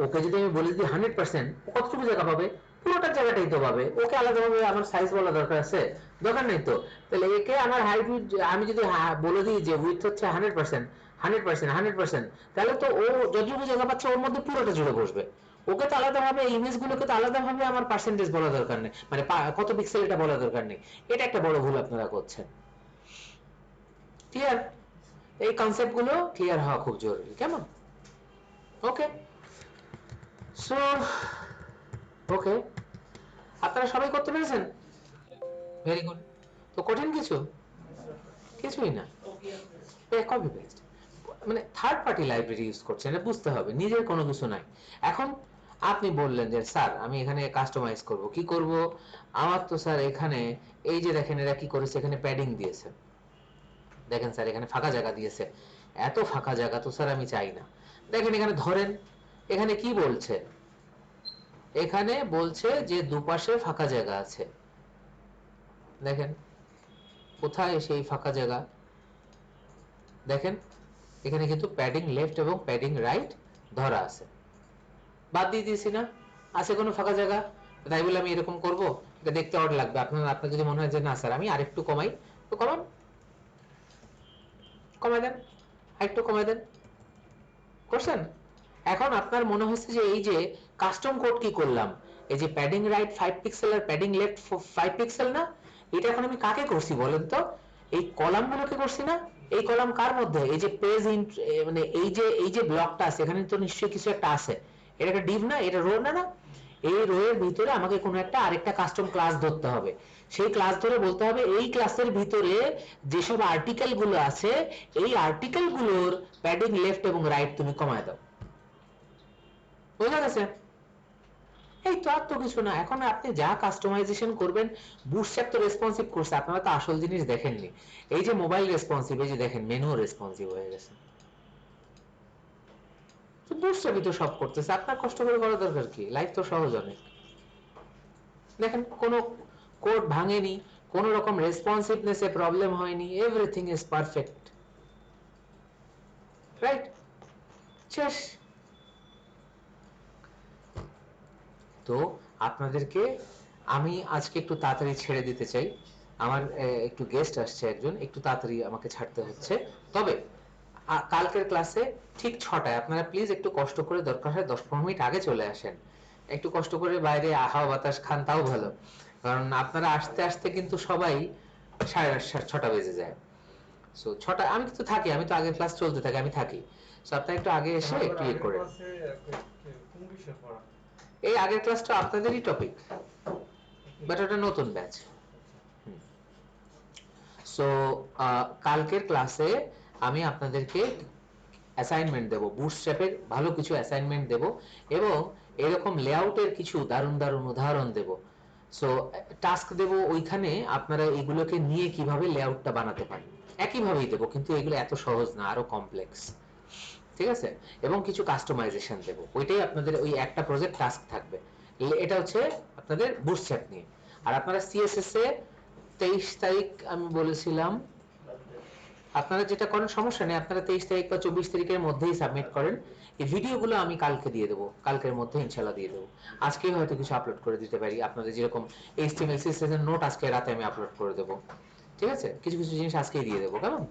ওকে যদি আমি বলি যে 100%, কতটুকু জায়গা পাবে? পুরোটা জায়গাটাই তো পাবে। ওকে আলাদাভাবে আমার সাইজ বলা দরকার আছে? দরকার নেই তো। তাহলে একে আমার হাইট আমি যদি বলে দিই যে উইডথ হচ্ছে 100%, 100%, 100%, তাহলে তো ও যতটুকু জায়গা পাচ্ছে ওর মধ্যে পুরোটা জুড়ে বসবে। ওকে তো আলাদাভাবে ইমেজগুলোকে তো আলাদাভাবে আমার পার্সেন্টেজ বলা দরকার নেই, মানে কত পিক্সেল এটা বলা দরকার নেই। এটা একটা বড় ভুল আপনারা করছেন। ক্লিয়ার? এই কনসেপ্টগুলো ক্লিয়ার হওয়া খুব জরুরি, কেমন? ওকে, সো ওকে, আপনারা সবাই করতে পেরেছেন? Very good. তো কঠিন কিছু কিছুই না, কপি পেস্ট, মানে থার্ড পার্টি লাইব্রেরি ইউজ করছেন, এটা বুঝতে হবে, নিজের কোনো কিছু নাই। এখন আপনি বললেন যে স্যার আমি এখানে কাস্টমাইজ করব, কি করব? আমার তো স্যার এখানে এই যে দেখেন এরা কি করেছে, এখানে প্যাডিং দিয়েছে, দেখেন স্যার এখানে ফাঁকা জায়গা দিয়েছে, এত ফাঁকা জায়গা তো স্যার আমি চাই না। দেখেন এখানে ধরেন, এখানে কি বলছে, এখানে বলছে যে দুপাশে ফাঁকা জায়গা আছে, দেখেন কোথায় সেই ফাঁকা জায়গা, দেখেন এখানে কিন্তু প্যাডিং লেফট এবং প্যাডিং রাইট ধরা আছে, বাদ দিয়ে দিয়েছি না, আছে কোনো ফাঁকা জায়গা? তাই বলে আমি এরকম করব, এটা দেখতে অড লাগবে। আপনার যদি মনে হয় যে না স্যার আমি আরেকটু কমাই, তো কমান, কমাই দেন, আরেকটু কমাই দেন, করছেন? এখন আপনার মনে হচ্ছে যে এই যে কাস্টম কোড কি করলাম, এই যে প্যাডিং রাইট 5 পিক্সেল আর প্যাডিং লেফট 5 পিক্সেল না, এটা এখন আমি কাকে করছি বলেন তো? এই কলামগুলোকে করছি না? এই কলাম কার মধ্যে? এই যে পেজ মানে এই যে ব্লকটা আছে এখানে তো নিশ্চয়ই কিছু একটা আছে, এটা একটা ডিভ না, এটা রো না, না এই রো এর ভিতরে আমাকে কোনো একটা আরেকটা কাস্টম ক্লাস ধরতে হবে, সেই ক্লাস ধরে বলতে হবে এই ক্লাসের ভিতরে যেসব আর্টিকেল গুলো আছে এই আর্টিকেল গুলোর প্যাডিং লেফট এবং রাইট তুমি কমায় দাও। বোঝা গেছে? এই তো আর তো কিছু না। এখন আপনি যা কাস্টমাইজেশন করবেন, বুটস্ট্র্যাপ তো রেসপন্সিভ করছে, আপনারা তো আসল জিনিস দেখেননি। এই যে মোবাইল রেসপন্সিভ, এই যে দেখেন মেনু রেসপন্সিভ হয়ে গেছে, তো বুটস্ট্র্যাপই তো সব করতেছে, আপনার কষ্ট করে করার দরকার কি? লাইফ তো সহজ অনেক। দেখেন কোনো কোড ভাঙেনি, কোনো রকম রেসপন্সিভনেসে প্রবলেম হয়নি, এভরিথিং ইজ পারফেক্ট, রাইট? শেষ। তো আপনাদেরকে আমি আজকে একটু তাড়াতাড়ি ছেড়ে দিতে চাই, আমার একটু গেস্ট আসছে একজন, একটু তাড়াতাড়ি আমাকে ছাড়তে হচ্ছে। তবে কালকের ক্লাসে ঠিক 6টায় আপনারা প্লিজ একটু কষ্ট করে, দরকার হয় 10-15 মিনিট আগে চলে আসেন, একটু কষ্ট করে বাইরে হাওয়া বাতাস খান, তাও ভালো, কারণ আপনারা আসতে আসতে কিন্তু সবাই 8:30 6টা বেজে যায়। সো 6টা আমি তো থাকি, আমি তো আগের ক্লাস চলতে থাকে, আমি থাকি। সো আপনারা একটু আগে এসে একটু ইয়ে করে, কোন বিষয় পড়া? এই আগের ক্লাসটা আপনাদেরই টপিক, বাট ওটা নতুন ব্যাচ। সো কালকের ক্লাসে আমি আপনাদেরকে অ্যাসাইনমেন্ট দেব, বুটস্ট্র্যাপের ভালো কিছু অ্যাসাইনমেন্ট দেব এবং এরকম লেআউটের কিছু দারুণ দারুণ উদাহরণ দেব। সো টাস্ক দেব, ওইখানে আপনারা এগুলোকে নিয়ে কিভাবে লেআউটটা বানাতে পারেন একইভাবেই দেব, কিন্তু এগুলো এত সহজ না, আরো কমপ্লেক্স, ঠিক আছে? এবং কিছু কাস্টমাইজেশন দেব, ওইটাই আপনাদের ওই একটা প্রজেক্ট টাস্ক থাকবে। এটা হচ্ছে আপনাদের বুটস্ট্র্যাপ নিয়ে। আর আপনারা সিএসএস এ 23 তারিখ আমি বলেছিলাম, আপনারা যেটা করেন সমস্যা নেই, আপনারা 23 তারিখ বা 24 তারিখের মধ্যেই সাবমিট করেন। এই ভিডিওগুলো আমি কালকে দিয়ে দেবো, কালকের মধ্যে ইনশাল্লাহ দিয়ে দেবো। আজকেই হয়তো কিছু আপলোড করে দিতে পারি, আপনাদের যেরকম HTML CSS এর নোট আজকে রাতে আমি আপলোড করে দেবো, ঠিক আছে? কিছু কিছু জিনিস আজকেই দিয়ে দেবো, কেমন?